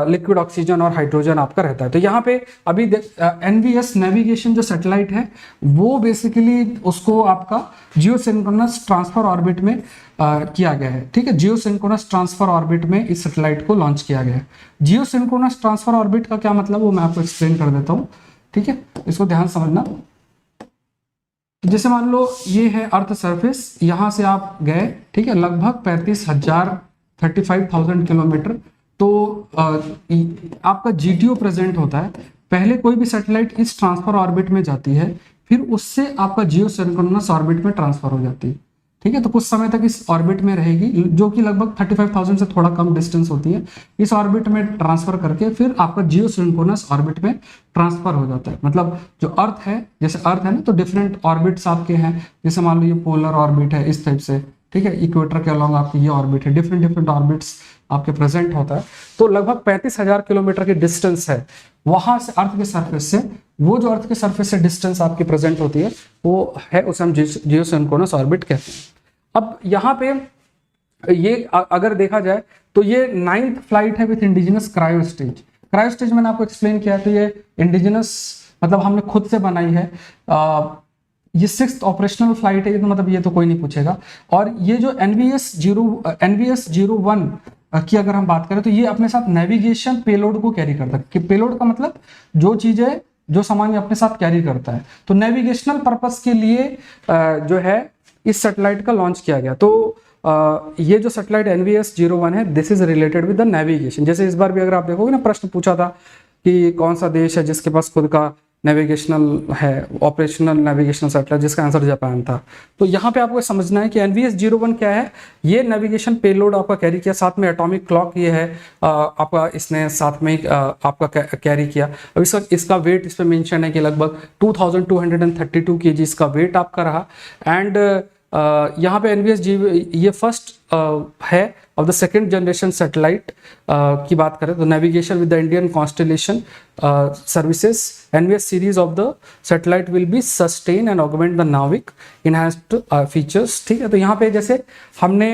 लिक्विड ऑक्सीजन और हाइड्रोजन आपका रहता है। तो यहाँ पे अभी एनवीएस नेविगेशन जो सैटेलाइट है, वो बेसिकली उसको आपका जियो सिंक्रोनस ट्रांसफर ऑर्बिट में किया गया है, ठीक है। जियो सिंक्रोनस ट्रांसफर ऑर्बिट में इस सैटेलाइट को लॉन्च किया गया है। जियो सिंक्रोनस ट्रांसफर ऑर्बिट का क्या मतलब, वो मैं आपको एक्सप्लेन कर देता हूँ, ठीक है। इसको ध्यान समझना। जैसे मान लो ये है अर्थ सरफेस, यहाँ से आप गए, ठीक है, लगभग 35,000 किलोमीटर। तो आपका जीटीओ प्रेजेंट होता है। पहले कोई भी सैटेलाइट इस ट्रांसफर ऑर्बिट में जाती है, फिर उससे आपका जियो सिंक्रोनस ऑर्बिट में ट्रांसफर हो जाती है, ठीक है। तो कुछ समय तक इस ऑर्बिट में रहेगी, जो कि लगभग 35,000 से थोड़ा कम डिस्टेंस होती है। इस ऑर्बिट में ट्रांसफर करके फिर आपका जियो सिंक्रोनस ऑर्बिट में ट्रांसफर हो जाता है। मतलब जो अर्थ है, जैसे अर्थ है ना, तो डिफरेंट ऑर्बिट्स आपके हैं, जैसे मान लो ये पोलर ऑर्बिट है इस टाइप से, ठीक है। इक्वेटर के अलॉन्ग आपकी ये ऑर्बिट है, डिफरेंट ऑर्बिट्स आपके प्रेजेंट होता है। तो लगभग 35,000 किलोमीटर की डिस्टेंस है वहां से अर्थ के सरफेस से। वो जो अर्थ के सरफेस से डिस्टेंस आपकी प्रेजेंट होती है, वो है, उसे हम जियो सिंक्रोनस ऑर्बिट कहते हैं। अब यहाँ पे ये अगर देखा जाए तो ये 9th फ्लाइट है with indigenous cryo stage. Cryo stage मैंने आपको एक्सप्लेन किया, तो ये इंडिजिनस मतलब हमने खुद से बनाई है। ये 6th ऑपरेशनल फ्लाइट है, ये तो मतलब ये तो कोई नहीं पूछेगा। और ये जो NVS 01 की अगर हम बात करें तो ये अपने साथ नेविगेशन पेलोड को कैरी करता है। कि पेलोड का मतलब जो चीजें जो सामान ये अपने साथ कैरी करता है। तो नेविगेशनल पर्पस के लिए जो है इस सैटेलाइट का लॉन्च किया गया। तो ये जो सैटेलाइट NVS 01 है, this is related with the navigation. जैसे इस बार भी अगर आप देखोगे ना, प्रश्न पूछा था कि कौन सा देश है जिसके पास खुद का नेविगेशनल है, ऑपरेशनल नेविगेशनल सैटेलाइट, जिसका आंसर जापान था। तो यहाँ पे आपको समझना है कि NVS 01 क्या है। ये नेविगेशन पेलोड आपका कैरी किया, साथ में एटॉमिक क्लॉक ये है आपका, इसने साथ में आपका कैरी किया। अब इसका वेट इस पर मेंशन है कि लगभग 2232 kg इसका वेट आपका रहा। एंड यहाँ पे NVS ये फर्स्ट है of the second generation satellite की बात करें तो navigation with the Indian constellation services NVS series of the satellite will be sustain and augment the नाविक इनहैंस्ड फीचर्स। ठीक है, तो यहाँ पे जैसे हमने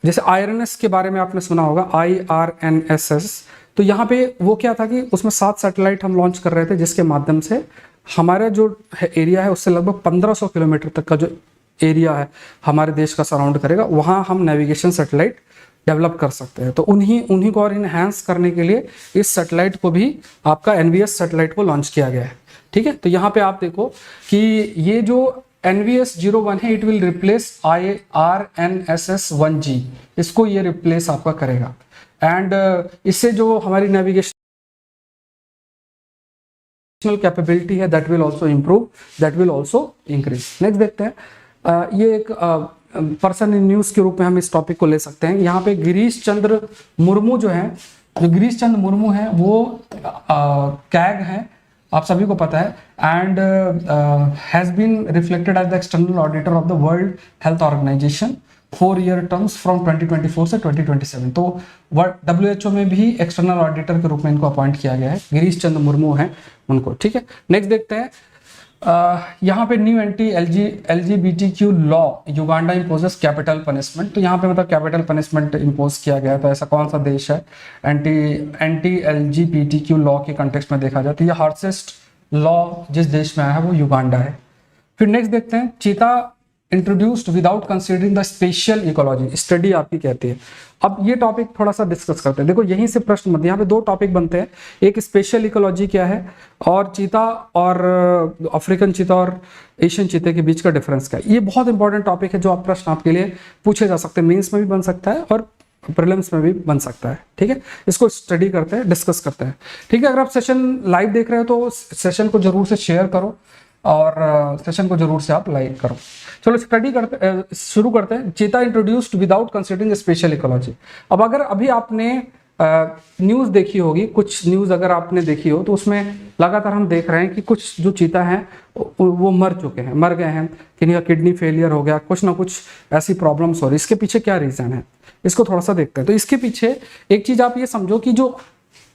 जैसे IRNS के बारे में आपने सुना होगा, IRNSS। तो यहाँ पे वो क्या था कि उसमें 7 सैटेलाइट हम लॉन्च कर रहे थे, जिसके माध्यम से हमारा जो एरिया है उससे लगभग 1500 किलोमीटर तक का जो एरिया है हमारे देश का सराउंड करेगा, वहाँ हम नेविगेशन सैटेलाइट डेवलप कर सकते हैं। तो उन्हीं को और इनहैंस करने के लिए इस सैटेलाइट को भी आपका NVS सैटेलाइट को लॉन्च किया गया है। ठीक है, तो यहाँ पे आप देखो कि ये जो NVS 01 है, it will replace IRNSS 1G, इसको ये रिप्लेस आपका करेगा। एंड इससे जो हमारी नेविगेशन कैपेबिलिटी है that will also improve, that will also increase. Next देखते हैं, ये एक पर्सन इन न्यूज़ के रूप में हम इस टॉपिक को ले सकते हैं। यहाँ पे गिरीश चंद्र मुर्मू जो है, जो गिरीश चंद्र मुर्मू है वो कैग हैं, आप सभी को पता है। And has been reflected as the external auditor of the World Health Organization 4 year terms from 2024 से 2027। तो WHO में भी एक्सटर्नल ऑडिटर के रूप में इनको अपॉइंट किया गया है। गिरीश चंद्र मुर्मू हैं उनको। ठीक है, नेक्स्ट देखते हैं, यहाँ पे new LGBT law Uganda imposes capital punishment. तो यहाँ पे मतलब कैपिटल पनिशमेंट इम्पोज किया गया। तो ऐसा कौन सा देश है एंटी LGBT लॉ के कंटेक्स्ट में देखा जाए तो ये हार्सेस्ट लॉ जिस देश में आया है वो युगांडा है। फिर नेक्स्ट देखते हैं, चीता introduced without considering the special ecology study आपकी कहती है। अब ये टॉपिक थोड़ा सा डिस्कस करते हैं। देखो यहीं से प्रश्न बनते हैं, यहाँ पे 2 टॉपिक बनते हैं, एक स्पेशल इकोलॉजी क्या है और चीता और अफ्रीकन चीता और एशियन चीते के बीच का डिफरेंस क्या है। ये बहुत इंपॉर्टेंट टॉपिक है जो आप प्रश्न आपके लिए पूछे जा सकते हैं, मेंस में भी बन सकता है और प्रीलिम्स में भी बन सकता है। ठीक है, इसको स्टडी करते हैं, डिस्कस करते हैं। ठीक है, अगर आप सेशन लाइव देख रहे हो तो सेशन को जरूर से शेयर करो और सेशन को जरूर से आप लाइक करो। चलो स्टडी करते शुरू करते हैं। चीता introduced without considering special ecology. अब अगर अभी आपने न्यूज़ देखी होगी, कुछ न्यूज़ अगर आपने देखी हो तो उसमें लगातार हम देख रहे हैं कि कुछ जो चीता हैं वो मर गए हैं, किन्हीं का किडनी फेलियर हो गया, कुछ ना कुछ ऐसी प्रॉब्लम्स हो रही। इसके पीछे क्या रीज़न है, इसको थोड़ा सा देखते हैं। तो इसके पीछे एक चीज़ आप ये समझो कि जो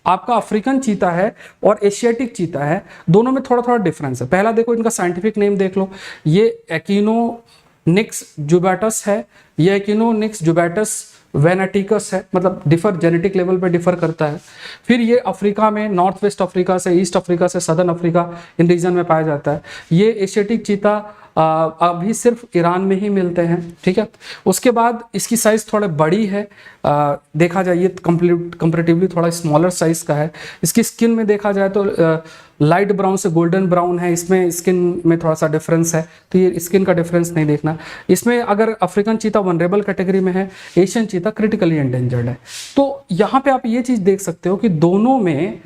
आपका अफ्रीकन चीता है और एशियाटिक चीता है, दोनों में थोड़ा थोड़ा डिफरेंस है। पहला देखो, इनका साइंटिफिक नेम देख लो, ये एक्टिनोनिक्स जुबाटस है, ये एक्टिनोनिक्स जुबाटस वेनेटिकस है, मतलब डिफर जेनेटिक लेवल पे डिफर करता है। फिर ये अफ्रीका में नॉर्थ वेस्ट अफ्रीका से, ईस्ट अफ्रीका से, सदर्न अफ्रीका इन रीजन में पाया जाता है। ये एशियाटिक चीता अभी सिर्फ ईरान में ही मिलते हैं। ठीक है, उसके बाद इसकी साइज़ थोड़ा बड़ी है, देखा जाए ये कंपेरेटिवली थोड़ा स्मॉलर साइज़ का है। इसकी स्किन में देखा जाए तो लाइट ब्राउन से गोल्डन ब्राउन है, इसमें स्किन में थोड़ा सा डिफरेंस है, तो ये स्किन का डिफरेंस नहीं देखना। इसमें अगर अफ्रीकन चीता वनरेबल कैटेगरी में है, एशियन चीता क्रिटिकली एंडेंजर्ड है। तो यहाँ पे आप ये चीज़ देख सकते हो कि दोनों में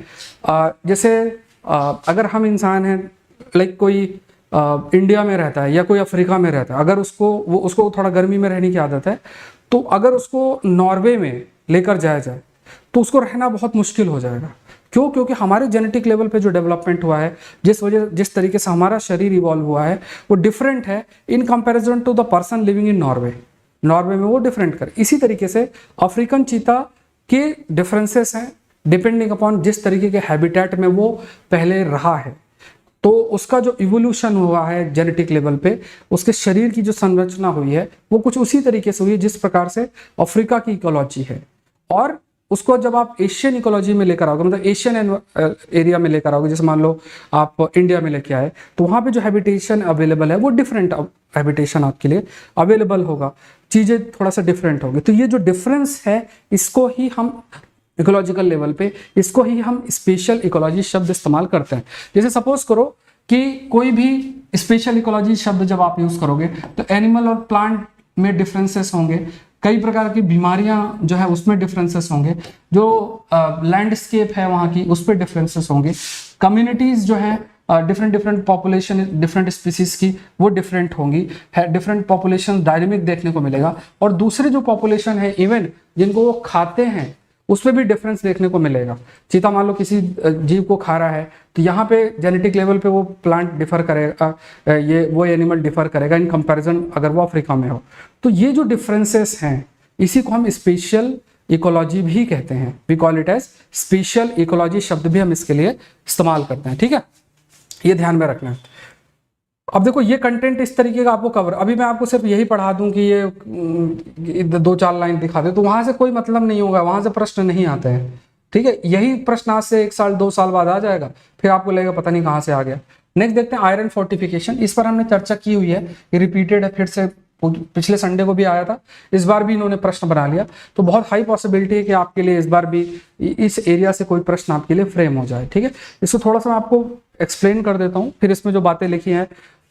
जैसे अगर हम इंसान हैं, लाइक कोई इंडिया में रहता है या कोई अफ्रीका में रहता है, अगर उसको थोड़ा गर्मी में रहने की आदत है, तो अगर उसको नॉर्वे में लेकर जाया जाए तो उसको रहना बहुत मुश्किल हो जाएगा। क्यों? क्योंकि हमारे जेनेटिक लेवल पे जो डेवलपमेंट हुआ है, जिस तरीके से हमारा शरीर इवॉल्व हुआ है, वो डिफरेंट है in comparison to the person living in Norway में वो डिफरेंट कर। इसी तरीके से अफ्रीकन चीता के डिफरेंसेस हैं डिपेंडिंग अपॉन जिस तरीके के हैबिटेट में वो पहले रहा है। तो उसका जो इवोल्यूशन हुआ है जेनेटिक लेवल पे, उसके शरीर की जो संरचना हुई है वो कुछ उसी तरीके से हुई है जिस प्रकार से अफ्रीका की इकोलॉजी है। और उसको जब आप एशियन इकोलॉजी में लेकर आओगे, मतलब एशियन एरिया में लेकर आओगे, जैसे मान लो आप इंडिया में लेके आए, तो वहाँ पे जो हैबिटेशन अवेलेबल है वो डिफरेंट हैबिटेशन आपके लिए अवेलेबल होगा, चीज़ें थोड़ा सा डिफरेंट होगी। तो ये जो डिफरेंस है इसको ही हम इकोलॉजिकल लेवल पे, इसको ही हम स्पेशल इकोलॉजी शब्द इस्तेमाल करते हैं। जैसे सपोज करो कि कोई भी स्पेशल इकोलॉजी शब्द जब आप यूज़ करोगे तो एनिमल और प्लांट में डिफरेंसेस होंगे, कई प्रकार की बीमारियां जो है उसमें डिफरेंसेस होंगे, जो लैंडस्केप है वहाँ की उस पर डिफरेंसेस होंगे, कम्युनिटीज़ जो है डिफरेंट पॉपुलेशन डिफरेंट स्पीसीज की वो डिफरेंट होंगी, है डिफरेंट पॉपुलेशन डायनेमिक देखने को मिलेगा। और दूसरे जो पॉपुलेशन है इवन जिनको वो खाते हैं उसमें भी डिफरेंस देखने को मिलेगा। चीता मान लो किसी जीव को खा रहा है तो यहाँ पे जेनेटिक लेवल पे वो प्लांट डिफर करेगा, ये वो एनिमल डिफर करेगा इन कंपैरिजन अगर वो अफ्रीका में हो। तो ये जो डिफरेंसेस हैं इसी को हम स्पेशल इकोलॉजी भी कहते हैं, we call it as special ecology शब्द भी हम इसके लिए इस्तेमाल करते हैं। ठीक है, ये ध्यान में रखना है। अब देखो ये कंटेंट इस तरीके का आपको कवर, अभी मैं आपको सिर्फ यही पढ़ा दूं कि ये 2-4 लाइन दिखा दे तो वहां से कोई मतलब नहीं होगा, वहां से प्रश्न नहीं आते हैं। ठीक है, यही प्रश्न आज से 1 साल 2 साल बाद आ जाएगा, फिर आपको लगेगा पता नहीं कहाँ से आ गया। नेक्स्ट देखते हैं आयरन फोर्टिफिकेशन। इस पर हमने चर्चा की हुई है, ये रिपीटेड है, फिर से पिछले संडे को भी आया था, इस बार भी इन्होंने प्रश्न बना लिया। तो बहुत हाई पॉसिबिलिटी है कि आपके लिए इस बार भी इस एरिया से कोई प्रश्न आपके लिए फ्रेम हो जाए। ठीक है, इसको थोड़ा सा मैं आपको एक्सप्लेन कर देता हूँ, फिर इसमें जो बातें लिखी हैं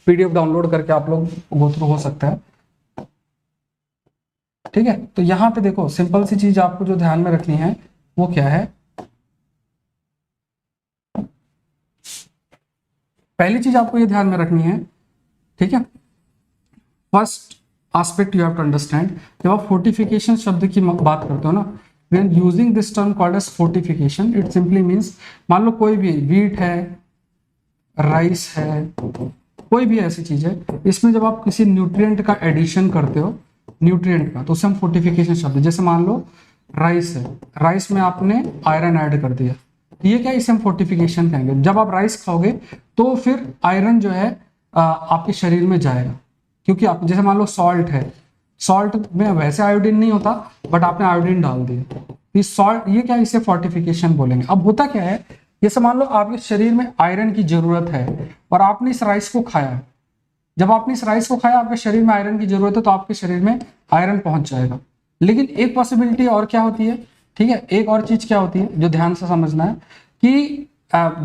पीडीएफ डाउनलोड करके आप लोग गो थ्रू हो सकता है। ठीक है, तो यहां पे देखो सिंपल सी चीज आपको जो ध्यान में रखनी है वो क्या है। पहली चीज आपको ये ध्यान में रखनी है, ठीक है, first aspect you have to understand, जब आप फोर्टिफिकेशन शब्द की बात करते हो ना, when using this term called as fortification, it simply means, मान लो कोई भी वीट है, राइस है, कोई भी ऐसी चीज है, इसमें जब आप किसी न्यूट्रिएंट का एडिशन करते हो, न्यूट्रिएंट का, तो उसे हम फोर्टिफिकेशन शब्द, जैसे मान लो राइस है, राइस में आपने आयरन ऐड कर दिया, ये क्या, इसे हम फोर्टिफिकेशन कहेंगे। जब आप राइस खाओगे तो फिर आयरन जो है आपके शरीर में जाएगा, क्योंकि आप जैसे मान लो सॉल्ट है, सॉल्ट में वैसे आयोडीन नहीं होता बट आपने आयोडीन डाल दिया, इस सॉल्ट, ये क्या, इसे फोर्टिफिकेशन बोलेंगे। अब होता क्या है, जैसे मान लो आपके शरीर में आयरन की जरूरत है और आपने इस राइस को खाया, जब आपने इस राइस को खाया आपके शरीर में आयरन की जरूरत है तो आपके शरीर में आयरन पहुंच जाएगा। लेकिन एक पॉसिबिलिटी और क्या होती है, ठीक है, एक और चीज क्या होती है जो ध्यान से समझना है कि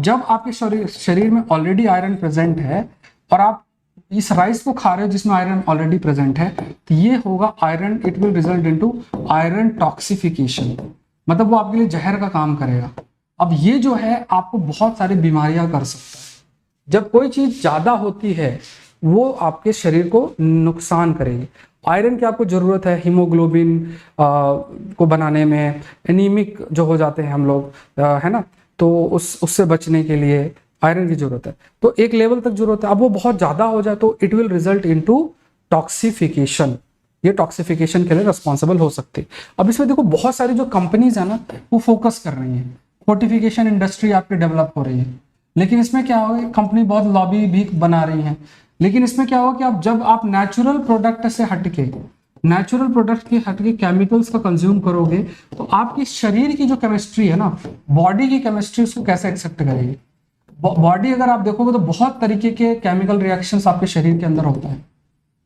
जब आपके शरीर में ऑलरेडी आयरन प्रेजेंट है और आप इस राइस को खा रहे हो जिसमें आयरन ऑलरेडी प्रेजेंट है, तो ये होगा iron, it will result into iron toxification, मतलब वो आपके लिए जहर का काम करेगा। अब ये जो है आपको बहुत सारी बीमारियां कर सकता है। जब कोई चीज ज्यादा होती है वो आपके शरीर को नुकसान करेगी। आयरन की आपको जरूरत है हीमोग्लोबिन को बनाने में, एनीमिक जो हो जाते हैं हम लोग, है ना, तो उससे बचने के लिए आयरन की जरूरत है, तो एक लेवल तक जरूरत है। अब वो बहुत ज्यादा हो जाए तो इट विल रिजल्ट इनटू टॉक्सिफिकेशन, ये टॉक्सिफिकेशन के लिए रिस्पॉन्सिबल हो सकती है। अब इसमें देखो बहुत सारी जो कंपनीज है ना वो फोकस कर रही हैं, फोर्टिफिकेशन इंडस्ट्री आपकी डेवलप हो रही है, लेकिन इसमें क्या होगा, कंपनी बहुत लॉबी भी बना रही है, लेकिन इसमें क्या होगा कि आप जब आप नेचुरल प्रोडक्ट से हटके, नेचुरल प्रोडक्ट के हटके केमिकल्स का कंज्यूम करोगे तो आपकी शरीर की जो केमिस्ट्री है ना, बॉडी की केमिस्ट्री उसको कैसे एक्सेप्ट करेगी। बॉडी अगर आप देखोगे तो बहुत तरीके के केमिकल रिएक्शंस आपके शरीर के अंदर होते हैं,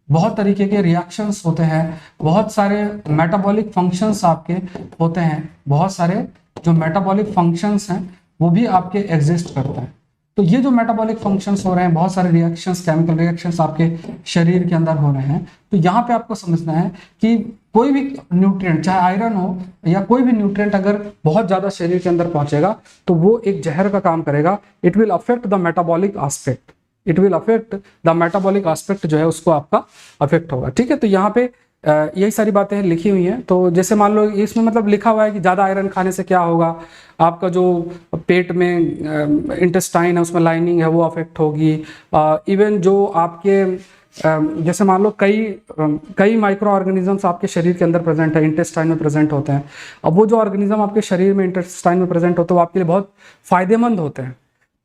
बहुत तरीके के रिएक्शंस होते हैं, बहुत सारे मेटाबॉलिक फंक्शंस आपके होते हैं, बहुत सारे जो मेटाबॉलिक फंक्शंस हैं वो भी आपके एग्जिस्ट करते हैं। तो ये जो मेटाबॉलिक फंक्शंस हो रहे हैं, बहुत सारे रिएक्शंस, केमिकल रिएक्शंस आपके शरीर के अंदर हो रहे हैं, तो यहाँ पे आपको समझना है कि कोई भी न्यूट्रिएंट, चाहे आयरन हो या कोई भी न्यूट्रिएंट, अगर बहुत ज्यादा शरीर के अंदर पहुंचेगा तो वो एक जहर का काम करेगा। It will affect the metabolic aspect, it will affect the metabolic aspect जो है उसको आपका अफेक्ट होगा। ठीक है, तो यहाँ पे यही सारी बातें लिखी हुई हैं। तो जैसे मान लो इसमें मतलब लिखा हुआ है कि ज़्यादा आयरन खाने से क्या होगा, आपका जो पेट में इंटेस्टाइन है उसमें लाइनिंग है वो अफेक्ट होगी। इवन जो आपके जैसे मान लो कई माइक्रो ऑर्गेनिजम्स आपके शरीर के अंदर प्रेजेंट है, इंटेस्टाइन में प्रेजेंट होते हैं। अब वो जो ऑर्गेनिज्म आपके शरीर में इंटेस्टाइन में प्रेजेंट होते हैं वो आपके लिए बहुत फायदेमंद होते हैं,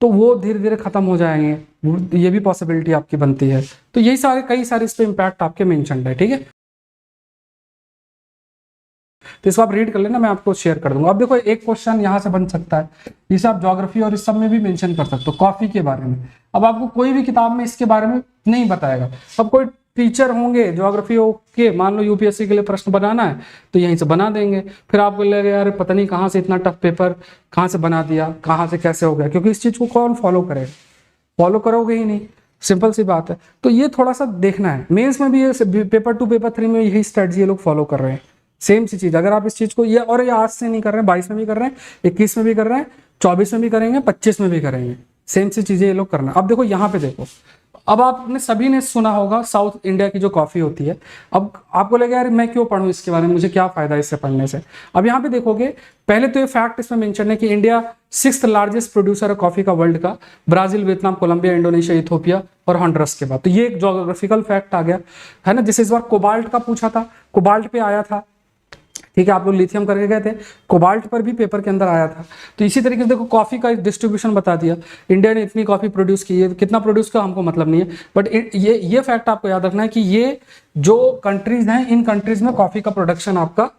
तो वो धीरे धीरे खत्म हो जाएंगे, ये भी पॉसिबिलिटी आपकी बनती है। तो यही सारे कई सारे इस पे इम्पैक्ट आपके मेंशन्ड है। ठीक है, तो इसको आप रीड कर लेना, मैं आपको शेयर कर दूंगा। अब देखो एक क्वेश्चन यहाँ से बन सकता है, जिसे आप ज्योग्राफी और इस सब में भी मेंशन कर सकते हो, कॉफी के बारे में। अब आपको कोई भी किताब में इसके बारे में नहीं बताएगा। अब कोई टीचर होंगे ज्योग्राफी के, मान लो यूपीएससी के लिए प्रश्न बनाना है तो यहीं से बना देंगे, फिर आपको लगेगा यार पता नहीं कहाँ से इतना टफ पेपर कहाँ से बना दिया, कहाँ से कैसे हो गया, क्योंकि इस चीज को कौन फॉलो करेगा, फॉलो करोगे ही नहीं, सिंपल सी बात है। तो ये थोड़ा सा देखना है। मेंस में भी ये पेपर 2 पेपर 3 में यही स्ट्रेटजी ये लोग फॉलो कर रहे हैं, सेम सी चीज। अगर आप इस चीज को ये, और ये आज से नहीं कर रहे हैं, 22 में भी कर रहे हैं, 21 में भी कर रहे हैं, 24 में भी करेंगे, 25 में भी करेंगे, सेम सी चीजें ये लोग करना। अब देखो यहाँ पे देखो, अब आपने सभी ने सुना होगा साउथ इंडिया की जो कॉफी होती है। अब आपको लगेगा यार मैं क्यों पढ़ूं इसके बारे में, मुझे क्या फायदा इससे पढ़ने से। अब यहाँ पे देखोगे, पहले तो ये फैक्ट इसमें मेंशन है कि इंडिया 6th लार्जेस्ट प्रोड्यूसर है कॉफी का वर्ल्ड का, Brazil, Vietnam, Colombia, Indonesia, Ethiopia और हॉन्डुरस के बाद। तो ये एक ज्योग्राफिकल फैक्ट आ गया है ना। जैसे इस बार कोबाल्ट का पूछा था, कोबाल्ट पे आया था, ठीक है, आप लोग लिथियम करके गए थे, कोबाल्ट पर भी पेपर के अंदर आया था। तो इसी तरीके से देखो कॉफी का डिस्ट्रीब्यूशन बता दिया, इंडिया ने इतनी कॉफी प्रोड्यूस की है, कितना प्रोड्यूस का हमको मतलब नहीं है, बट ये फैक्ट आपको याद रखना है कि ये जो कंट्रीज हैं, इन कंट्रीज में कॉफी का प्रोडक्शन आपका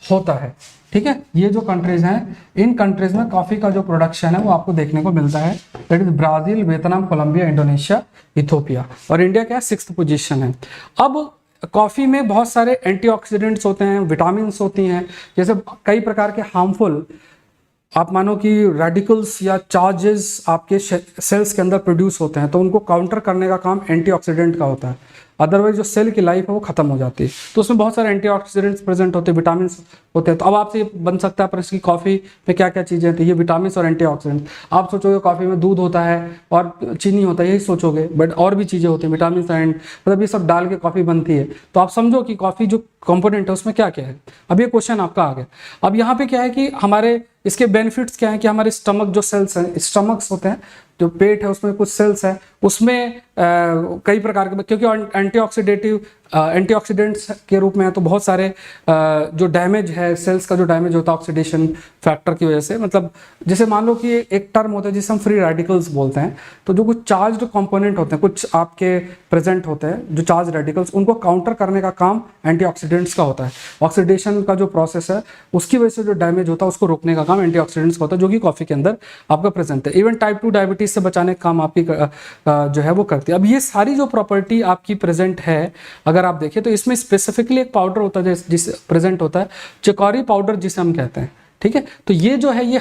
होता है, ठीक है। ये जो कंट्रीज हैं, इन कंट्रीज में कॉफी का जो प्रोडक्शन है वो आपको देखने को मिलता है, that is Brazil, Vietnam, Colombia, Indonesia, Ethiopia, और इंडिया क्या है 6th पोजीशन है। अब कॉफ़ी में बहुत सारे एंटीऑक्सीडेंट्स होते हैं, विटामिन्स होती हैं, जैसे कई प्रकार के हार्मफुल, आप मानो कि रेडिकल्स या चार्जेस आपके सेल्स के अंदर प्रोड्यूस होते हैं, तो उनको काउंटर करने का काम एंटीऑक्सीडेंट का होता है। अदरवाइज जो सेल की लाइफ है वो खत्म हो जाती है। तो उसमें बहुत सारे एंटीऑक्सीडेंट्स प्रेजेंट होते हैं, विटामिन होते हैं। तो अब आपसे बन सकता है प्रश्न की कॉफ़ी में क्या क्या चीज़ें होती है, ये विटामिन और एंटीऑक्सीडेंट। आप सोचोगे कॉफ़ी में दूध होता है और चीनी होता है, यही सोचोगे, बट और भी चीज़ें होती हैं, विटामिन एंड मतलब ये सब डाल के कॉफ़ी बनती है। तो आप समझो कि कॉफ़ी जो कंपोनेंट है उसमें क्या क्या है। अब ये क्वेश्चन आपका आ गया। अब यहाँ पे क्या है कि हमारे इसके बेनिफिट्स क्या है कि हमारे स्टमक जो सेल्स हैं, स्टमक्स होते हैं, जो पेट है उसमें कुछ सेल्स हैं, उसमें कई प्रकार के, क्योंकि एंटीऑक्सीडेंट्स के रूप में है, तो बहुत सारे जो डैमेज है सेल्स का, जो डैमेज होता है ऑक्सीडेशन फैक्टर की वजह से, मतलब जैसे मान लो कि एक टर्म होता है जिसे हम फ्री रेडिकल्स बोलते हैं। तो जो कुछ चार्ज्ड कंपोनेंट होते हैं, कुछ आपके प्रेजेंट होते हैं जो चार्ज रेडिकल्स, उनको काउंटर करने का काम एंटीऑक्सीडेंट्स का होता है। ऑक्सीडेशन का जो प्रोसेस है उसकी वजह से जो डैमेज होता है उसको रोकने का काम एंटीऑक्सीडेंट्स का होता है, जो कि कॉफी के अंदर आपका प्रेजेंट है। इवन टाइप 2 डायबिटीज से बचाने का काम आपकी जो है वो करती है। अब ये सारी जो प्रॉपर्टी आपकी प्रेजेंट है, अगर आप देखें तो इसमें स्पेसिफिकली एक पाउडर होता है जिस प्रेजेंट होता है, चिकोरी पाउडर जिसे हम कहते हैं, ठीक है। तो ये जो है ये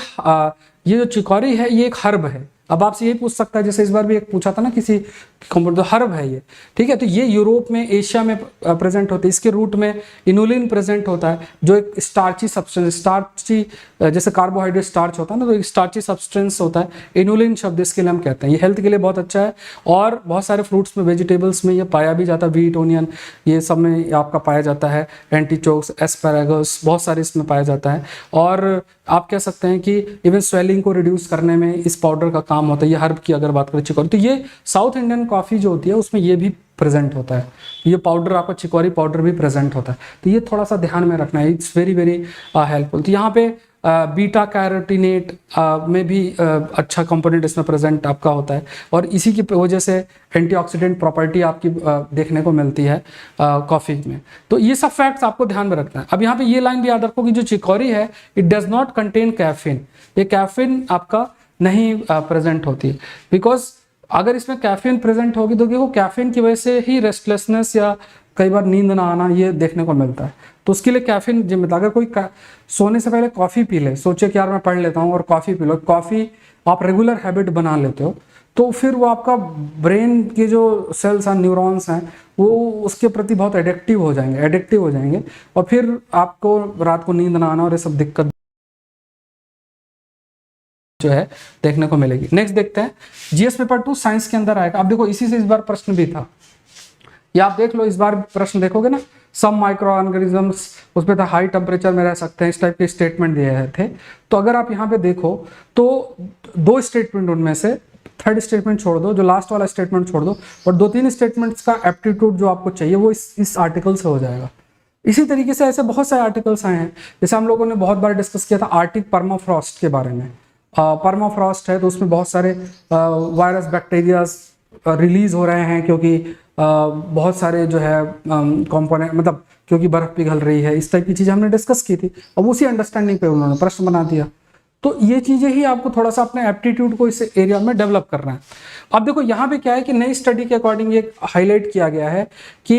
जो चिकोरी है ये एक हर्ब है। अब आपसे ये पूछ सकता है, जैसे इस बार भी एक पूछा था ना किसी कंपाउंड, तो हर्ब है ये, ठीक है। तो ये यूरोप में, एशिया में प्रेजेंट होती है। इसके रूट में इनुलिन प्रेजेंट होता है, जो एक स्टार्ची सब्सटेंस, स्टार्ची जैसे कार्बोहाइड्रेट स्टार्च होता है ना, तो एक स्टार्ची सब्सटेंस होता है। इनुलिन शब्द इसके लिए हम कहते हैं। ये हेल्थ के लिए बहुत अच्छा है, और बहुत सारे फ्रूट्स में, वेजिटेबल्स में ये पाया भी जाता है, व्हीट, ओनियन, ये सब में आपका पाया जाता है। एंटीचोक्स, एस्पैरागस, बहुत सारे इसमें पाया जाता है। और आप कह सकते हैं कि इवन स्वेलिंग को रिड्यूस करने में इस पाउडर का काम होता है। ये हर्ब की अगर बात करें, चिकोरी, तो ये साउथ इंडियन कॉफ़ी जो होती है उसमें ये भी प्रेजेंट होता है। ये पाउडर आपका चिकोरी पाउडर भी प्रेजेंट होता है। तो ये थोड़ा सा ध्यान में रखना है, इट्स वेरी वेरी हेल्पफुल। तो यहाँ पे बीटा कैरोटीनेट में भी अच्छा कंपोनेंट इसमें प्रेजेंट आपका होता है, और इसी की वजह से एंटीऑक्सीडेंट प्रॉपर्टी आपकी देखने को मिलती है कॉफ़ी में। तो ये सब फैक्ट्स आपको ध्यान में रखना है। अब यहाँ पे ये लाइन भी याद रखो कि जो चिकोरी है, it does not contain caffeine. ये कैफीन आपका नहीं प्रेजेंट होती, बिकॉज अगर इसमें कैफीन प्रेजेंट होगी तो देखो कैफीन की वजह से ही रेस्टलेसनेस या कई बार नींद ना आना ये देखने को मिलता है। तो उसके लिए कैफीन जिम्मेदार। अगर कोई सोने से पहले कॉफ़ी पी ले, सोचे कि यार मैं पढ़ लेता हूँ और कॉफ़ी पी लो, कॉफ़ी आप रेगुलर हैबिट बना लेते हो, तो फिर वो आपका ब्रेन के जो सेल्स हैं, न्यूरॉन्स हैं, वो उसके प्रति बहुत एडिक्टिव हो जाएंगे, और फिर आपको रात को नींद ना आना और ये सब दिक्कत जो है देखने को मिलेगी। नेक्स्ट देखते हैं, जीएस पेपर 2 साइंस के अंदर आएगा। अब देखो इसी से इस बार प्रश्न भी था, ये आप देख लो, इस बार प्रश्न देखोगे ना, सम माइक्रो ऑर्गेनिजम्स, उस पर था हाई टेम्परेचर में रह सकते हैं, इस टाइप के स्टेटमेंट दिए थे। तो अगर आप यहाँ पे देखो तो 2 स्टेटमेंट, उनमें से थर्ड स्टेटमेंट छोड़ दो, जो लास्ट वाला स्टेटमेंट छोड़ दो, और 2-3 स्टेटमेंट्स का एप्टीट्यूड जो आपको चाहिए वो इस आर्टिकल से हो जाएगा। इसी तरीके से ऐसे बहुत सारे आर्टिकल्स आए हैं, जैसे हम लोगों ने बहुत बार डिस्कस किया था आर्टिक परमाफ्रॉस्ट के बारे में। परमाफ्रॉस्ट है तो उसमें बहुत सारे वायरस, बैक्टीरियाज रिलीज हो रहे हैं, क्योंकि बहुत सारे जो है कंपोनेंट, मतलब क्योंकि बर्फ पिघल रही है, इस टाइप की चीज़ें हमने डिस्कस की थी। अब उसी अंडरस्टैंडिंग पे उन्होंने प्रश्न बना दिया। तो ये चीज़ें ही आपको थोड़ा सा अपने एप्टीट्यूड को इस एरिया में डेवलप करना है। अब देखो यहाँ पे क्या है कि नई स्टडी के अकॉर्डिंग ये हाईलाइट किया गया है कि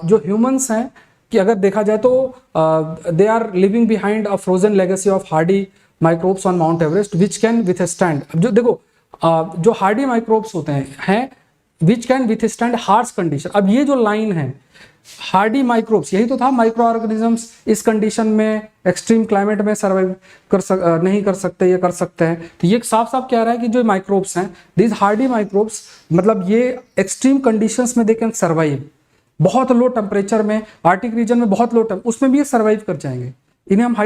जो ह्यूमंस हैं कि अगर देखा जाए तो they are living behind a frozen legacy of hardy microbes on Mount Everest which can withstand. अब जो देखो जो हार्डी माइक्रोब्स होते हैं which can withstand harsh condition. अब ये जो लाइन है हार्डी माइक्रोब्स, यही तो था माइक्रो ऑर्गेनिजम्स इस कंडीशन में एक्सट्रीम क्लाइमेट में सर्वाइव नहीं कर सकते, ये कर सकते हैं। तो ये साफ साफ कह रहा है कि जो माइक्रोब्स हैं दिस हार्डी माइक्रोब्स, मतलब ये एक्सट्रीम कंडीशंस में दे कैन सर्वाइव। बहुत लो टेम्परेचर में, आर्टिक रीजन में बहुत लो उसमें भी ये सर्वाइव कर जाएंगे। इन्हें हम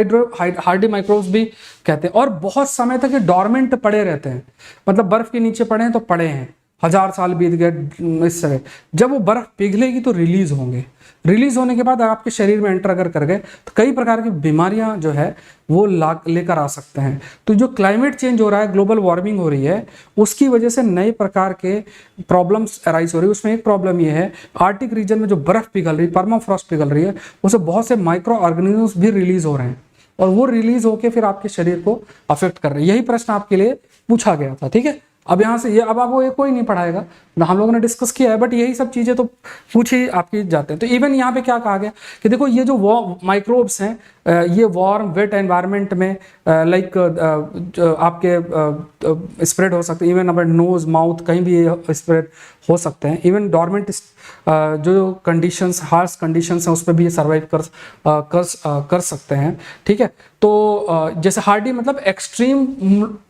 हार्डी माइक्रोब्स भी कहते हैं। और बहुत समय तक ये डॉर्मेंट पड़े रहते हैं, मतलब बर्फ के नीचे पड़े हैं तो पड़े हैं, 1000 साल बीत गए इस तरह। जब वो बर्फ पिघलेगी तो रिलीज होंगे, रिलीज होने के बाद आपके शरीर में एंटर अगर कर गए तो कई प्रकार की बीमारियां जो है वो लेकर आ सकते हैं। तो जो क्लाइमेट चेंज हो रहा है, ग्लोबल वार्मिंग हो रही है, उसकी वजह से नए प्रकार के प्रॉब्लम्स अराइज हो रही है। उसमें एक प्रॉब्लम ये है आर्टिक रीजन में जो बर्फ पिघल रही है, परमाफ्रॉस्ट पिघल रही है, उससे बहुत से माइक्रो ऑर्गेनिजम्स भी रिलीज हो रहे हैं और वो रिलीज होकर फिर आपके शरीर को अफेक्ट कर रहे हैं। यही प्रश्न आपके लिए पूछा गया था, ठीक है। अब यहाँ से ये अब आपको ये कोई नहीं पढ़ाएगा, हम लोगों ने डिस्कस किया है, बट यही सब चीज़ें तो पूछी आपकी जाते हैं। तो इवन यहाँ पे क्या कहा गया कि देखो ये जो माइक्रोब्स हैं ये वार्म वेट एनवायरनमेंट में लाइक आपके स्प्रेड हो सकते हैं। इवन अबाउट नोज माउथ कहीं भी स्प्रेड हो सकते हैं। इवन डॉर्मेंट जो कंडीशंस हार्श कंडीशंस हैं उस पर भी ये सर्वाइव कर सकते हैं, ठीक है। तो जैसे हार्डी मतलब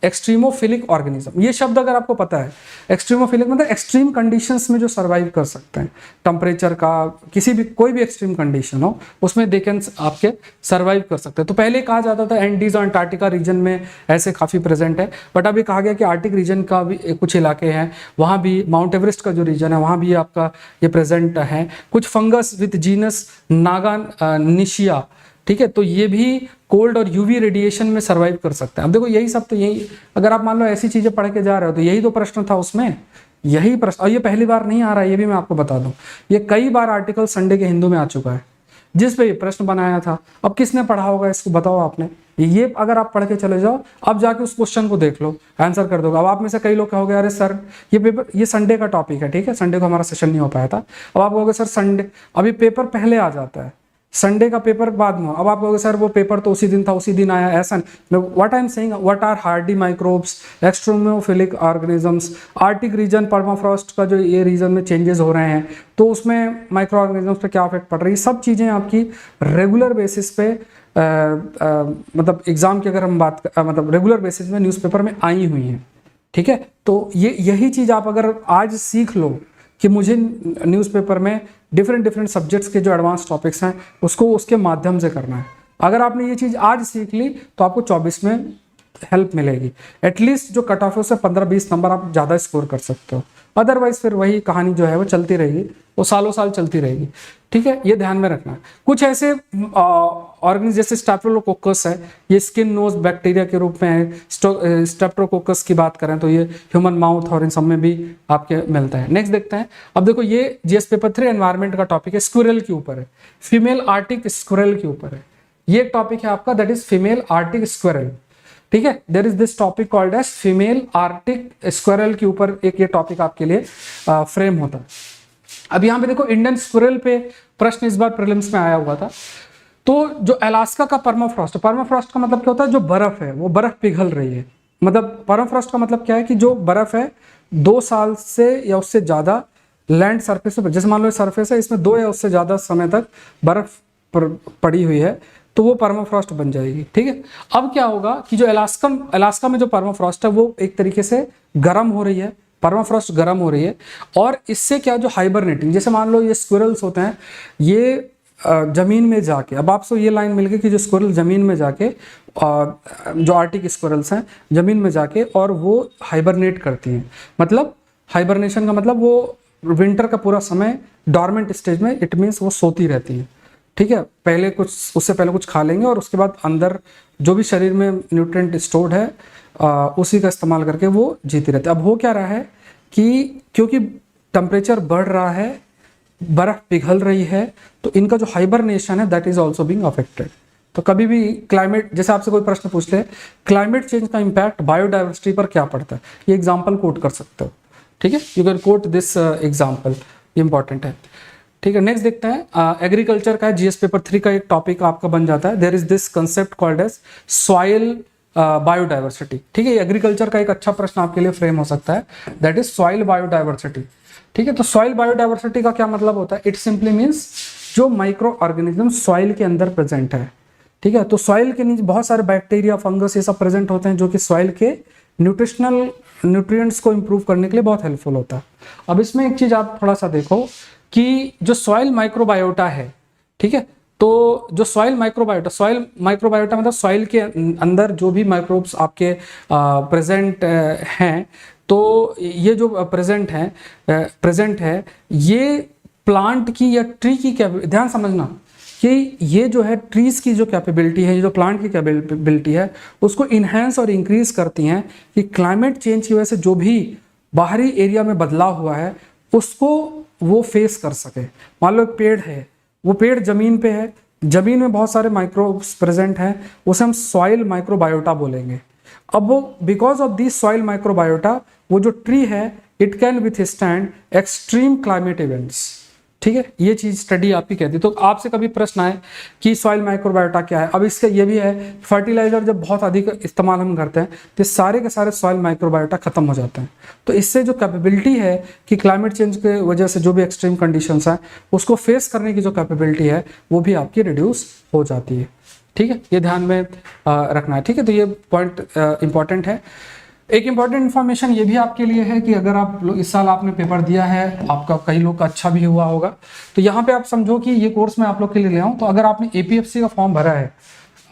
एक्सट्रीमोफिलिक ऑर्गेनिज्म, ये शब्द अगर आपको पता है, एक्सट्रीमोफिलिक मतलब एक्सट्रीम कंडीशंस में जो सर्वाइव कर सकते हैं, टेम्परेचर का किसी भी कोई भी एक्सट्रीम कंडीशन हो उसमें दे कैन आपके सर्वाइव कर सकते हैं। तो पहले कहा जाता था एंडीज और अंटार्कटिका रीजन में ऐसे काफ़ी प्रेजेंट है, बट अभी कहा गया कि आर्टिक रीजन का भी कुछ इलाके हैं, वहाँ भी माउंट एवरेस्ट का जो रीजन है वहाँ भी आपका ये प्रेजेंट है। कुछ फंगस विथ जीनस नागानिशिया, ठीक है, तो ये भी कोल्ड और यूवी रेडिएशन में सर्वाइव कर सकते हैं। अब देखो यही सब तो यही, अगर आप मान लो ऐसी चीजें पढ़ के जा रहे हो तो यही तो प्रश्न था उसमें, यही प्रश्न। और ये पहली बार नहीं आ रहा है, ये भी मैं आपको बता दूं, ये कई बार आर्टिकल संडे के हिंदू में आ चुका है जिस पे ये प्रश्न बनाया था। अब किसने पढ़ा होगा इसको बताओ आपने, ये अगर आप पढ़ के चले जाओ अब जाके उस क्वेश्चन को देख लो, आंसर कर दोगे। अब आप में से कई लोग कहोगे अरे सर ये पेपर, ये संडे का टॉपिक है, ठीक है, संडे को हमारा सेशन नहीं हो पाया था। अब आप कहोगे सर संडे, अभी पेपर पहले आ जाता है, संडे का पेपर बाद में। अब आप कहोगे सर वो पेपर तो उसी दिन था, उसी दिन आया, ऐसा नहीं। What I am saying, what are hardy microbes, extremophilic organisms, arctic region permafrost का जो ये रीजन में चेंजेस हो रहे हैं तो उसमें माइक्रो ऑर्गेनिजम्स पे क्या इफेक्ट पड़ रही है, सब चीज़ें आपकी रेगुलर बेसिस पे मतलब एग्जाम की अगर हम बात मतलब रेगुलर बेसिस में न्यूज़पेपर में आई हुई हैं, ठीक है। तो ये यही चीज़ आप अगर आज सीख लो कि मुझे न्यूज़पेपर में डिफरेंट सब्जेक्ट्स के जो एडवांस टॉपिक्स हैं उसको उसके माध्यम से करना है। अगर आपने ये चीज़ आज सीख ली तो आपको 24 में हेल्प मिलेगी। एटलीस्ट जो कट ऑफ है उससे 15-20 नंबर आप ज़्यादा स्कोर कर सकते हो। अदरवाइज फिर वही कहानी जो है वो चलती रहेगी, वो सालों साल चलती रहेगी, ठीक है। ये ध्यान में रखना है। कुछ ऐसे ऑर्गेनिज्म जैसे स्ट्रेप्टोकोकस है, ये स्किन नोज बैक्टीरिया के रूप में है। स्ट्रेप्टोकोकस की बात करें तो ये ह्यूमन माउथ और इन सब में भी आपके मिलता है। नेक्स्ट देखते हैं। अब देखो ये जीएस पेपर 3 एनवायरमेंट का टॉपिक है, स्क्विरल के ऊपर है, फीमेल आर्टिक स्क्विरल के ऊपर है। ये एक टॉपिक है आपका, that is female arctic squirrel, ठीक है। There is this topic called as female arctic squirrel के ऊपर एक ये टॉपिक आपके लिए फ्रेम होता है। अब यहाँ पे देखो इंडियन स्क्विरल पे प्रश्न इस बार प्रीलिम्स में आया हुआ था। तो जो अलास्का का परमाफ्रॉस्ट का मतलब क्या होता है, जो बर्फ है वो बर्फ पिघल रही है। मतलब परमाफ्रॉस्ट का मतलब क्या है कि जो बर्फ है 2 साल से या उससे ज्यादा लैंड सरफेस पर, जैसे मान लो सरफेस है इसमें 2 या उससे ज्यादा समय तक बर्फ पड़ी हुई है तो वो परमाफ्रॉस्ट बन जाएगी, ठीक है। अब क्या होगा कि जो अलास्का में जो परमाफ्रॉस्ट है वो एक तरीके से गर्म हो रही है, परमाफ्रॉस्ट गर्म हो रही है, और इससे क्या जो हाइबरनेटिंग, जैसे मान लो ये स्क्विरल्स होते हैं, ये जमीन में जाके, अब आपको ये लाइन मिल गई कि जो स्क्विरल जमीन में जाके जो आर्टिक स्क्विरल्स हैं जमीन में जाके और वो हाइबरनेट करती हैं। मतलब हाइबरनेशन का मतलब वो विंटर का पूरा समय डॉर्मेंट स्टेज में, इट मीन्स वो सोती रहती हैं, ठीक है। पहले कुछ उससे पहले कुछ खा लेंगे और उसके बाद अंदर जो भी शरीर में न्यूट्रिएंट स्टोर्ड है उसी का इस्तेमाल करके वो जीती रहती है। अब हो क्या रहा है कि क्योंकि टेम्परेचर बढ़ रहा है बर्फ पिघल रही है तो इनका जो हाइबरनेशन है that is also being affected. तो कभी भी क्लाइमेट, जैसे आपसे कोई प्रश्न पूछते हैं क्लाइमेट चेंज का इंपैक्ट बायोडाइवर्सिटी पर क्या पड़ता है, ये एग्जाम्पल कोट कर सकते हो, ठीक है, you can coat this example, important है, ठीक है। नेक्स्ट देखते हैं एग्रीकल्चर का, जीएस पेपर 3 का एक टॉपिक आपका बन जाता है, there is this concept called as soil biodiversity, ठीक है। एग्रीकल्चर का एक अच्छा प्रश्न आपके लिए फ्रेम हो सकता है, दैट इज सॉइल बायोडाइवर्सिटी, ठीक है। तो सॉइल बायोडाइवर्सिटी का क्या मतलब होता है, इट सिंपली मीन्स जो माइक्रो ऑर्गेनिज्म सॉइल के अंदर प्रेजेंट है, ठीक है। तो सॉइल के नीचे बहुत सारे बैक्टीरिया, फंगस ये सब प्रेजेंट होते हैं जो कि सॉइल के न्यूट्रिएंट्स को इंप्रूव करने के लिए बहुत हेल्पफुल होता है। अब इसमें एक चीज आप थोड़ा सा देखो कि जो सॉइल माइक्रोबायोटा है, ठीक है, तो जो सॉइल माइक्रोबायोटा मतलब सॉइल के अंदर जो भी माइक्रोब्स आपके प्रेजेंट हैं, तो ये जो प्रेजेंट है ये प्लांट की या ट्री की, ध्यान समझना कि ये जो है ट्रीज की जो कैपेबिलिटी है, ये जो प्लांट की कैपेबिलिटी है उसको इन्हेंस और इंक्रीज करती हैं कि क्लाइमेट चेंज की वजह से जो भी बाहरी एरिया में बदलाव हुआ है उसको वो फेस कर सके। मान लो एक पेड़ है, वो पेड़ जमीन पे है, जमीन में बहुत सारे माइक्रोब्स प्रेजेंट हैं, उसे हम सॉइल माइक्रोबायोटा बोलेंगे। अब वो because of this soil microbiota वो जो ट्री है it can withstand extreme climate events, ठीक है। ये चीज स्टडी आपकी कहती है। तो आपसे कभी प्रश्न आए कि सॉइल माइक्रोबायोटा क्या है, अब इसका ये भी है फर्टिलाइजर जब बहुत अधिक इस्तेमाल हम करते हैं तो सारे के सारे सॉइल माइक्रोबायोटा खत्म हो जाते हैं। तो इससे जो कैपेबिलिटी है कि क्लाइमेट चेंज के वजह से जो भी एक्सट्रीम कंडीशंस हैं उसको फेस करने की जो कैपेबिलिटी है वो भी आपकी रिड्यूस हो जाती है, ठीक है। ये ध्यान में रखना है, ठीक है। तो ये पॉइंट इंपॉर्टेंट है। एक इंपॉर्टेंट इन्फॉर्मेशन ये भी आपके लिए है कि अगर आप लोग इस साल आपने पेपर दिया है, आपका कई लोग का अच्छा भी हुआ होगा, तो यहाँ पे आप समझो कि ये कोर्स मैं आप लोग के लिए ले आऊँ। तो अगर आपने एपीएफसी का फॉर्म भरा है,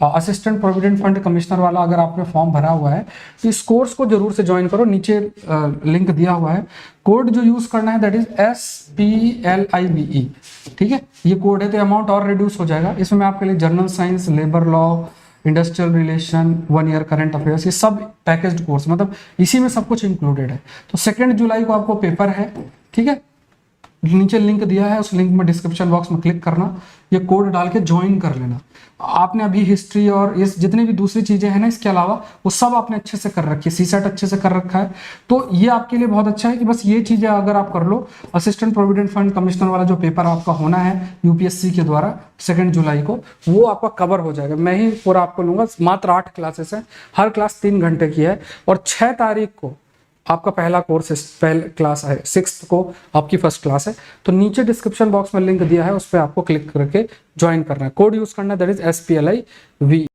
असिस्टेंट प्रोविडेंट फंड कमिश्नर वाला, अगर आपने फॉर्म भरा हुआ है तो इस कोर्स को जरूर से ज्वाइन करो। नीचे लिंक दिया हुआ है, कोड जो यूज करना है दैट इज SPLIBE, ठीक है। ये कोड है तो अमाउंट और रिड्यूस हो जाएगा। इसमें आपके लिए general science, labour law, industrial relation, 1 year current affairs, ये सब पैकेज्ड कोर्स, मतलब इसी में सब कुछ इंक्लूडेड है। तो 2 जुलाई को आपको पेपर है, ठीक है। नीचे लिंक दिया है, उस लिंक में डिस्क्रिप्शन बॉक्स में क्लिक करना, ये कोड डाल के ज्वाइन कर लेना। आपने अभी हिस्ट्री और ये जितनी भी दूसरी चीजें हैं ना इसके अलावा वो सब आपने अच्छे से कर रखी है, सीसेट अच्छे से कर रखा है, तो ये आपके लिए बहुत अच्छा है कि बस ये चीजें अगर आप कर लो, असिस्टेंट प्रोविडेंट फंड कमिश्नर वाला जो पेपर आपका होना है यूपीएससी के द्वारा 2 जुलाई को, वो आपका कवर हो जाएगा। मैं ही पूरा आपको लूंगा, मात्र 8 क्लासेस है, हर क्लास 3 घंटे की है, और 6 तारीख को आपका पहला कोर्स पहले क्लास है, 6 को आपकी फर्स्ट क्लास है। तो नीचे डिस्क्रिप्शन बॉक्स में लिंक दिया है, उस पर आपको क्लिक करके ज्वाइन करना है, कोड यूज करना है, दैट इज SPLIBE।